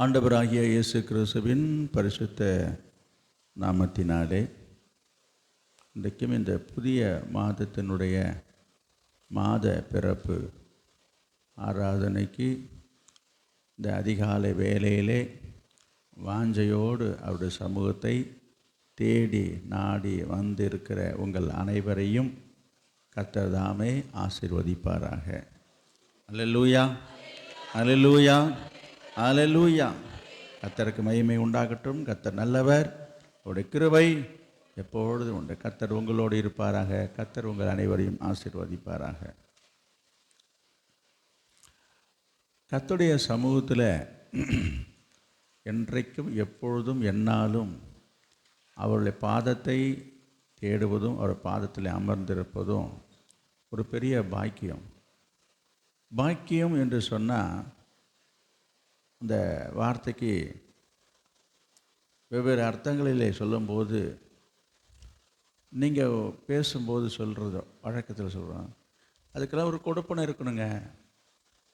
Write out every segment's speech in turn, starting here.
ஆண்டவராகிய இயேசு கிறிஸ்துவின் பரிசுத்த நாமத்தினாலே இன்றைக்கும் இந்த புதிய மாதத்தினுடைய மாத பிறப்பு ஆராதனைக்கு இந்த அதிகாலை வேளையிலே வாஞ்சையோடு அவருடைய சமூகத்தை தேடி நாடி வந்திருக்கிற உங்கள் அனைவரையும் கர்த்தர் தாமே ஆசீர்வதிப்பாராக. அல்லேலூயா, அல்லேலூயா, அல்லேலூயா. கர்த்தருக்கு மகிமை உண்டாகட்டும். கர்த்தர் நல்லவர், அவருடைய கிருபை எப்பொழுதும் உண்டு. கர்த்தர் உங்களோடு இருப்பாராக. கர்த்தர் உங்கள் அனைவரையும் ஆசீர்வதிப்பாராக. கர்த்தருடைய சமூகத்தில் என்றைக்கும் எப்பொழுதும் எந்நாளும் அவருடைய பாதத்தை தேடுவதும் அவர் பாதத்தில் அமர்ந்திருப்பதும் ஒரு பெரிய பாக்கியம். பாக்கியம் என்று சொன்னால் இந்த வார்த்தைக்கு வெவ்வேறு அர்த்தங்களிலே சொல்லும்போது, நீங்கள் பேசும்போது சொல்கிறதோ வழக்கத்தில் சொல்கிறோம், அதுக்கெல்லாம் ஒரு கொடுப்பனை இருக்கணுங்க,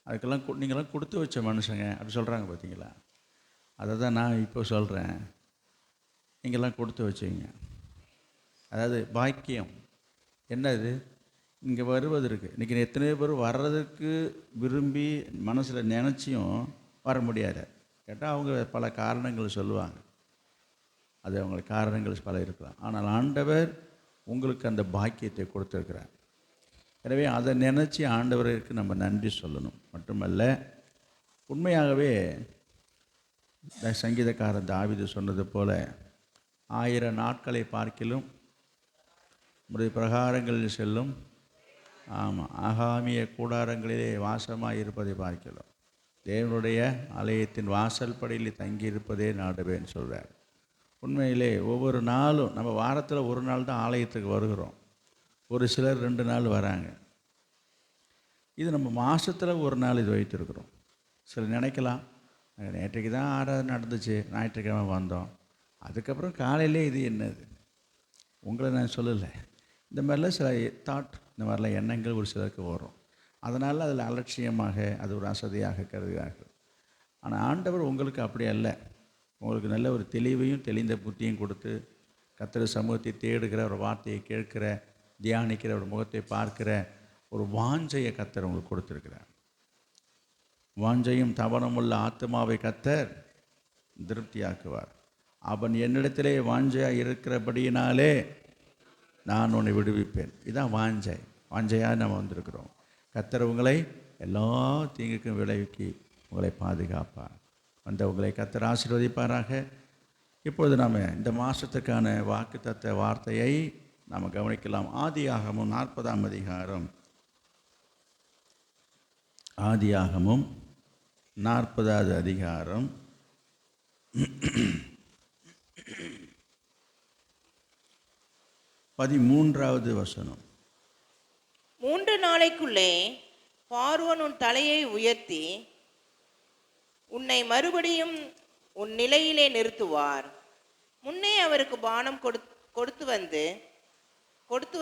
அதுக்கெல்லாம் நீங்களாம் கொடுத்து வச்ச மனுஷங்க அப்படி சொல்கிறாங்க பார்த்தீங்களா. அதை தான் நான் இப்போ சொல்கிறேன், நீங்கள்லாம் கொடுத்து வச்சிங்க. அதாவது பாக்கியம் என்னது, இங்கே வருவதற்கு இன்றைக்கி எத்தனை பேர் வர்றதுக்கு விரும்பி மனசில் நினச்சியும் வர முடியாது. கேட்டால் அவங்க பல காரணங்கள் சொல்லுவாங்க, அது அவங்களுக்கு காரணங்கள் பல இருக்கலாம். ஆனால் ஆண்டவர் உங்களுக்கு அந்த பாக்கியத்தை கொடுத்துருக்கிறார். எனவே அதை நினச்சி ஆண்டவருக்கு நம்ம நன்றி சொல்லணும். மட்டுமல்ல, உண்மையாகவே சங்கீதக்காரன் தாவீது சொன்னது போல் 1000 நாட்களை பார்க்கிலும் உடைய பிரகாரங்களில் செல்லும், ஆமாம், ஆகாமிய கூடாரங்களிலே வாசமாக இருப்பதை பார்க்கலாம், தேவனுடைய ஆலயத்தின் வாசல் படியில் தங்கியிருப்பதே நாடுவேன்னு சொல்கிறார். உண்மையிலே ஒவ்வொரு நாளும் நம்ம வாரத்தில் ஒரு நாள் தான் ஆலயத்துக்கு வருகிறோம், ஒரு சிலர் 2 நாள் வராங்க. இது நம்ம மாதத்தில் ஒரு நாள் இது வைத்திருக்கிறோம். சிலர் நினைக்கலாம், நேற்றைக்கு தான் ஆராதனை நடந்துச்சு, ஞாயிற்றுக்கிழமை வந்தோம், அதுக்கப்புறம் காலையிலே இது என்னது. உங்களை நான் சொல்லலை, இந்த மாதிரிலாம் சில தாட், இந்த மாதிரிலாம் எண்ணங்கள் ஒரு சிலருக்கு வரும். அதனால் அதில் அலட்சியமாக அது ஒரு அசதியாக கருதுகிறார்கள். ஆனால் ஆண்டவர் உங்களுக்கு அப்படி அல்ல. உங்களுக்கு நல்ல ஒரு தெளிவையும் தெளிந்த புத்தியும் கொடுத்து, கர்த்தர் சமூகத்தை தேடுகிற ஒரு வார்த்தையை கேட்கிற, தியானிக்கிற ஒரு முகத்தை பார்க்கிற ஒரு வாஞ்சையை கர்த்தர் உங்களுக்கு கொடுத்துருக்கிறார். வாஞ்சையும் தவணமுள்ள ஆத்மாவை கர்த்தர் திருப்தியாக்குவார். அவன் என்னிடத்திலே வாஞ்சையாக இருக்கிறபடியினாலே நான் உன்னை விடுவிப்பேன். இதுதான் வாஞ்சை. வாஞ்சையாக நம்ம வந்திருக்கிறோம். கர்த்தர் உங்களை எல்லா தீங்குக்கும் விளைவிக்கி உங்களை பாதுகாப்பார். உங்களை கர்த்தர் ஆசீர்வதிப்பாராக. இப்பொழுது நாம் இந்த மாதத்துக்கான வாக்குத்தத்த வார்த்தையை நாம் கவனிக்கலாம். ஆதியாகமம் 40ஆம் அதிகாரம், ஆதியாகமம் 40வது அதிகாரம் 13வது வசனம். 3 நாளைக்குள்ளே பார்வோன் உன் தலையை உயர்த்தி உன்னை மறுபடியும் உன் நிலையிலே நிறுத்துவார். முன்னே அவருக்கு பானம் கொடுத்து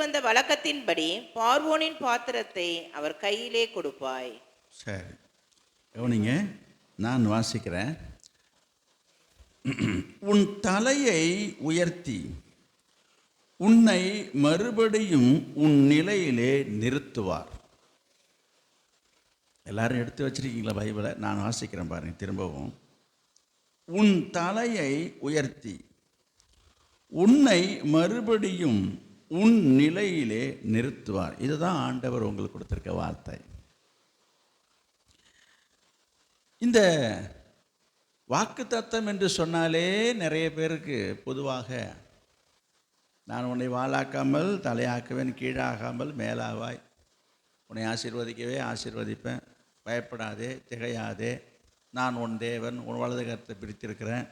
வந்த வழக்கத்தின்படி பார்வோனின் பாத்திரத்தை அவர் கையிலே கொடுப்பாய். சரி, கவனிங்க, நான் வாசிக்கிறேன். உன் தலையை உயர்த்தி உன்னை மறுபடியும் உன் நிலையிலே நிறுத்துவார். எல்லாரும் எடுத்து வச்சிருக்கீங்களா பைபிளை? நான் வாசிக்கிறேன் பாருங்க திரும்பவும். உன் தலையை உயர்த்தி உன்னை மறுபடியும் உன் நிலையிலே நிறுத்துவார். இதுதான் ஆண்டவர் உங்களுக்கு கொடுத்திருக்க வார்த்தை. இந்த வாக்குத்தத்தம் என்று சொன்னாலே நிறைய பேருக்கு பொதுவாக, நான் உன்னை வாளாக்காமல் தலையாக்குவேன், கீழாகாமல் மேலாவாய், உன்னை ஆசீர்வதிக்கவே ஆசீர்வதிப்பேன், பயப்படாதே திகையாதே, நான் உன் தேவன், உன் வலது கரத்தை பிரித்திருக்கிறேன்,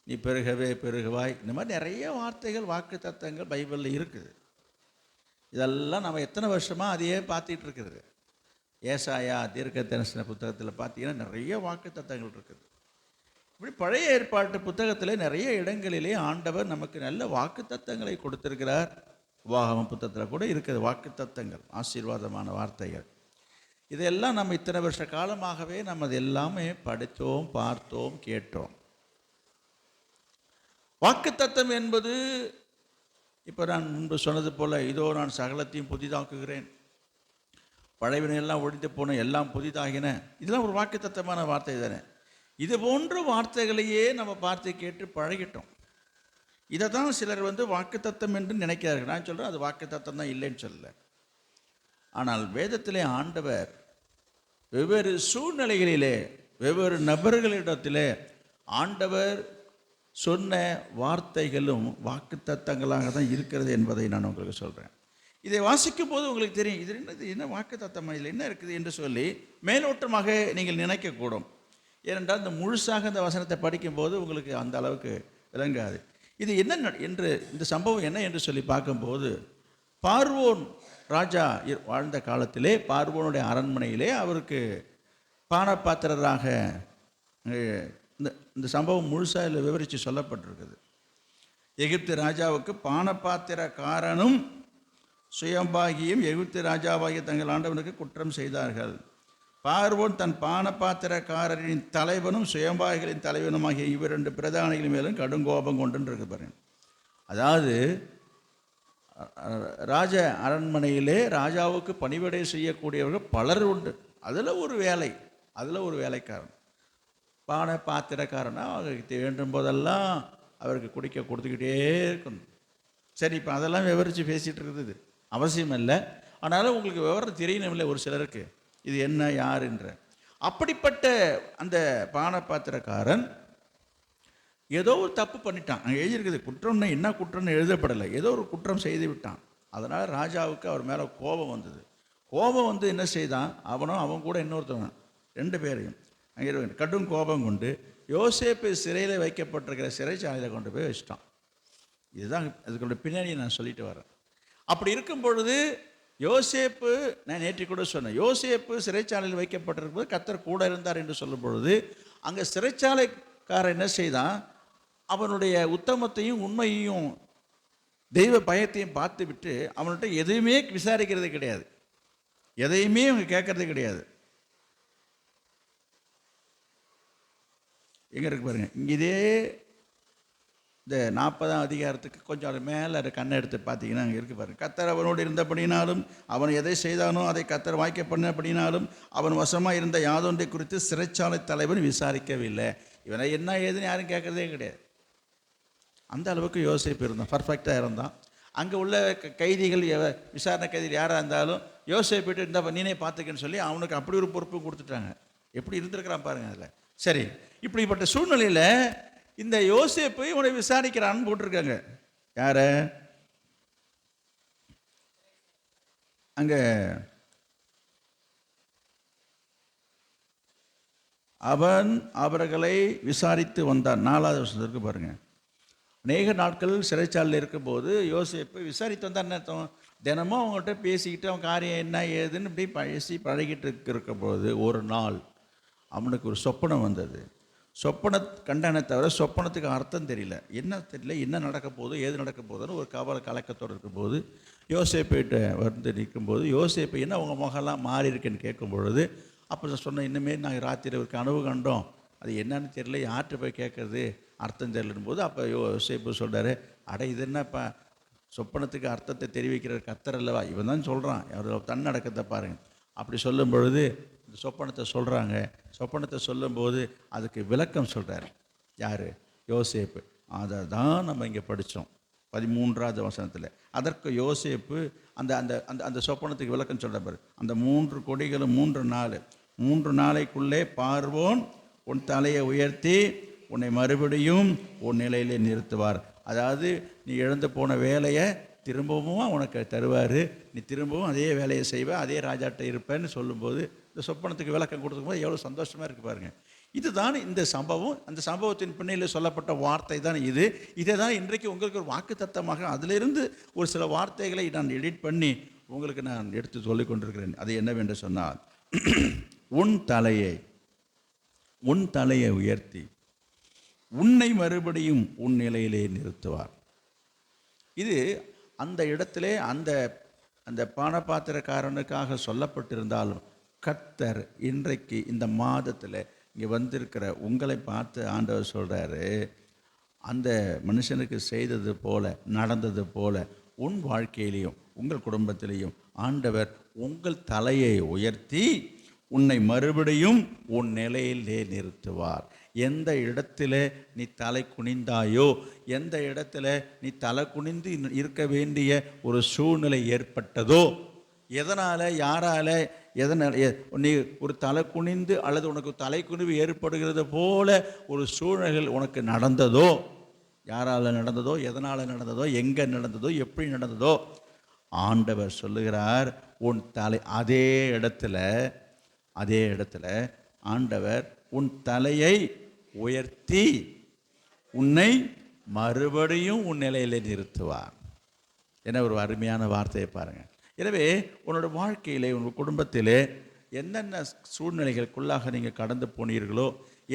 நீ பெருகவே பெருகுவாய். இந்த மாதிரி நிறைய வார்த்தைகள் வாக்கு தத்தங்கள் பைபிளில் இருக்குது. இதெல்லாம் நம்ம எத்தனை வருஷமாக அதையே பார்த்துட்டு இருக்குது. ஏசாயா தீர்க்க தரிசன புத்தகத்தில் பார்த்தீங்கன்னா நிறைய வாக்கு தத்தங்கள் இருக்குது. இப்படி பழைய ஏற்பாட்டு புத்தகத்தில் நிறைய இடங்களிலே ஆண்டவர் நமக்கு நல்ல வாக்கு தத்தங்களை கொடுத்திருக்கிறார். உபாகம புத்தகத்தில் கூட இருக்கிற வாக்கு தத்தங்கள், ஆசீர்வாதமான வார்த்தைகள். இதெல்லாம் நம்ம இத்தனை வருஷ காலமாகவே நம்ம அது எல்லாமே படித்தோம், பார்த்தோம், கேட்டோம். வாக்குத்தத்தம் என்பது இப்போ நான் முன்பு சொன்னது போல, இதோ நான் சகலத்தையும் புதிதாக்குகிறேன், பழையவனையெல்லாம் ஒழிந்து போன, எல்லாம் புதிதாகின, இதெல்லாம் ஒரு வாக்குத்தத்தமான வார்த்தை தானே. இது போன்ற வார்த்தைகளையே நம்ம பார்த்து கேட்டு பழகிட்டோம். இதை தான் சிலர் வாக்குத்தத்தம் என்று நினைக்கிறார்கள். நான் சொல்கிறேன், அது வாக்குத்தத்தம் தான், இல்லைன்னு சொல்லலை. ஆனால் வேதத்திலே ஆண்டவர் வெவ்வேறு சூழ்நிலைகளிலே வெவ்வேறு நபர்களிடத்திலே ஆண்டவர் சொன்ன வார்த்தைகளும் வாக்குத்தத்தங்களாக தான் இருக்கிறது என்பதை நான் உங்களுக்கு சொல்கிறேன். இதை வாசிக்கும் போது உங்களுக்கு தெரியும், இது என்ன வாக்குத்தத்தமா, இதில் என்ன இருக்குது என்று சொல்லி மேலோட்டமாக நீங்கள் நினைக்கக்கூடும். ஏனென்றால் இந்த முழுசாக இந்த வசனத்தை படிக்கும்போது உங்களுக்கு அந்த அளவுக்கு விளங்காது. இது என்ன என்று, இந்த சம்பவம் என்ன என்று சொல்லி பார்க்கும்போது, பார்வோன் ராஜா வாழ்ந்த காலத்திலே பார்வோனுடைய அரண்மனையிலே அவருக்கு பானபாத்திரராக இந்த சம்பவம் முழுசாக இதில் விவரித்து சொல்லப்பட்டிருக்குது. எகிப்து ராஜாவுக்கு பானபாத்திரக்காரனும் சுயம்பாகியும் எகிப்து ராஜாவாகிய தங்கள் ஆண்டவனுக்கு குற்றம் செய்தார்கள். பார்வோன் தன் பானபாத்திரக்காரரின் தலைவனும் சுயம்பாகிகளின் தலைவனுமாகிய இவ்விரண்டு பிரதானிகள் மேலும் கடுங்கோபம் கொண்டுன்னு பாருங்க. அதாவது ராஜ அரண்மனையிலே ராஜாவுக்கு பணிவிடை செய்யக்கூடியவர்கள் பலர் உண்டு. அதில் ஒரு வேலைக்காரன் பாத்திரக்காரனா அவருக்கு வேண்டும் போதெல்லாம் அவருக்கு குடிக்க கொடுத்துக்கிட்டே இருக்கணும். சரி, இப்போ அதெல்லாம் விவரித்து பேசிகிட்டு இருக்குது அவசியம் இல்லை. ஆனாலும் உங்களுக்கு விவரம் தெரியணும் இல்லை ஒரு சிலருக்கு, இது என்ன யார் என்ற. அப்படிப்பட்ட அந்த பாத்திரக்காரன் ஏதோ ஒரு தப்பு பண்ணிட்டான். அங்கே எழுதியிருக்குது, குற்றம்னு என்ன குற்றம்னு எழுதப்படலை, ஏதோ ஒரு குற்றம் செய்து விட்டான். அதனால் ராஜாவுக்கு அவர் மேலே கோபம் வந்தது. கோபம் என்ன செய்தான், அவன் கூட இன்னொருத்தவன், ரெண்டு பேரையும் அங்கே கடும் கோபம் கொண்டு யோசேப்பு சிறையில் வைக்கப்பட்டிருக்கிற சிறைச்சாலையில் கொண்டு போய் வச்சிட்டான். இதுதான் அதுக்குள்ள பின்னணியை நான் சொல்லிட்டு வரேன். அப்படி இருக்கும் பொழுது யோசேப்பு, நான் நேற்று கூட சொன்னேன், யோசேப்பு சிறைச்சாலையில் வைக்கப்பட்டிருக்கும் போது கர்த்தர் கூட இருந்தார் என்று சொல்லும் பொழுது, அங்கே சிறைச்சாலைக்காரன் என்ன செய்தான், அவனுடைய உத்தமத்தையும் உண்மையையும் தெய்வ பயத்தையும் பார்த்து விட்டு அவன்கிட்ட எதையுமே விசாரிக்கிறது கிடையாது, எதையுமே அவங்க கேட்கறது கிடையாது. எங்கே இருக்கு பாருங்க, இதே இந்த 40ஆம் அதிகாரத்துக்கு கொஞ்சம் அது மேலே கண்ணை எடுத்து பார்த்தீங்கன்னா அங்கே இருக்கு பாருங்க. கர்த்தர் அவனோடு இருந்தபடினாலும் அவன் எதை செய்தானோ அதை கர்த்தர் வாய்க்க பண்ணபடினாலும் அவன் வசமாக இருந்த யாதொன்றை குறித்து சிறைச்சாலை தலைவன் விசாரிக்கவில்லை. இவனை என்ன ஏதுன்னு யாரும் கேட்குறதே கிடையாது. அந்த அளவுக்கு யோசேப்பு இருந்தான், பர்ஃபெக்டாக இருந்தான். அங்கே உள்ள கைதிகள், விசாரணை கைதிகள் யாராக இருந்தாலும் யோசேப்பிட்டு இந்த நீனே பார்த்துக்கன்னு சொல்லி அவனுக்கு அப்படி ஒரு பொறுப்பு கொடுத்துட்டாங்க. எப்படி இருந்திருக்கிறான் பாருங்க அதில். சரி, இப்படிப்பட்ட சூழ்நிலையில் இந்த யோசேப்பு இவனை விசாரிக்கிறான்னு போட்டிருக்காங்க. யார அங்கே அவன் அவர்களை விசாரித்து வந்தான். 4வது வருஷத்துக்கு பாருங்க. அநேக நாட்கள் சிறைச்சாலையில் இருக்கும்போது யோசேப்பு விசாரித்து வந்தான். என்ன அர்த்தம், தினமும் அவங்கள்ட்ட பேசிக்கிட்டு அவன் காரியம் என்ன ஏதுன்னு இப்படி பேசி பழகிட்டு இருக்கும்போது ஒரு நாள் அவனுக்கு ஒரு சொப்பனம் வந்தது. சொப்பன கண்டனை தவிர சொப்பனத்துக்கு அர்த்தம் தெரியல, என்ன நடக்க போகுது ஏது நடக்க போகுதுன்னு ஒரு கவலை கலக்கத்தோடு இருக்கும்போது யோசேப்பிட்ட நிற்கும்போது, யோசேப்பு என்ன உங்கள் முகம்லாம் மாறி இருக்குன்னு கேட்கும் பொழுது, அப்போ சொன்ன இன்னுமே நாங்கள் ராத்திரி ஒரு கனவு கண்டோம், அது என்னன்னு தெரியல, யார்கிட்ட போய் கேட்குறது, அர்த்தம் தெரியலன்னு போது அப்போ யோசேப்பு சொல்கிறாரு, இது என்னப்பா சொப்பனத்துக்கு அர்த்தத்தை தெரிவிக்கிற கர்த்தர் அல்லவா, இவன் தான் சொல்கிறான், அவர் தன்னடக்கத்தை பாருங்கள். அப்படி சொல்லும் பொழுது இந்த சொப்பனத்தை சொல்கிறாங்க. சொப்பனத்தை சொல்லும்போது அதுக்கு விளக்கம் சொல்கிறார் யார், யோசேப்பு. அதை தான் நம்ம இங்கே படித்தோம் 13வது வசனத்தில். அதற்கு யோசேப்பு அந்த அந்த அந்த அந்த சொப்பனத்துக்கு விளக்கம் சொல்கிறார். அந்த 3 கொடிகளும் 3 நாளைக்குள்ளே பார்வோன் உன் தலையை உயர்த்தி உன்னை மறுபடியும் உன் நிலையிலே நிறுத்துவார். அதாவது நீ இழந்து போன வேலையை திரும்பவும் உனக்கு தருவார், நீ திரும்பவும் அதே வேலையை செய்வ, அதே ராஜாட்ட இருப்பேன்னு சொல்லும்போது இந்த சொப்பனத்துக்கு விளக்கம் கொடுக்கும்போது எவ்வளோ சந்தோஷமாக இருக்குது பாருங்கள். இதுதான் இந்த சம்பவம். அந்த சம்பவத்தின் பின்னையில் சொல்லப்பட்ட வார்த்தை தான் இது. இதை தான் இன்றைக்கு உங்களுக்கு ஒரு வாக்குத்தத்தமாக அதிலிருந்து ஒரு சில வார்த்தைகளை நான் எடிட் பண்ணி உங்களுக்கு நான் எடுத்து சொல்லிக் கொண்டிருக்கிறேன். அது என்னவென்று சொன்னால், உன் தலையை உயர்த்தி உன்னை மறுபடியும் உன் நிலையிலே நிறுத்துவார். இது அந்த இடத்திலே அந்த அந்த பானபாத்திரக்காரனுக்காக சொல்லப்பட்டிருந்தாலும் கர்த்தர் இன்றைக்கு இந்த மாதத்தில் இங்கே வந்திருக்கிற உங்களை பார்த்து ஆண்டவர் சொல்கிறாரு, அந்த மனுஷனுக்கு செய்தது போல நடந்தது போல உன் வாழ்க்கையிலையும் உங்கள் குடும்பத்திலையும் ஆண்டவர் உங்கள் தலையை உயர்த்தி உன்னை மறுபடியும் உன் நிலையிலே நிறுத்துவார். எந்த இடத்துல நீ தலை குனிந்தாயோ, எந்த இடத்துல நீ தலை குனிந்து இருக்க வேண்டிய ஒரு சூழ்நிலை ஏற்பட்டதோ, எதனால் யாரால் எதனால் நீ ஒரு தலை குனிந்து அல்லது உனக்கு தலை குனிவு ஏற்படுகிறது போல ஒரு சூழ்நிலைகள் உனக்கு நடந்ததோ, யாரால் நடந்ததோ, எதனால் நடந்ததோ, எங்கே நடந்ததோ, எப்படி நடந்ததோ, ஆண்டவர் சொல்லுகிறார் உன் தலை அதே இடத்துல ஆண்டவர் உன் தலையை உயர்த்தி உன்னை மறுபடியும் உன் நிலையில் நிறுத்துவார். என்ன ஒரு அருமையான வார்த்தையை பாருங்கள். எனவே உன்னோட வாழ்க்கையிலே உங்கள் குடும்பத்திலே என்னென்ன சூழ்நிலைகளுக்குள்ளாக நீங்கள் கடந்து போனீர்களோ,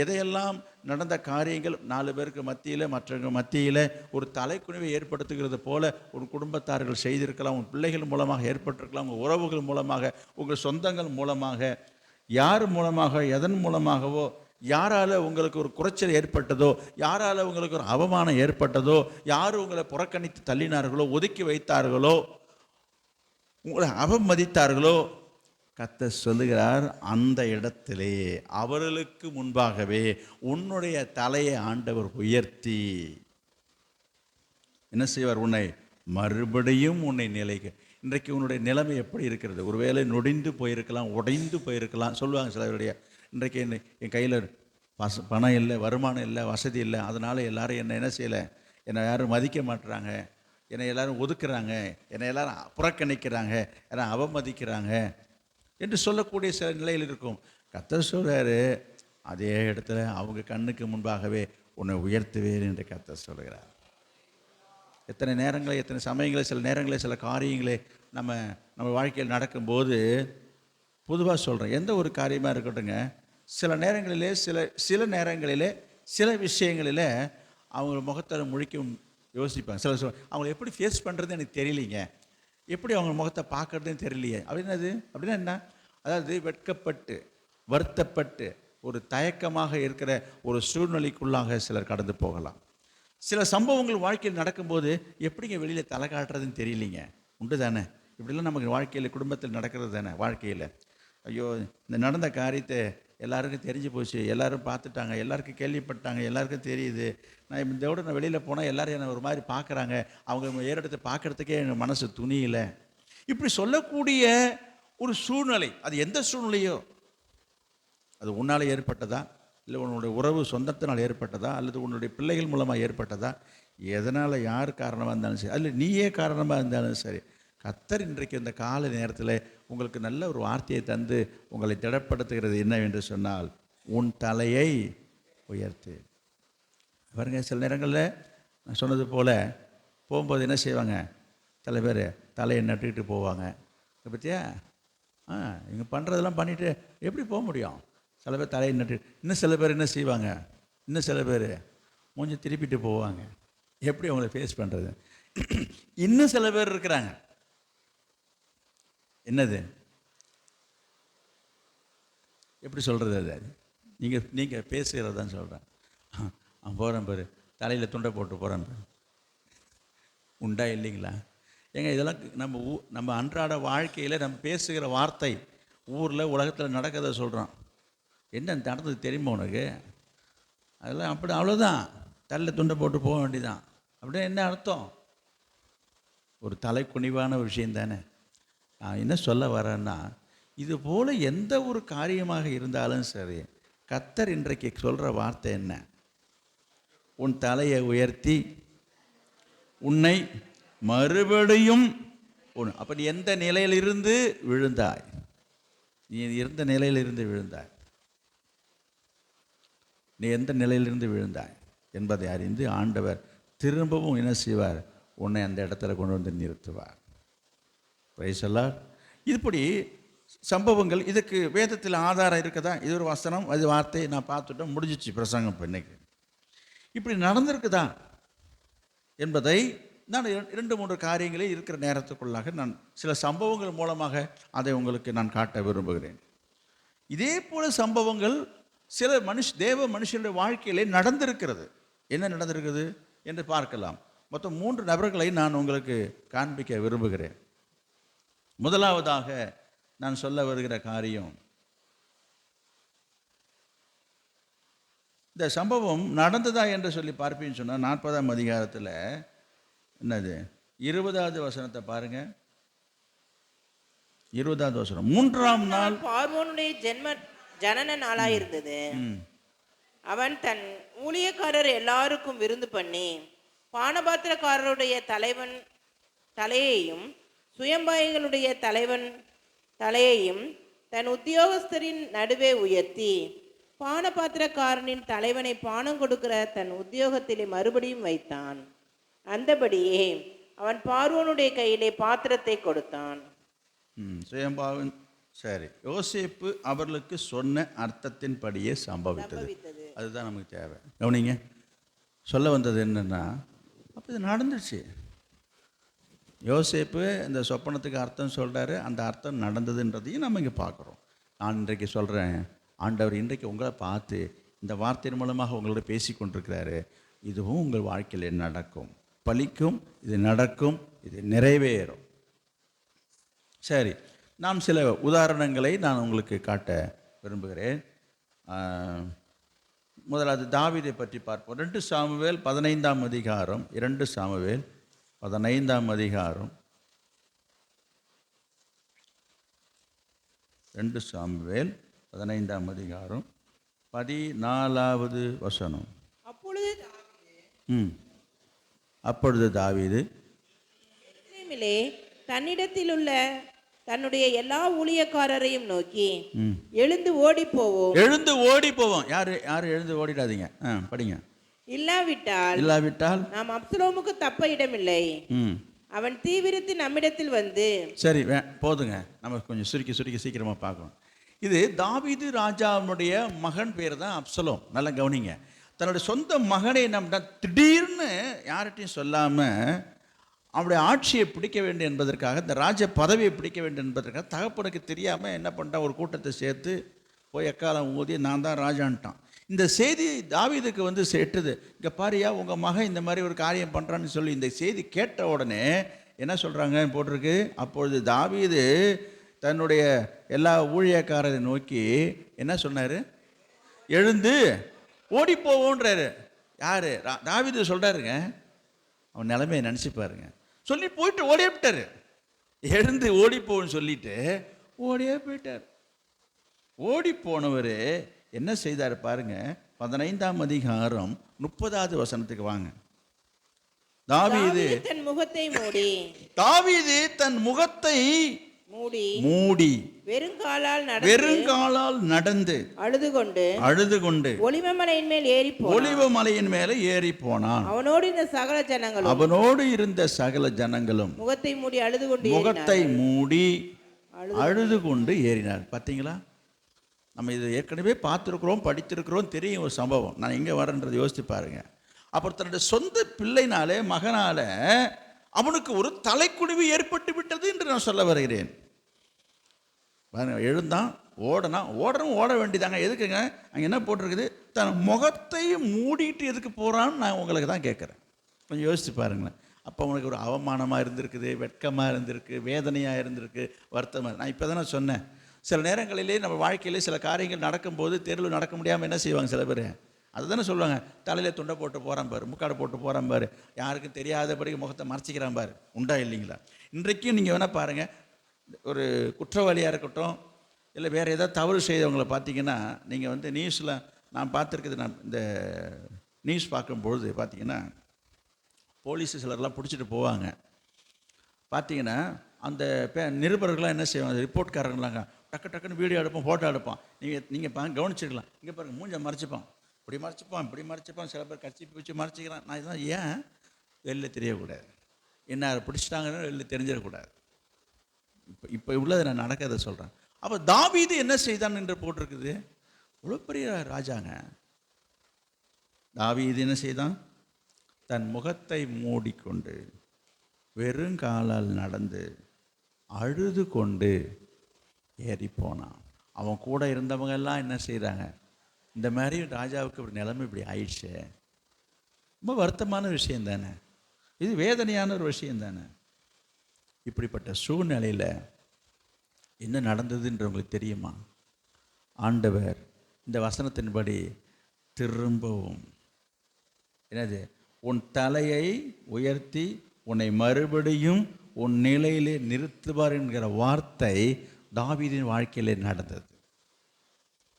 எதையெல்லாம் நடந்த காரியங்கள் 4 பேருக்கு மத்தியில் மற்றவங்க மத்தியில் ஒரு தலைக்குனிவை ஏற்படுத்துகிறது போல உன் குடும்பத்தார்கள் செய்திருக்கலாம், உன் பிள்ளைகள் மூலமாக ஏற்பட்டிருக்கலாம், உங்கள் உறவுகள் மூலமாக, உங்கள் சொந்தங்கள் மூலமாக, யார் மூலமாக எதன் மூலமாகவோ யாரால் உங்களுக்கு ஒரு குறைச்சல் ஏற்பட்டதோ, யாரால் உங்களுக்கு ஒரு அவமானம் ஏற்பட்டதோ, யார் உங்களை புறக்கணித்து தள்ளினார்களோ, ஒதுக்கி வைத்தார்களோ, உங்களை அவமதித்தார்களோ, கர்த்தர் சொல்லுகிறார் அந்த இடத்திலே அவர்களுக்கு முன்பாகவே உன்னுடைய தலையை ஆண்டவர் உயர்த்தி என்ன செய்வார்? உன்னை மறுபடியும் உன்னை நிலைக்கு. இன்றைக்கு உன்னுடைய நிலைமை எப்படி இருக்கிறது? ஒருவேளை நொடிந்து போயிருக்கலாம், உடைந்து போயிருக்கலாம். சொல்லுவாங்க சிலருடைய, இன்றைக்கு என் கையில் பணம் இல்லை, வருமானம் இல்லை, வசதி இல்லை, அதனால் எல்லாரும் என்ன செய்யலை, என்னை யாரும் மதிக்க மாட்டுறாங்க, என்னை எல்லோரும் ஒதுக்குறாங்க, என்னை எல்லோரும் புறக்கணிக்கிறாங்க, என்னை அவமதிக்கிறாங்க என்று சொல்லக்கூடிய சில நிலையில் இருக்கும். கர்த்தர் சொல்கிறாரு அதே இடத்துல அவங்க கண்ணுக்கு முன்பாகவே உன்னை உயர்த்துவேன் என்று கர்த்தர் சொல்கிறார். எத்தனை நேரங்களை, எத்தனை சமயங்களை, சில நேரங்களில் சில காரியங்களே நம்ம வாழ்க்கையில் நடக்கும்போது, பொதுவாக சொல்கிறேன், எந்த ஒரு காரியமாக இருக்கட்டுங்க, சில நேரங்களிலே சில விஷயங்களில் அவங்க முகத்தை முழிக்கும் யோசிப்பாங்க. அவங்கள எப்படி ஃபேஸ் பண்ணுறதுன்னு எனக்கு தெரியலிங்க, எப்படி அவங்க முகத்தை பார்க்குறதுன்னு தெரியலையே. அப்படின்னா என்ன? அதாவது வெட்கப்பட்டு வருத்தப்பட்டு ஒரு தயக்கமாக இருக்கிற ஒரு சூழ்நிலைக்குள்ளாக சிலர் கடந்து போகலாம். சில சம்பவங்கள் வாழ்க்கையில் நடக்கும்போது எப்படிங்க வெளியில் தலை காட்டுறதுன்னு தெரியலிங்க. உண்டு தானே? இப்படிலாம் நமக்கு வாழ்க்கையில் குடும்பத்தில் நடக்கிறது தானே. வாழ்க்கையில் ஐயோ இந்த நடந்த காரியத்தை எல்லாருக்கும் தெரிஞ்சு போச்சு, எல்லோரும் பார்த்துட்டாங்க, எல்லாருக்கும் கேள்விப்பட்டாங்க, எல்லாருக்கும் தெரியுது, நான் இதோட நான் வெளியில் போனால் எல்லோரும் என்னை ஒரு மாதிரி பார்க்குறாங்க, அவங்க ஏறெடுத்து பார்க்குறதுக்கே எங்கள் மனசு துணியில்லை. இப்படி சொல்லக்கூடிய ஒரு சூழ்நிலை, அது எந்த சூழ்நிலையோ, அது உன்னால் ஏற்பட்டதா, இல்லை உன்னுடைய உறவு சொந்தத்தினால் ஏற்பட்டதா, அல்லது உன்னுடைய பிள்ளைகள் மூலமாக ஏற்பட்டதா, எதனால் யார் காரணமாக இருந்தாலும் சரி, அதில் நீயே காரணமாக இருந்தாலும் சரி, கர்த்தர் இன்றைக்கு இந்த கால நேரத்தில் உங்களுக்கு நல்ல ஒரு வார்த்தையை தந்து உங்களை திடப்படுத்துகிறது என்னவென்று சொன்னால், உன் தலையை உயர்த்து. பாருங்க, சில நேரங்களில் நான் சொன்னது போல் போகும்போது என்ன செய்வாங்க, சில பேர் தலையை நட்டுக்கிட்டு போவாங்க. பற்றியா இவங்க பண்ணுறதெல்லாம் பண்ணிவிட்டு எப்படி போக முடியும்? சில பேர் தலையை நட்டு, இன்னும் சில பேர் என்ன செய்வாங்க, இன்னும் சில பேர் மூஞ்சி திருப்பிட்டு போவாங்க. எப்படி அவங்கள ஃபேஸ் பண்ணுறது? இன்னும் சில பேர் இருக்கிறாங்க, என்னது எப்படி சொல்கிறது, அது நீங்கள் பேசுகிறதான் சொல்கிறேன். போகிறேன் பாரு, தலையில் துண்டை போட்டு போகிறேன் பாரு, உண்டா இல்லைங்களா? ஏங்க இதெல்லாம் நம்ம அன்றாட வாழ்க்கையில் நம்ம பேசுகிற வார்த்தை, ஊரில் உலகத்தில் நடக்கிறத சொல்கிறோம். என்ன நடந்தது தெரியுமா உனக்கு? அதெல்லாம் அப்படி அவ்வளோதான், தலையில் துண்டை போட்டு போக வேண்டியதான். அப்படின்னா என்ன அர்த்தம்? ஒரு தலை குனிவான விஷயம் தானே. நான் என்ன சொல்ல வரேன்னா, இது போல் எந்த ஒரு காரியமாக இருந்தாலும் சரி, கர்த்தர் இன்றைக்கு சொல்கிற வார்த்தை என்ன? உன் தலையை உயர்த்தி உன்னை மறுபடியும் அப்போ நீ எந்த நிலையிலிருந்து விழுந்தாய், நீ எந்த நிலையிலிருந்து விழுந்தாய், நீ எந்த நிலையிலிருந்து விழுந்தாய் என்பதை அறிந்து ஆண்டவர் திரும்பவும் என்ன செய்வார்? உன்னை அந்த இடத்துல கொண்டு வந்து நிறுத்துவார். பிரைஸ் எல்லாம். இப்படி சம்பவங்கள், இதுக்கு வேதத்தில் ஆதாரம் இருக்குதா? இது ஒரு வசனம், அது வார்த்தை, நான் பார்த்துட்டோம், முடிஞ்சிச்சு பிரசங்கம். இப்போ இன்னைக்கு இப்படி நடந்திருக்குதா என்பதை நான் 2-3 காரியங்களே இருக்கிற நேரத்துக்குள்ளாக நான் சில சம்பவங்கள் மூலமாக அதை உங்களுக்கு நான் காட்ட விரும்புகிறேன். இதே போல சம்பவங்கள் சில தேவ மனுஷனுடைய வாழ்க்கையிலே நடந்திருக்கிறது. என்ன நடந்திருக்குது என்று பார்க்கலாம். மொத்தம் 3 நபர்களை நான் உங்களுக்கு காண்பிக்க விரும்புகிறேன். முதலாவதாக நான் சொல்ல வருகிற காரியம், இந்த சம்பவம் நடந்ததா என்று சொல்லி பார்ப்பீன்னு சொன்னால் 40ஆம் அதிகாரத்தில் என்னது 20வது வசனத்தை பாருங்க. 20வது வசனம், 3ஆம் நாள் பார்வோனுடைய ஜனன நாளாயிருந்தது. அவன் தன் ஊழியக்காரர் எல்லாருக்கும் விருந்து பண்ணி பானபாத்திரக்காரருடைய தலைவன் தலையையும் சுயம்பாய்களுடைய தலைவன் தலையையும் தன் உத்தியோகஸ்தரின் நடுவே உயர்த்தி பானபாத்திரக்காரனின் தலைவனை பானம் கொடுக்கிற தன் உத்தியோகத்திலே மறுபடியும் வைத்தான். அந்தபடியே அவன் பார்வோனுடைய கையிலே பாத்திரத்தை கொடுத்தான். சுயம்பாவின் சரி, யோசேப்பு அவர்களுக்கு சொன்ன அர்த்தத்தின்படியே சம்பவித்தது. அதுதான் நமக்கு தேவை. கவனிங்க, சொல்ல வந்தது என்னன்னா, அப்போ இது நடந்துச்சு. யோசேப்பு இந்த சொப்பனத்துக்கு அர்த்தம் சொல்கிறாரு, அந்த அர்த்தம் நடந்ததுன்றதையும் நம்ம இங்கே பார்க்குறோம். நான் இன்றைக்கு சொல்கிறேன், ஆண்டவர் இன்றைக்கு உங்களை பார்த்து இந்த வார்த்தையின் மூலமாக உங்களோட பேசி கொண்டிருக்கிறாரு. இதுவும் உங்கள் வாழ்க்கையில் நடக்கும், பலிக்கும், இது நடக்கும், இது நிறைவேறும். சரி, நாம் சில உதாரணங்களை நான் உங்களுக்கு காட்ட விரும்புகிறேன். முதலாவது தாவீதை பற்றி பார்ப்போம். 2 சாமுவேல் 15ஆம் அதிகாரம். 2 சாமுவேல் 15ஆம் அதிகாரம். 2 சாமுவேல் 15ஆம் அதிகாரம் 14வது வசனம். அப்பொழுது தாவீது தன்னிடத்தில் உள்ள தன்னுடைய எல்லா ஊழியக்காரரையும் நோக்கி, எழுந்து ஓடி போவோம். எழுந்து ஓடி போவோம். யாரு எழுந்து ஓடிடாதீங்க, படிங்க. இல்லாவிட்டால் நாம் அப்சலோமுக்கு தப்ப இடமில்லை. அவன் தீவிரத்து நம்மிடத்தில் வந்து. சரி, போதுங்க, நம்ம கொஞ்சம் சுருக்கி சீக்கிரமா பார்க்கணும். இது தாவீது ராஜாவுடைய மகன் பேர் தான் அப்சலோம். நல்லா கவனிங்க. தன்னுடைய சொந்த மகனை நம்ம திடீர்னு யார்கிட்டையும் சொல்லாம அவருடைய ஆட்சியை பிடிக்க வேண்டும் என்பதற்காக, இந்த ராஜ பதவியை பிடிக்க வேண்டும் என்பதற்காக தகப்பனுக்கு தெரியாமல் என்ன பண்ணிட்டான், ஒரு கூட்டத்தை சேர்த்து போய் எக்காலம் ஊதி நான் தான் ராஜான்ட்டான். இந்த செய்தி தாவீதுக்கு வந்து எட்டுது. இங்கே பாரியா, உங்கள் மகன் இந்த மாதிரி ஒரு காரியம் பண்ணுறான்னு சொல்லி இந்த செய்தி கேட்ட உடனே என்ன சொல்கிறாங்க போட்டிருக்கு, அப்பொழுது தாவீது தன்னுடைய எல்லா ஊழியக்காரரை நோக்கி என்ன சொன்னார், எழுந்து ஓடி போவோன்றாரு. யார்? தாவீது சொல்கிறாருங்க. அவன் நிலைமையை நினச்சி பாருங்க. சொல்லி போயிட்டு ஓடியே போயிட்டாரு. எழுந்து ஓடி போன்னு சொல்லிட்டு ஓடியே போயிட்டார். ஓடி போனவர் என்ன செய்தார் பாருங்க. 15ஆம் அதிகாரம் 30வது வசனத்துக்கு வாங்க. தாவீது தன் முகத்தை மூடி வெறுங்காலால் நடந்து அழுது கொண்டு ஒலிவமலையின் மேலே ஏறி போனான். அவனோடு இருந்த சகல ஜனங்களும் முகத்தை மூடி அழுது கொண்டு ஏறினார். பார்த்தீங்களா, நம்ம இது ஏற்கனவே பார்த்துருக்குறோம், படித்திருக்கிறோம், தெரியும் ஒரு சம்பவம். நான் எங்கே வரேன்றதை யோசித்து பாருங்க. அப்புறம் தன்னுடைய சொந்த பிள்ளைனாலே மகனால அவனுக்கு ஒரு தலைக்குடிவு ஏற்பட்டு விட்டது என்று நான் சொல்ல வருகிறேன். எழுந்தான், ஓட வேண்டியதாங்க. எதுக்குங்க அங்கே என்ன போட்டிருக்குது, தன் முகத்தை மூடிட்டு எதுக்கு போகிறான்னு நான் உங்களுக்கு தான் கேட்குறேன். கொஞ்சம் யோசிச்சு பாருங்களேன். அப்போ அவனுக்கு ஒரு அவமானமாக இருந்திருக்குது, வெட்கமாக இருந்திருக்கு, வேதனையாக இருந்திருக்கு, வருத்தமாக. நான் இப்போ தானே சொன்னேன், சில நேரங்களிலே நம்ம வாழ்க்கையிலே சில காரியங்கள் நடக்கும்போது தெருவில் நடக்க முடியாமல் என்ன செய்வாங்க சில பேர், அதுதானே சொல்லுவாங்க, தலையில் துண்டை போட்டு போகிறான் பாரு, முக்காடை போட்டு போகிறான் பாரு, யாருக்கும் தெரியாதபடி முகத்தை மறைச்சிக்கிறான் பாரு. உண்டா இல்லைங்களா? இன்றைக்கும் நீங்கள் வேணால் பாருங்கள், ஒரு குற்றவாளியாக இருக்கட்டும், இல்லை வேறு ஏதாவது தவறு செய்தவங்களை பார்த்தீங்கன்னா, நீங்கள் வந்து நியூஸில் நான் பார்த்துருக்குது, நான் இந்த நியூஸ் பார்க்கும்பொழுது பார்த்தீங்கன்னா போலீஸு சிலர்லாம் பிடிச்சிட்டு போவாங்க. பார்த்தீங்கன்னா அந்த நிருபர்கள்லாம் என்ன செய்வாங்க, ரிப்போர்ட்காரங்களாங்க டக்குன்னு வீடியோ எடுப்போம், ஃபோட்டோ எடுப்பான். நீங்கள் கவனிச்சிருக்கலாம். இங்கே பாருங்கள், மூஞ்சை மறைச்சிப்பான், இப்படி மறைச்சிப்பான். சில பேர் கட்சி பிடிச்சி மறைச்சிக்கிறான். நான் இதுதான் ஏன் வெளில தெரியக்கூடாது, என்ன பிடிச்சிட்டாங்கன்னு வெளில தெரிஞ்சிடக்கூடாது. இப்போ உள்ளதை நான் நடக்கிறத சொல்கிறேன். அப்போ தாவீது என்ன செய்தான் என்று போட்டிருக்குது. இவ்வளோ பெரிய ராஜாங்க. தாவீது என்ன செய்தான், தன் முகத்தை மூடிக்கொண்டு வெறுங்காலால் நடந்து அழுது கொண்டு ஏறி போனான். அவன் கூட இருந்தவங்க எல்லாம் என்ன செய்கிறாங்க, இந்த மாதிரி ராஜாவுக்கு ஒரு நிலைமை இப்படி ஆயிடுச்சு. ரொம்ப வருத்தமான விஷயம் தானே, இது வேதனையான ஒரு விஷயம் தானே. இப்படிப்பட்ட சூழ்நிலையில் என்ன நடந்ததுன்ற உங்களுக்கு தெரியுமா? ஆண்டவர் இந்த வசனத்தின்படி திரும்பவும் என்னது, உன் தலையை உயர்த்தி உன்னை மறுபடியும் உன் நிலையிலே நிறுத்துவார் என்கிற வார்த்தை தாவீதின் வாழ்க்கையிலே நடந்தது.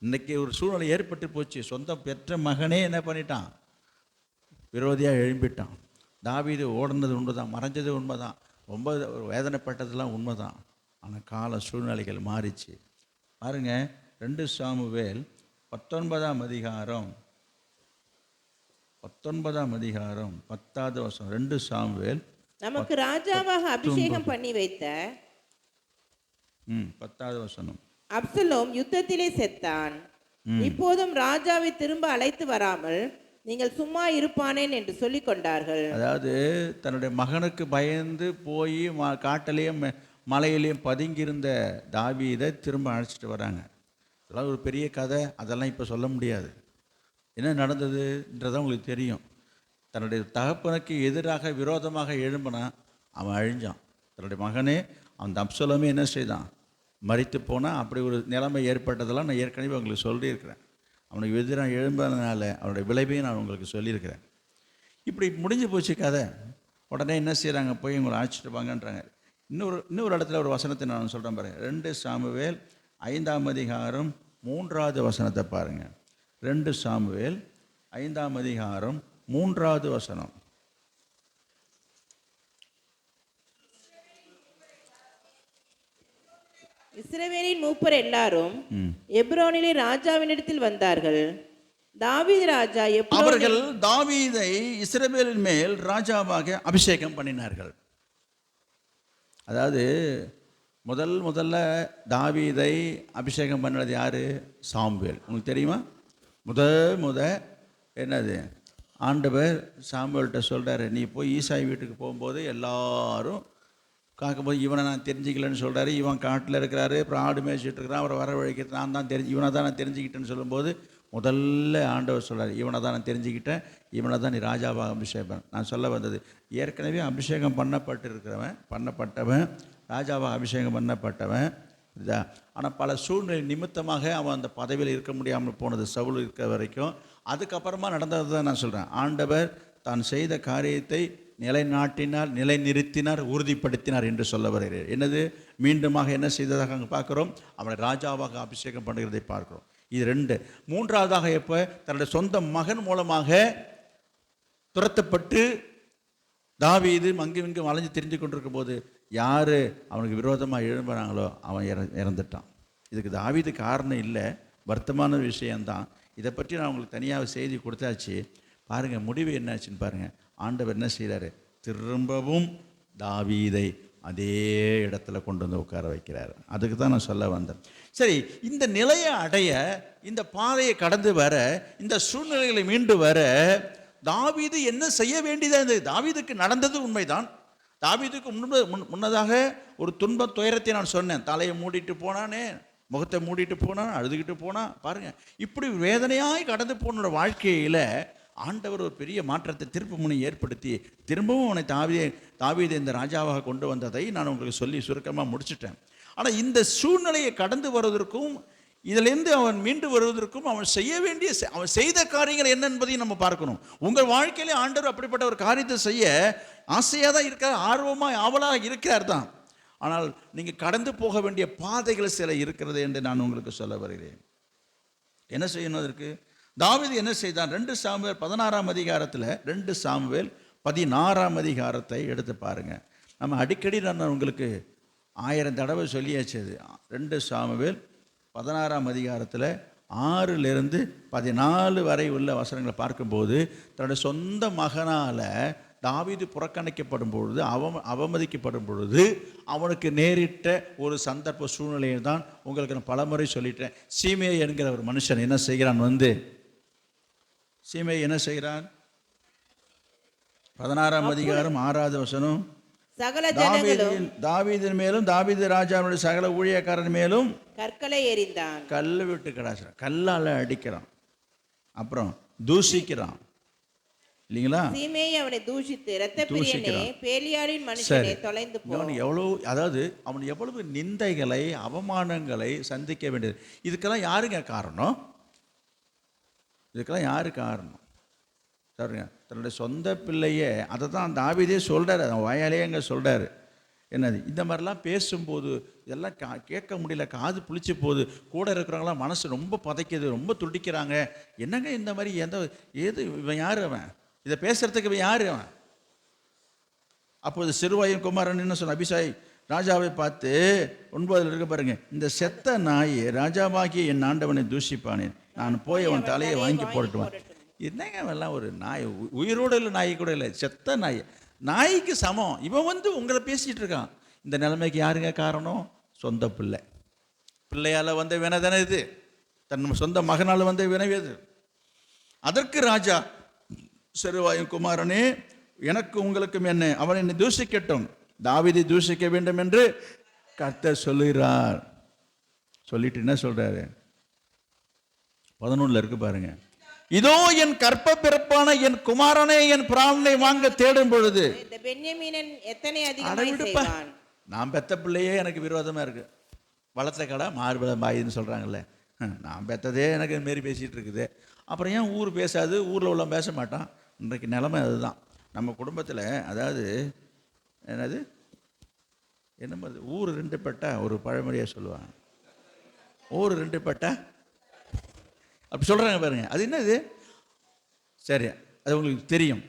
இன்னைக்கு ஒரு சூழ்நிலை ஏற்பட்டு போச்சு. சொந்த பெற்ற மகனே என்ன பண்ணிட்டான், விரோதியாக எழும்பிட்டான். தாவீது ஓடுனது உண்மைதான், மறைஞ்சது உண்மைதான், ரொம்ப வேதனைப்பட்டதெல்லாம் உண்மைதான். ஆனால் கால சூழ்நிலைகள் மாறிச்சு. பாருங்க, 2 சாமுவேல் 19ஆம் அதிகாரம் 10வது வசனம். 2 சாமுவேல் நமக்கு ராஜாவாக அபிஷேகம் பண்ணி வைத்த 10வது வசனம். அப்சலோம் யுத்தத்திலே செத்தான். இப்போதும் ராஜாவை திரும்ப அழைத்து வராமல் நீங்கள் சும்மா இருப்பானேன் என்று சொல்லிக் கொண்டார்கள். அதாவது தன்னுடைய மகனுக்கு பயந்து போய் காட்டிலையும் மலையிலையும் பதுங்கியிருந்த தாவீதை திரும்ப அழைச்சிட்டு வராங்க. அதெல்லாம் ஒரு பெரிய கதை, அதெல்லாம் இப்போ சொல்ல முடியாது. என்ன நடந்ததுன்றதான் உங்களுக்கு தெரியும். தன்னுடைய தகப்பனுக்கு எதிராக விரோதமாக எழும்பினா அவன் அழிஞ்சான். தன்னுடைய மகனே அந்த அப்சலோமே என்ன செய்தான், மரித்து போனால். அப்படி ஒரு நிலைமை ஏற்பட்டதெல்லாம் நான் ஏற்கனவே உங்களுக்கு சொல்லியிருக்கிறேன். அவனுக்கு எதிராக எழும்புறதுனால அவனுடைய விளைவையும் நான் உங்களுக்கு சொல்லியிருக்கிறேன். இப்படி முடிஞ்சு போச்சு கதை. உடனே என்ன செய்கிறாங்க, போய் உங்களை அழைச்சிட்டு வாங்கன்றாங்க. இன்னொரு இடத்துல ஒரு வசனத்தை நான் சொல்கிறேன் பாருங்கள். 2 சாமுவேல் 5ஆம் அதிகாரம் 3வது வசனத்தை பாருங்கள். 2 சாமுவேல் 5ஆம் அதிகாரம் 3வது வசனம். இஸ்ரவேலின் மூப்பர் எல்லாரும் எப்ரோனிலே ராஜாவினிடத்தில் வந்தார்கள். தாவீது ராஜா அவர்கள் தாவீதை இஸ்ரவேலின் மேல் ராஜாவாக அபிஷேகம் பண்ணினார்கள். அதாவது முதல்ல தாவீதை அபிஷேகம் பண்ணது யாரு? சாமுவேல். உங்களுக்கு தெரியுமா? என்னது, ஆண்டவர் சாமுவேல்கிட்ட சொல்கிறாரு, நீ போய் ஈசாய் வீட்டுக்கு போகும்போது எல்லாரும் காக்கும்போது இவனை நான் தெரிஞ்சிக்கலன்னு சொல்கிறாரு. இவன் காட்டில் இருக்கிறாரு, அப்புறம் ஆடு மேய்ச்சிட்டு இருக்கிறான், அவரை வரவழைக்கிறது நான் தான் இவனை தான் நான் தெரிஞ்சுக்கிட்டேன்னு சொல்லும்போது முதல்ல ஆண்டவர் சொல்கிறார், இவனை தான் நான் தெரிஞ்சுக்கிட்டேன், இவனை தான் நீ ராஜாவாக அபிஷேகம். நான் சொல்ல வந்தது, ஏற்கனவே அபிஷேகம் பண்ணப்பட்டவன் ராஜாவாக அபிஷேகம் பண்ணப்பட்டவன் இதா. ஆனால் பல சூழ்நிலை நிமித்தமாக அவன் அந்த பதவியில் இருக்க முடியாமல் போனது, சவுல் இருக்க வரைக்கும். அதுக்கப்புறமா நடந்தது தான் நான் சொல்கிறேன். ஆண்டவர் தான் செய்த காரியத்தை நிலைநிறுத்தினார், உறுதிப்படுத்தினார் என்று சொல்ல வருகிறார். என்னது, மீண்டுமாக என்ன செய்ததாக அங்கே பார்க்குறோம், அவனை ராஜாவாக அபிஷேகம் பண்ணுகிறதை பார்க்குறோம். இது 2. 3வதாக எப்போ தன்னுடைய சொந்த மகன் மூலமாக துரத்தப்பட்டு தாவீது இங்கும் அலைஞ்சு தெரிஞ்சு கொண்டிருக்கும் போது யார் அவனுக்கு விரோதமாக எழும்புறாங்களோ அவன் இறந்துட்டான். இதுக்கு தாவீது காரணம் இல்லை, வருத்தமான விஷயந்தான். இதை பற்றி நான் உங்களுக்கு தனியாக செய்தி கொடுத்தாச்சு. பாருங்கள் முடிவு என்னாச்சுன்னு பாருங்கள். ஆண்டவர் என்ன செய்கிறாரு, திரும்பவும் தாவீதை அதே இடத்துல கொண்டு வந்து உட்கார வைக்கிறார். அதுக்கு தான் நான் சொல்ல வந்தேன். சரி, இந்த நிலையை அடைய, இந்த பாதையை கடந்து வர, இந்த சூழ்நிலைகளை மீண்டு வர தாவீது என்ன செய்ய வேண்டியதாக இருந்தது? தாவீதுக்கு நடந்தது உண்மைதான். தாவீதுக்கு முன்னதாக ஒரு துன்ப துயரத்தை நான் சொன்னேன். தலையை மூடிட்டு போனானே, முகத்தை மூடிட்டு போனான், அழுதுகிட்டு போனான். பாருங்கள், இப்படி வேதனையாய் கடந்து போன வாழ்க்கையில் ஆண்டவர் ஒரு பெரிய மாற்றத்தை திருப்பு முனை ஏற்படுத்தி திரும்பவும் அவனை தாவீதை இந்த ராஜாவாக கொண்டு வந்ததை நான் உங்களுக்கு சொல்லி சுருக்கமாக முடிச்சிட்டேன். ஆனால் இந்த சூழ்நிலையை கடந்து வருவதற்கும் இதிலிருந்து அவன் மீண்டு வருவதற்கும் அவன் செய்ய வேண்டிய, அவன் செய்த காரியங்கள் என்ன என்பதையும் நம்ம பார்க்கணும். உங்கள் வாழ்க்கையிலே ஆண்டவர் அப்படிப்பட்ட ஒரு காரியத்தை செய்ய ஆசையாக தான் இருக்கிறார், ஆர்வமாக ஆவலாக இருக்கிறார் தான். ஆனால் நீங்கள் கடந்து போக வேண்டிய பாதைகள் சில இருக்கிறது என்று நான் உங்களுக்கு சொல்ல வருகிறேன். என்ன செய்யணும் அதற்கு? தாவீது என்ன செய்தான்? 2 சாமுவேல் 16ஆம் அதிகாரத்தில் 2 சாமுவேல் 16ஆம் அதிகாரத்தை எடுத்து பாருங்கள். நம்ம அடிக்கடி நான் உங்களுக்கு 1000 தடவை சொல்லியாச்சு. அது 2 சாமுவேல் 16ஆம் அதிகாரத்தில் 6லிருந்து 14 வரை உள்ள வசனங்களை பார்க்கும்போது தன்னுடைய சொந்த மகனால் தாவீது புறக்கணிக்கப்படும் பொழுது, அவமதிக்கப்படும் பொழுது அவனுக்கு நேரிட்ட ஒரு சந்தர்ப்ப சூழ்நிலையை தான் உங்களுக்கு நான் பலமுறை சொல்லிட்டேன். சீமேய் என்கிற ஒரு மனுஷன் என்ன செய்கிறான்? சீமேய் என்ன செய்கிறான்? 16ஆம் அதிகாரம் 6வது வசனம். சகல ஜனங்களும் தாவீதின் மேலும் தாவீது ராஜாவுடைய சகல ஊழியக்காரன் மேலும் கற்களை எறிந்தான். கல் விட்டு கிடாசுறான், கல்லால் அடிக்கிறான், அப்புறம் தூஷிக்கிறான் இல்லைங்களா? சீமேய் அவனை தூஷித்து, இரத்த பிரியனே, பேலியாளின் மனுஷனே, தொலைந்து போ. எவ்வளவு, அதாவது அவன் எவ்வளவு நிந்தைகளை அவமானங்களை சந்திக்க வேண்டியது. இதுக்கெல்லாம் யாருங்க காரணம்? இதுக்கெல்லாம் யாரு காரணம்? சரிங்க, தன்னுடைய சொந்த பிள்ளையே, அதை தான் தாவீதே சொல்கிறார், அவன் வாயாலேயே அங்கே சொல்கிறாரு. என்னது, இந்த மாதிரிலாம் பேசும்போது இதெல்லாம் கேட்க முடியல, காது புளிச்சு போகுது, கூட இருக்கிறவங்களாம் மனசு ரொம்ப பதைக்குது, ரொம்ப துடிக்கிறாங்க. என்னங்க இந்த மாதிரி ஏது இவன் யார், அவன் இதை பேசுறதுக்கு இவன் யார் அவன்? அப்போது சிறுவாயின் குமாரன் என்ன சொன்ன, அபிஷாய் ராஜாவை பார்த்து 9 இருக்க பாருங்க, இந்த செத்த நாய் ராஜாவாகிய என் ஆண்டவனை தூஷிப்பானேன், நான் போய் அவன் தலையை வாங்கி போட்டுவான். என்னங்க அவெல்லாம் ஒரு நாய், உயிரோடு இல்லை, நாய் கூட இல்லை, செத்த நாய், நாய்க்கு சமம். இவன் உங்களை பேசிகிட்டு இருக்கான். இந்த நிலைமைக்கு யாருங்க காரணம்? சொந்த பிள்ளையால் வந்த வினை தானே இது, தன் சொந்த மகனால் வந்த வினைவேது. அதற்கு ராஜா, சிறுவாயின் குமாரனே, எனக்கு உங்களுக்கும் என்ன, அவன் என்னை தூஷிக்கட்டும், தாவீதை தூஷிக்க வேண்டும் என்று கர்த்தர் சொல்லுகிறார். சொல்லிட்டு என்ன சொல்றாரு, 11 இருக்கு பாருங்க, இதோ என் கற்ப பிறப்பான என் குமாரனே என் பிராணனை வாங்க தேடும் பொழுது, இந்த பென்யமீனன் எத்தனை அதிகமாய் செய்வான். நான் பெத்த பிள்ளையே எனக்கு விரோதமா இருக்கு, வளர்த்த கடை மார்பல பாயின்னு சொல்றாங்கல்ல, நான் பெத்ததே எனக்கு மாரி பேசிட்டு இருக்குது, அப்புறம் ஏன் ஊர் பேசாது, ஊரில் உள்ள பேச மாட்டான். இன்றைக்கு நிலைமை அதுதான் நம்ம குடும்பத்தில். அதாவது என்னது, என்ன ஊர் 2 பட்டா, ஒரு பழமொழியாக சொல்லுவாங்க, ஊர் 2 பட்டா அப்படி சொல்கிறாங்க பாருங்க. அது என்னது, சரி, அது உங்களுக்கு தெரியும்.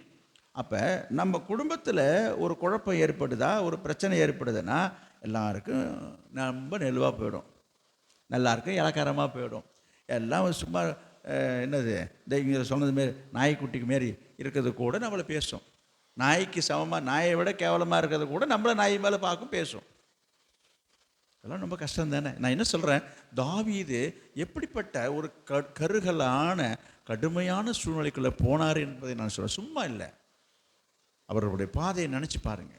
அப்போ நம்ம குடும்பத்தில் ஒரு குழப்பம் ஏற்படுதா, ஒரு பிரச்சனை ஏற்படுதுன்னா எல்லாருக்கும் ரொம்ப நெல்வாக போயிடும், எல்லாருக்கும் இலக்காரமாக போயிடும். எல்லாம் சும்மா என்னது, இங்கே சொன்னது மாரி நாய்க்குட்டிக்கு மாரி இருக்கிறது கூட நம்மளை பேசும். நாய்க்கு சமமாக, நாயை விட கேவலமாக இருக்கிறது கூட நம்மளை நாய் மேலே பார்க்கும், பேசும். இதெல்லாம் ரொம்ப கஷ்டம் தானே. நான் என்ன சொல்கிறேன், தாவீது எப்படிப்பட்ட ஒரு கருகலான கடுமையான சூழ்நிலைக்குள்ளே போனார் என்பதை நான் சொல்கிறேன், சும்மா இல்லை. அவருடைய பாதையை நினச்சி பாருங்க.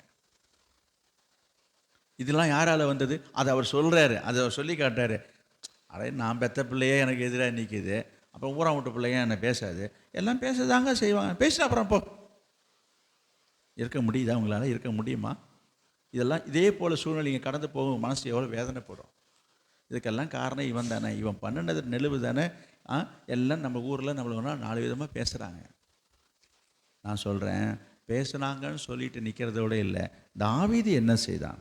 இதெல்லாம் யாரால் வந்தது? அதை அவர் சொல்கிறாரு, அதை அவர் சொல்லி காட்டாரு. அடே, நான் பெத்த பிள்ளையே எனக்கு எதிராக நிற்கிது, அப்புறம் ஊரா விட்டு பிள்ளைங்க என்ன பேசாது, எல்லாம் பேசதாங்க செய்வாங்க, பேசினா அப்புறம் போ. இருக்க முடியுதா உங்களால்? இருக்க முடியுமா? இதெல்லாம் இதே போல் சூழ்நிலைங்க கடந்து போகும், மனசு எவ்வளோ வேதனைப்படும். இதுக்கெல்லாம் காரணம் இவன் தானே, இவன் பண்ணினது நெளிவு தானே. எல்லாம் நம்ம ஊரில் நம்மளை 4 விதமாக பேசுகிறாங்க. நான் சொல்கிறேன், பேசுனாங்கன்னு சொல்லிட்டு நிற்கிறதோட இல்லை, தாவீது என்ன செய்தான்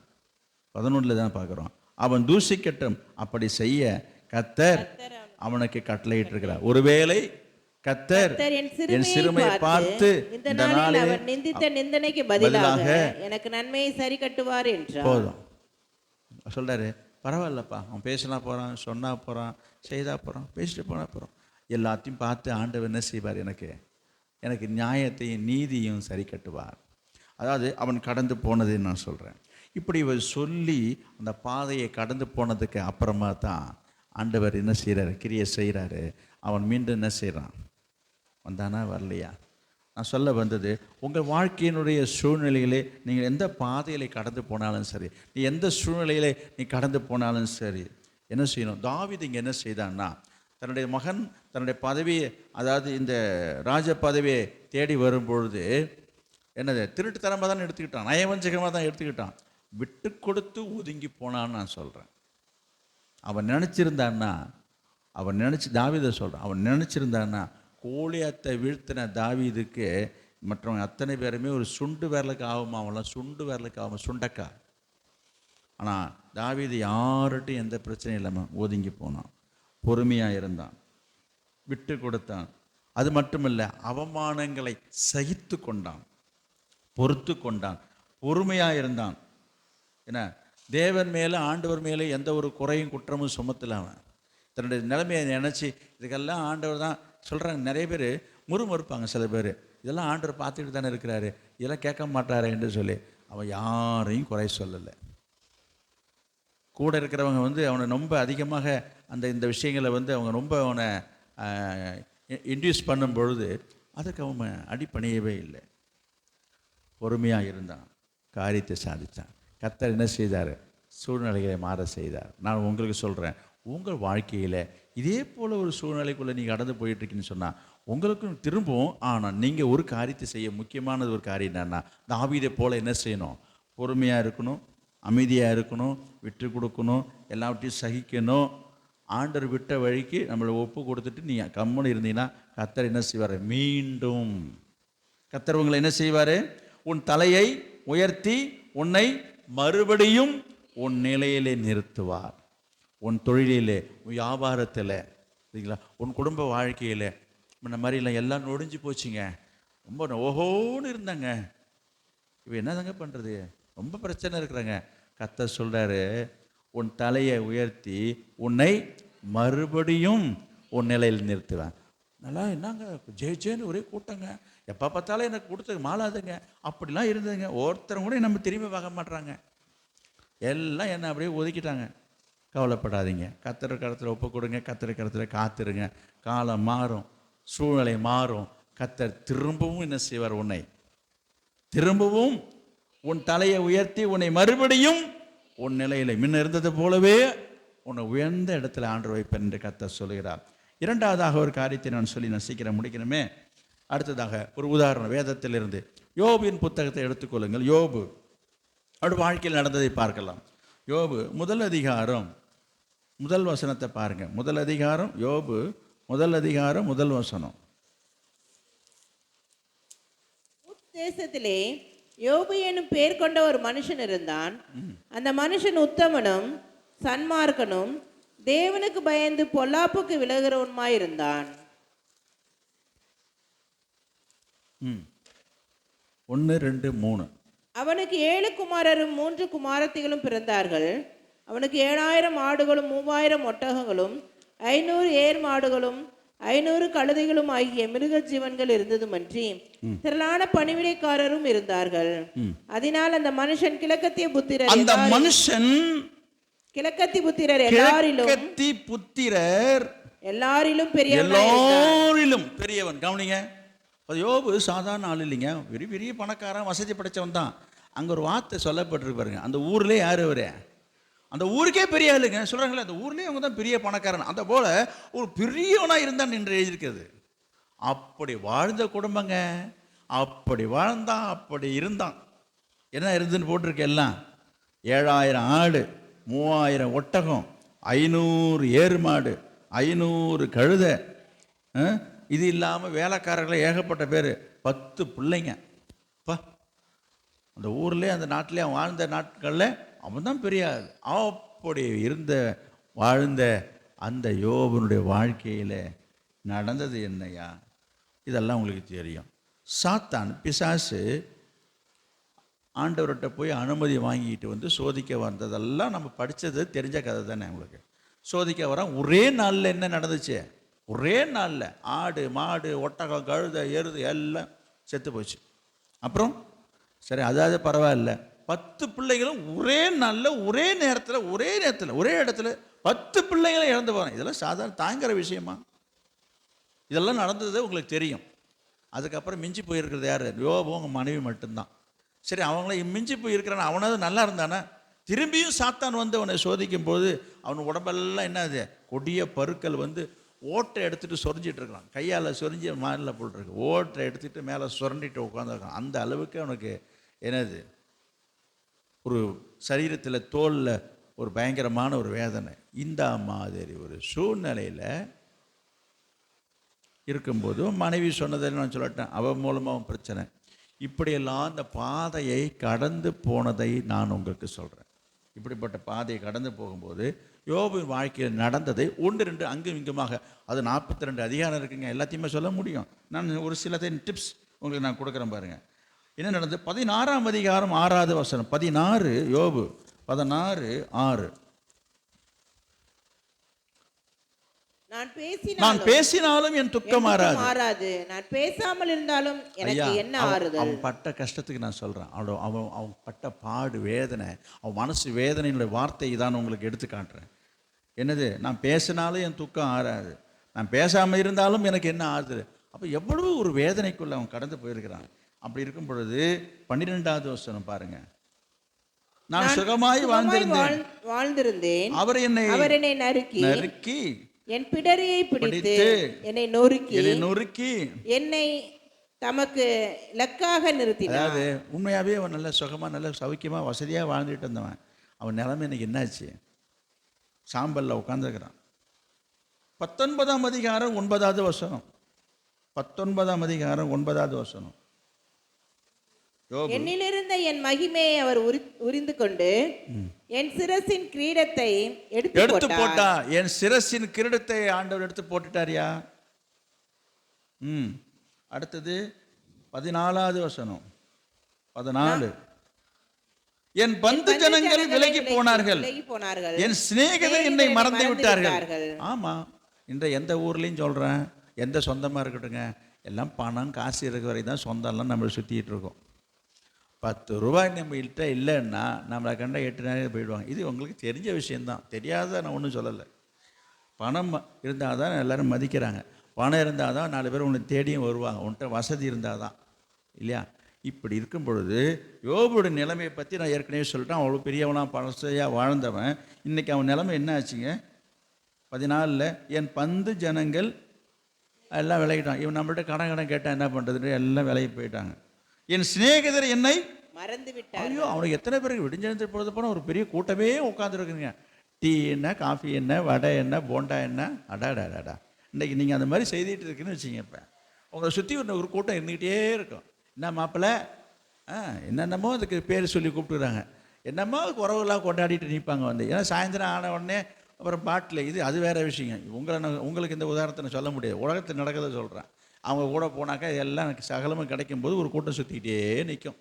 11 தான் பார்க்குறோம். அவன் தூஷிக்கட்டும், அப்படி செய்ய கர்த்தர் அவனுக்கு கட்டளையிட்டு இருக்கிறார். ஒருவேளை கர்த்தர் என் சிறுமையை பார்த்து இந்த நாளில் அவன் நிந்தித்த நிந்தனைக்கு பதிலாக எனக்கு நன்மையை சரி கட்டுவார் என்றார். போதும் சொல்றாரு, பரவாயில்லப்பா, அவன் பேசினா போகிறான், சொன்னா போகிறான், செய்தா போகிறான், பேசிட்டு போனா போகிறான், எல்லாத்தையும் பார்த்து ஆண்டவர் என்ன செய்வார், எனக்கு நியாயத்தையும் நீதியும் சரி கட்டுவார். அதாவது அவன் கடந்து போனதுன்னு நான் சொல்கிறேன். இப்படி இவர் சொல்லி அந்த பாதையை கடந்து போனதுக்கு அப்புறமா தான் ஆண்டவர் என்ன செய்கிறாரு, கிரியை செய்கிறாரு. அவன் மீண்டும் என்ன செய்கிறான், வந்தானா வரலையா? நான் சொல்ல வந்தது, உங்கள் வாழ்க்கையினுடைய சூழ்நிலையிலே நீங்கள் எந்த பாதையிலே கடந்து போனாலும் சரி, நீ எந்த சூழ்நிலையிலே நீ கடந்து போனாலும் சரி, என்ன செய்யணும்? தாவீது இங்கே என்ன செய்தான்னா, தன்னுடைய மகன் தன்னுடைய பதவியை, அதாவது இந்த ராஜ பதவியை தேடி வரும்பொழுது என்னது, திருட்டுத்தனமாக தான் எடுத்துக்கிட்டான், நயவஞ்சகமாக தான் எடுத்துக்கிட்டான், விட்டு கொடுத்து ஒதுங்கி போனான்னு நான் சொல்கிறேன். அவன் நினச்சிருந்தான்னா, தாவீதை சொல்கிறான், அவன் நினச்சிருந்தான்னா கோலியாத்தை வீழ்த்தின தாவீதுக்கு மற்றவங்க அத்தனை பேருமே ஒரு சுண்டு விரலுக்கு ஆகுமா, அவன்லாம் சுண்டு விரலுக்கு ஆகும், சுண்டக்கா. ஆனால் தாவீது யார்கிட்டையும் எந்த பிரச்சனையும் இல்லாமல் ஒதுங்கி போனான், பொறுமையாக இருந்தான், விட்டு கொடுத்தான். அது மட்டுமில்லை, அவமானங்களை சகித்து கொண்டான், பொறுத்து கொண்டான், பொறுமையாக இருந்தான். ஏன்னா தேவன் மேலே ஆண்டவர் மேலே எந்த ஒரு குறையும் குற்றமும் சுமத்தலாம தன்னுடைய நிலைமையை நினச்சி, இதுக்கெல்லாம் ஆண்டவர் தான் சொல்கிறாங்க. நிறைய பேர் முறுமுறுப்பாங்க, சில பேர் இதெல்லாம் ஆண்டவர் பார்த்துக்கிட்டு தானே இருக்கிறாரு, இதெல்லாம் கேட்க மாட்டாரு என்று சொல்லி அவன் யாரையும் குறை சொல்லலை. கூட இருக்கிறவங்க அவனை ரொம்ப அதிகமாக இந்த விஷயங்களை அவங்க ரொம்ப அவனை இன்டியூஸ் பண்ணும் பொழுது அதுக்கு அவன் அடிப்பணியவே இல்லை, பொறுமையாக இருந்தான். காரியத்தை சாதித்தான். கர்த்தர் என்ன செய்தார்? சூழ்நிலைகளை மாற செய்தார். நான் உங்களுக்கு சொல்கிறேன், உங்கள் வாழ்க்கையில் இதே போல் ஒரு சூழ்நிலைக்குள்ளே நீங்கள் கடந்து போயிட்டுருக்கீங்கன்னு சொன்னால் உங்களுக்கும் திரும்பவும் ஆனால் நீங்கள் ஒரு காரியத்தை செய்ய முக்கியமானது ஒரு காரியம் என்னன்னா, தாவீதை போல் என்ன செய்யணும்? பொறுமையாக இருக்கணும், அமைதியாக இருக்கணும், விட்டு கொடுக்கணும், எல்லாவற்றையும் சகிக்கணும். ஆண்டவர் விட்ட வழிக்கு நம்மளை ஒப்பு கொடுத்துட்டு நீ கம்முன்னு இருந்தீங்கன்னா கர்த்தர் என்ன செய்வார்? மீண்டும் கர்த்தர் உங்களை என்ன செய்வார்? உன் தலையை உயர்த்தி உன்னை மறுபடியும் உன் நிலையிலே நிறுத்துவார். உன் தொழிலிலே, வியாபாரத்தில், சரிங்களா, உன் குடும்ப வாழ்க்கையில். இந்த மாதிரிலாம் எல்லாம் நொடிஞ்சு போச்சுங்க, ரொம்ப ஓஹோன்னு இருந்தாங்க, இப்போ என்னதாங்க பண்ணுறது, ரொம்ப பிரச்சனை இருக்கிறாங்க. கர்த்தர் சொல்கிறாரு, உன் தலையை உயர்த்தி உன்னை மறுபடியும் உன் நிலையில் நிறுத்துவேன். நல்லா என்னங்க ஜெயிச்சேன்னு ஒரே கூட்டங்க, எப்போ பார்த்தாலும் எனக்கு கொடுத்து மாளாதுங்க, அப்படிலாம் இருந்ததுங்க. ஒருத்தரும் கூட நம்ம திரும்பி பார்க்க மாட்றாங்க, எல்லாம் என்னை அப்படியே ஒதுக்கிட்டாங்க. கவலைப்படாதீங்க, கர்த்தர் கருத்தில் ஒப்பு கொடுங்க, கர்த்தர் கருத்தில் காத்துருங்க. காலம் மாறும், சூழ்நிலை மாறும். கர்த்தர் திரும்பவும் என்ன செய்வார்? உன்னை திரும்பவும் உன் தலையை உயர்த்தி உன்னை மறுபடியும் உன் நிலையில் முன்ன இருந்தது போலவே உன்னை உயர்ந்த இடத்துல ஆண்டு வைப்பேன் என்று கர்த்தர் சொல்கிறார். இரண்டாவதாக ஒரு காரியத்தை நான் சொல்லி நான் சீக்கிரம் முடிக்கணுமே. அடுத்ததாக ஒரு உதாரணம் வேதத்திலிருந்து யோபின் புத்தகத்தை எடுத்துக்கொள்ளுங்கள். யோபு அவருடைய வாழ்க்கையில் நடந்ததை பார்க்கலாம். யோபு முதல் அதிகாரம் முதல் வசனத்தை பாருங்க. முதல் அதிகாரம் யோபு முதல் அதிகாரம் முதல் வசனம். தேசத்திலே யோபு எனும் பேர் கொண்ட ஒரு மனுஷன் இருந்தான். அந்த மனுஷன் உத்தமனும் சன்மார்க்கனும் தேவனுக்கு பயந்து பொல்லாப்புக்கு விலகிறவனுமாயிருந்தான். 1, 2, 3. அவனுக்கு 7 குமாரரும் 3 குமாரத்திகளும் பிறந்தார்கள். அவனுக்கு 7000 ஆடுகளும் 3000 ஒட்டகங்களும் 500 ஏர் மாடுகளும் 500 கழுதைகளும் ஆகிய மிருக ஜீவன்கள் இருந்ததுமன்றி திரளான பணிவிடைக்காரரும் இருந்தார்கள். அதனால் அந்த மனுஷன் கிழக்கத்திய புத்திரர் எல்லாரிலும் பெரியவன். கவனிங்க, யோபு சாதாரண ஆள் இல்லைங்க, பெரிய பெரிய பணக்காரன், வசதி படைச்சவன் தான். அங்க ஒரு வார்த்தை சொல்லப்பட்டிருக்கு பாருங்க, அந்த ஊர்ல யாரு அவரு? அந்த ஊருக்கே பெரிய ஆளுங்க சொல்றாங்களே, அந்த ஊர்லேயே அவங்க தான் பெரிய பணக்காரன். அந்த போல ஒரு பெரியவனா இருந்தான் என்று எழுதியிருக்கிறது. அப்படி வாழ்ந்த குடும்பங்க, அப்படி வாழ்ந்தான், அப்படி இருந்தான். என்ன இருந்துன்னு போட்டிருக்கு எல்லாம்? 7000 ஆடு, 3000 ஒட்டகம், 500 ஏறு மாடு, 500 கழுதை. இது இல்லாமல் வேலைக்காரர்களை ஏகப்பட்ட பேர், 10 பிள்ளைங்க. அந்த ஊர்லேயே அந்த நாட்டிலே அவன் வாழ்ந்த நாட்களில் அவன் தான் பெரிய ஆள். அப்படி இருந்த வாழ்ந்த அந்த யோபனுடைய வாழ்க்கையில் நடந்தது என்னையா? இதெல்லாம் உங்களுக்கு தெரியும். சாத்தான் பிசாசு ஆண்டவர்கிட்ட போய் அனுமதி வாங்கிட்டு வந்து சோதிக்க வந்ததெல்லாம் நம்ம படித்தது தெரிஞ்ச கதை தானே உங்களுக்கு. சோதிக்க வரான். ஒரே நாளில் என்ன நடந்துச்சு? ஒரே நாளில் ஆடு மாடு ஒட்டகம் கழுதை எருது எல்லாம் செத்து போச்சு. அப்புறம் சரி, அதாவது பரவாயில்ல, 10 பிள்ளைகளும் ஒரே நாளில் ஒரே நேரத்தில் ஒரே இடத்துல 10 பிள்ளைகளும் இறந்து போகிறாங்க. இதெல்லாம் சாதாரண தாங்கிற விஷயமா? இதெல்லாம் நடந்தது உங்களுக்கு தெரியும். அதுக்கப்புறம் மிஞ்சி போயிருக்கிறது யார்? யோபு உங்கள் மனைவி மட்டும்தான். சரி, அவங்கள மிஞ்சி போயிருக்கிறான், அவனாவது நல்லா இருந்தானே. திரும்பியும் சாத்தான் வந்து அவனை சோதிக்கும் போது அவன் உடம்பெல்லாம் என்னது, கொடிய பருக்கள் வந்து ஓட்டை எடுத்துகிட்டு சொரிஞ்சிட்டு இருக்கிறான். கையால் சொரிஞ்சி மாரில் போட்டுருக்கு, ஓட்டை எடுத்துகிட்டு மேலே சுரண்டிட்டு உட்காந்துருக்கான். அந்த அளவுக்கு அவனுக்கு என்னது, ஒரு சரீரத்தில் தோலில் ஒரு பயங்கரமான ஒரு வேதனை. இந்த மாதிரி ஒரு சூழ்நிலையில் இருக்கும்போது மனைவி சொன்னதை நான் சொல்லட்டேன், அவன் மூலமாக பிரச்சனை. இப்படியெல்லாம் அந்த பாதையை கடந்து போனதை நான் உங்களுக்கு சொல்கிறேன். இப்படிப்பட்ட பாதையை கடந்து போகும்போது யோபுவின் வாழ்க்கையில் நடந்ததை 1, 2 அங்கும் இங்குமாக, அது 42 அதிகாரம் இருக்குங்க, எல்லாத்தையுமே சொல்ல முடியும். நான் ஒரு சில டிப்ஸ் உங்களுக்கு நான் கொடுக்குறேன் பாருங்க. என்ன நடந்தது? 16ஆம் அதிகாரம் 6வது வசனம். 16 யோபு 16:6. நான் பேசினாலும் என் துக்கம் மாறாது, நான் பேசாமல் இருந்தாலும் எனக்கு என்ன ஆறுதல். அவன் பட்ட கஷ்டத்துக்கு நான் சொல்றேன். அவன் பட்ட பாடு, வேதனை, அவன் மனசு வேதனையினுடைய வார்த்தை தான் உங்களுக்கு எடுத்து காட்டுறேன். என்னது? நான் பேசினாலும் என் துக்கம் ஆறாது, நான் பேசாமல் இருந்தாலும் எனக்கு என்ன ஆறுதல். அப்போ எவ்வளவு ஒரு வேதனைக்குள்ள அவன் கடந்து போயிருக்கிறான். அப்படி இருக்கும் பொழுது 12வது வசனம் பாருங்க. நான் சுகமாய் வாழ்ந்திருந்தேன். வாழ்ந்திருந்தேன். அவர் என்னை நறுக்கி என் பிடரியை பிடித்து என்னை நொறுக்கி என்னை தமக்கு லக்காக நிறுத்தினார். அதாவது உண்மையாகவே அவன் நல்ல சுகமாக நல்ல சௌக்கியமாக வசதியாக வாழ்ந்துட்டு இருந்தவன். அவன் நிலைமை இன்னைக்கு என்னாச்சு? சாம்பலில் உட்காந்துருக்கிறான். 19ஆம் அதிகாரம் 9வது வசனம். 19ஆம் அதிகாரம் 9வது வசனம். என்னிலிருந்த என் மகிமையை அவர் உரிந்து கொண்டு என் சிரசின் கிரீடத்தை எடுத்து போட்டா. என் சிரசின் கிரீடத்தை ஆண்டவர் எடுத்து போட்டுட்டாரியா? அடுத்தது 14வது வசனம். 14. என் பந்து ஜனங்கள் விலகி போனார்கள், என் சிநேகிதர் என்னை மறந்து விட்டார்கள். ஆமா, இந்த எந்த ஊர்லயும் சொல்றேன், எந்த சொந்தமா இருக்கட்டுங்க, எல்லாம் பணம் காசு இருக்கிற வரை தான் சொந்தம்லாம் நம்மளை சுத்திட்டு இருக்கோம். 10 ரூபாய் நம்மகிட்ட இல்லைன்னா நம்மளை கண்ட 8 நேரம் போயிடுவாங்க. இது உங்களுக்கு தெரிஞ்ச விஷயந்தான், தெரியாத நான் ஒன்றும் சொல்லலை. பணம் இருந்தால் தான் எல்லோரும் மதிக்கிறாங்க. பணம் இருந்தால் தான் 4 பேர் உன்னை தேடியும் வருவாங்க. உன்கிட்ட வசதி இருந்தால் தான், இல்லையா? இப்படி இருக்கும் பொழுது யோபுடைய நிலைமையை பற்றி நான் ஏற்கனவே சொல்லிட்டேன். அவ்வளோ பெரியவனாக பழசையாக வாழ்ந்தவன். இன்றைக்கி அவன் நிலைமை என்ன ஆச்சுங்க? 14 என் பந்து ஜனங்கள் எல்லாம் விலகிட்டான். இவன் நம்மள்ட்ட கடன் கேட்டால் என்ன பண்ணுறதுன்னு எல்லாம் விலகி போயிட்டாங்க. என் சிநேகிதர் என்னை மறந்து விட்டார். ஐயோ, அவனுக்கு எத்தனை பேருக்கு விடிஞ்செழுந்து பொழுது போனால் ஒரு பெரிய கூட்டமே உட்காந்துருக்குங்க. டீ என்ன, காஃபி என்ன, வடை என்ன, போண்டா என்ன, அடாடாடாடா. இன்றைக்கி நீங்கள் அந்த மாதிரி செய்துட்டு இருக்குன்னு வச்சிங்க. இப்போ உங்களை சுற்றி ஒரு கூட்டம் இருந்துக்கிட்டே இருக்கும். என்ன மாப்பிள்ளை, என்னென்னமோ அதுக்கு பேர் சொல்லி கூப்பிட்டுறாங்க. என்னமோ குறவுலாம் கொண்டாடிட்டு நிற்பாங்க வந்து. ஏன்னா சாயந்தரம் ஆன உடனே அப்புறம் பாட்டில் இது அது வேறு விஷயங்க. உங்களுக்கு இந்த உதாரணத்தை நான் சொல்ல முடியாது, உலகத்தில் நடக்கிறத சொல்கிறேன். அவங்க கூட போனாக்கா எல்லாம் எனக்கு சகலமும் கிடைக்கும்போது ஒரு கூட்டம் சுற்றிக்கிட்டே நிற்கும்.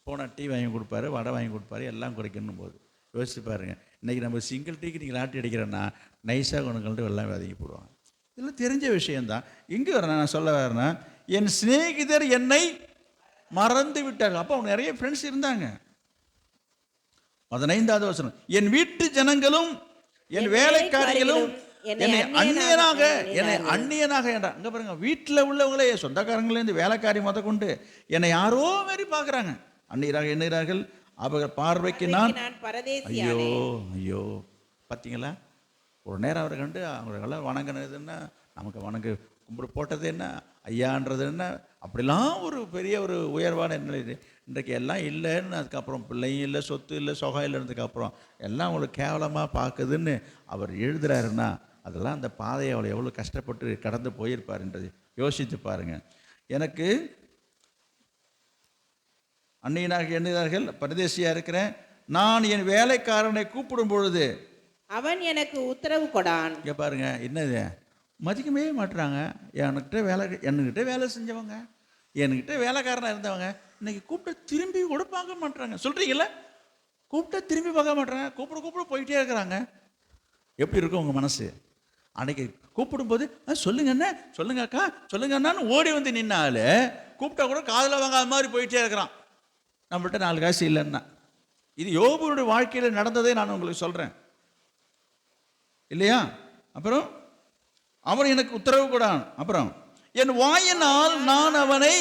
போனால் டீ வாங்கி கொடுப்பாரு, வடை வாங்கி கொடுப்பாரு, எல்லாம் குறைக்கணும் போது யோசிச்சு பாருங்கள். இன்றைக்கி நம்ம சிங்கிள் டீக்கு நீங்கள் லாட்டி அடிக்கிறேன்னா நைஸாக கொண்டுக்கிட்டு எல்லாம் விதைக்கி போடுவாங்க. இதெல்லாம் தெரிஞ்ச விஷயந்தான். எங்கே வரேன் நான் சொல்ல வரேன்னா, என் சிநேகிதர் என்னை மறந்து விட்டார்கள். அப்போ அவங்க நிறைய ஃப்ரெண்ட்ஸ் இருந்தாங்க. 15வது வசனம். என் வீட்டு ஜனங்களும் என் வேலைக்காரிகளும் என்னை அந்நியனாக என்றான். அங்கே பாருங்க, வீட்டில் உள்ளவங்களே சொந்தக்காரங்களேருந்து வேலைக்காரி முத கொண்டு என்னை யாரோ மாரி பார்க்குறாங்க. அந்நியராக எண்ணுகிறார்கள். அவர்கள் பார்வைக்கு நான் ஐயோ ஐயோ. பார்த்தீங்களா? ஒரு நேரம் அவரை கண்டு அவர்களெல்லாம் வணங்கினதுன்னா நமக்கு வணங்கு கும்பிடு போட்டது என்ன, ஐயான்றது என்ன, அப்படிலாம் ஒரு பெரிய ஒரு உயர்வான நிலை. இன்றைக்கு எல்லாம் இல்லைன்னு அதுக்கப்புறம் பிள்ளையும் இல்லை, சொத்து இல்லை, சுகம் இல்லைன்றதுக்கப்புறம் எல்லாம் அவங்களுக்கு கேவலமாக பார்க்குதுன்னு அவர் எழுதுறாருன்னா அதெல்லாம் அந்த பாதையை அவளை எவ்வளோ கஷ்டப்பட்டு கடந்து போயிருப்பாருன்றது யோசித்து பாருங்கள். எனக்கு அந்நியனாக எண்ணுகிறார்கள், பரதேசியாக இருக்கிறேன். நான் என் வேலைக்காரனை கூப்பிடும் பொழுது அவன் எனக்கு உத்தரவு கொடான். இங்கே பாருங்க, என்னது மதிக்கவே மாட்டுறாங்க. என்கிட்ட வேலை செஞ்சவங்க, என்கிட்ட வேலைக்காரனாக இருந்தவங்க இன்னைக்கு கூப்பிட்டு திரும்பி கூட பார்க்க மாட்டுறாங்க. சொல்கிறீங்கள, கூப்பிட்டா திரும்பி பார்க்க மாட்டுறாங்க. கூப்பிட போயிட்டே இருக்கிறாங்க. எப்படி இருக்கும் உங்கள் மனசு? அன்னைக்கு கூப்பிடும்போது சொல்லுங்க அண்ணா, சொல்லுங்க அக்கா, சொல்லுங்க அண்ணான்னு ஓடி வந்து நின்னாலே கூப்பிட்டா கூட காதில் வாங்காத மாதிரி போயிட்டே இருக்கிறான். நம்மள்கிட்ட 4 காசு இல்லைன்னா. இது யோபுடைய வாழ்க்கையில் நடந்ததே நான் உங்களுக்கு சொல்கிறேன், இல்லையா? அப்புறம் அவன் எனக்கு உத்தரவு கூடான். அப்புறம் என் வாயினால் நான் அவனை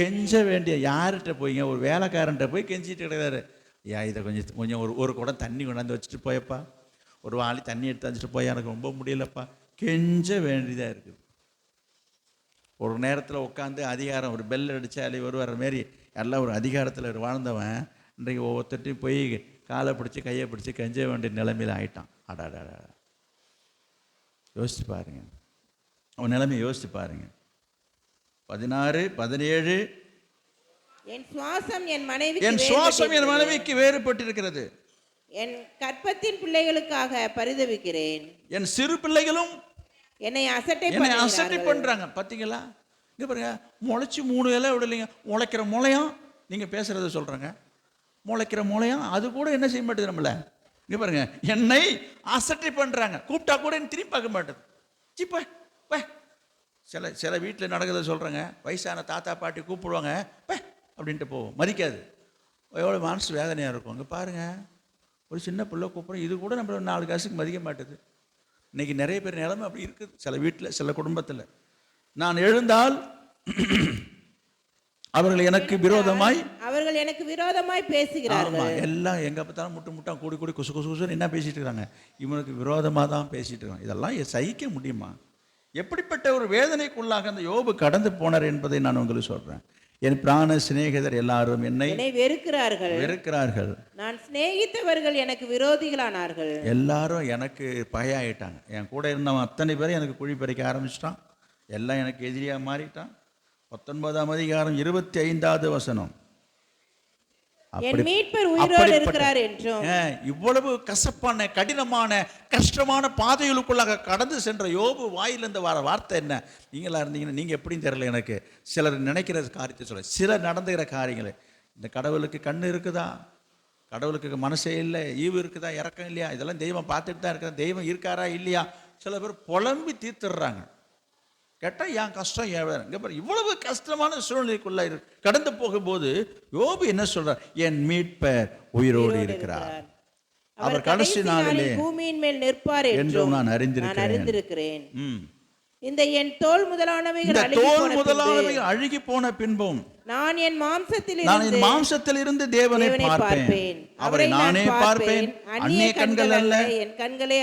கெஞ்ச வேண்டிய. யார்கிட்ட போய்ங்க? ஒரு வேலைக்காரன்ட்ட போய் கெஞ்சிட்டு கிடையாது. இதை கொஞ்சம் ஒரு குடம் தண்ணி கொண்டாந்து வச்சுட்டு போயப்பா, ஒரு வாளி தண்ணி எடுத்து வச்சுட்டு போய், எனக்கு ரொம்ப முடியலப்பா. கெஞ்ச வேண்டியதாக இருக்குது. ஒரு நேரத்தில் உட்காந்து அதிகாரம் ஒரு பெல் அடித்தாலே வருவார் மாரி எல்லாம் ஒரு அதிகாரத்தில் வாழ்ந்தவன் இன்றைக்கு ஒவ்வொருத்தையும் போய் காலை பிடிச்சி கையை பிடிச்சி கெஞ்ச வேண்டிய நிலைமையில் ஆயிட்டான். அடாடா, யோசிச்சு பாருங்க, அவன் நிலைமையை யோசிச்சு பாருங்க. 16, 17 என் சுவாசம் என் மனைவிக்கு வேறுபட்டிருக்கிறது. என் கற்பத்தின் பிள்ளைகளுக்காக பரிதவிக்கிறேன். என் சிறு பிள்ளைகளும் என்னை அசட்டை பண்றாங்க. பார்த்தீங்களா? இங்க பாருங்க, முளைச்சி 3 இலை விடலைங்க. முளைக்கிற முளையம் நீங்க பேசுறத சொல்றாங்க. முளைக்கிற முளையம் அது கூட என்ன செய்ய மாட்டேது நம்மள. இங்க பாருங்க, என்னை அசட்டை பண்றாங்க. கூப்பிட்டா கூட திரும்பி பார்க்க மாட்டேது. சில வீட்டில் நடக்கிறத சொல்றாங்க. வயசான தாத்தா பாட்டி கூப்பிடுவாங்க, அப்படின்ட்டு போவோம், மதிக்காது. எவ்வளோ மனசு வேதனையாக இருக்கும். அங்கே பாருங்கள், ஒரு சின்ன பிள்ளை கூப்பிட்றோம், இது கூட நம்ம 4 காசுக்கு மதிக்க மாட்டேது. இன்றைக்கி நிறைய பேர் நிலைமை அப்படி இருக்குது. சில வீட்டில், சில குடும்பத்தில். நான் எழுந்தால் அவர்கள் எனக்கு விரோதமாய் அவர்கள் எனக்கு விரோதமாய் பேசுகிறார்கள். ஆமாம், எல்லாம் எங்கே பார்த்தாலும் முட்டா கூடி கூடி குசு குசு குசுன்னு என்ன பேசிகிட்டு இருக்காங்க? இவனுக்கு விரோதமாக தான் பேசிகிட்டு இருக்காங்க. இதெல்லாம் சகிக்க முடியுமா? எப்படிப்பட்ட ஒரு வேதனைக்குள்ளாக அந்த யோபு கடந்து போனார் என்பதை நான் உங்களுக்கு சொல்கிறேன். என் பிராண சிநேகிதர் எல்லாரும் என்னை வெறுக்கிறார்கள். நான் சிநேகித்தவர்கள் எனக்கு விரோதிகளானார்கள். எல்லாரும் எனக்கு பகையாயிட்டாங்க. என் கூட இருந்தவன் அத்தனை பேரும் எனக்கு குழி பறிக்க ஆரம்பிச்சிட்டான். எல்லாம் எனக்கு எதிரியாக மாறிட்டான். 19ஆம் அதிகாரம் 25வது வசனம். இவ்வளவு கசப்பான கடினமான கஷ்டமான பாதைகளுக்குள்ளாக கடந்து சென்ற யோபு வாயிலிருந்து வர வார்த்தை என்ன? நீங்களா இருந்தீங்கன்னா நீங்கள் எப்படின்னு தெரியல எனக்கு. சிலர் நினைக்கிற காரியத்தை சொல்ல, சிலர் நடந்துகிற காரியங்களை, இந்த கடவுளுக்கு கண்ணு இருக்குதா, கடவுளுக்கு மனசே இல்லை, ஈவு இருக்குதா, இறக்கம் இல்லையா, இதெல்லாம் தெய்வம் பார்த்துட்டு தான் இருக்கிற, தெய்வம் இருக்காரா இல்லையா, சில பேர் புலம்பி தீர்த்துடுறாங்க. கேட்டால் என் கஷ்டம் இங்கே பாரு, இவ்வளவு கஷ்டமான சூழ்நிலைக்குள்ள கடந்து போகும்போது யோபு என்ன சொல்றார்? என் மீட்பர் உயிரோடு இருக்கிறார், அவர் கடைசி நாளிலே பூமியின் மேல் நிற்பார் என்றும் நான் அறிந்திருக்கிறேன். இந்த என் தோல் முதலானவைகள் அழுகி போன பின்பும் நான் என் மாம்சத்தில் இருந்து தேவனை பார்ப்பேன், அவரை நானே பார்ப்பேன், அந்நிய கண்கள் அல்ல, என் கண்களே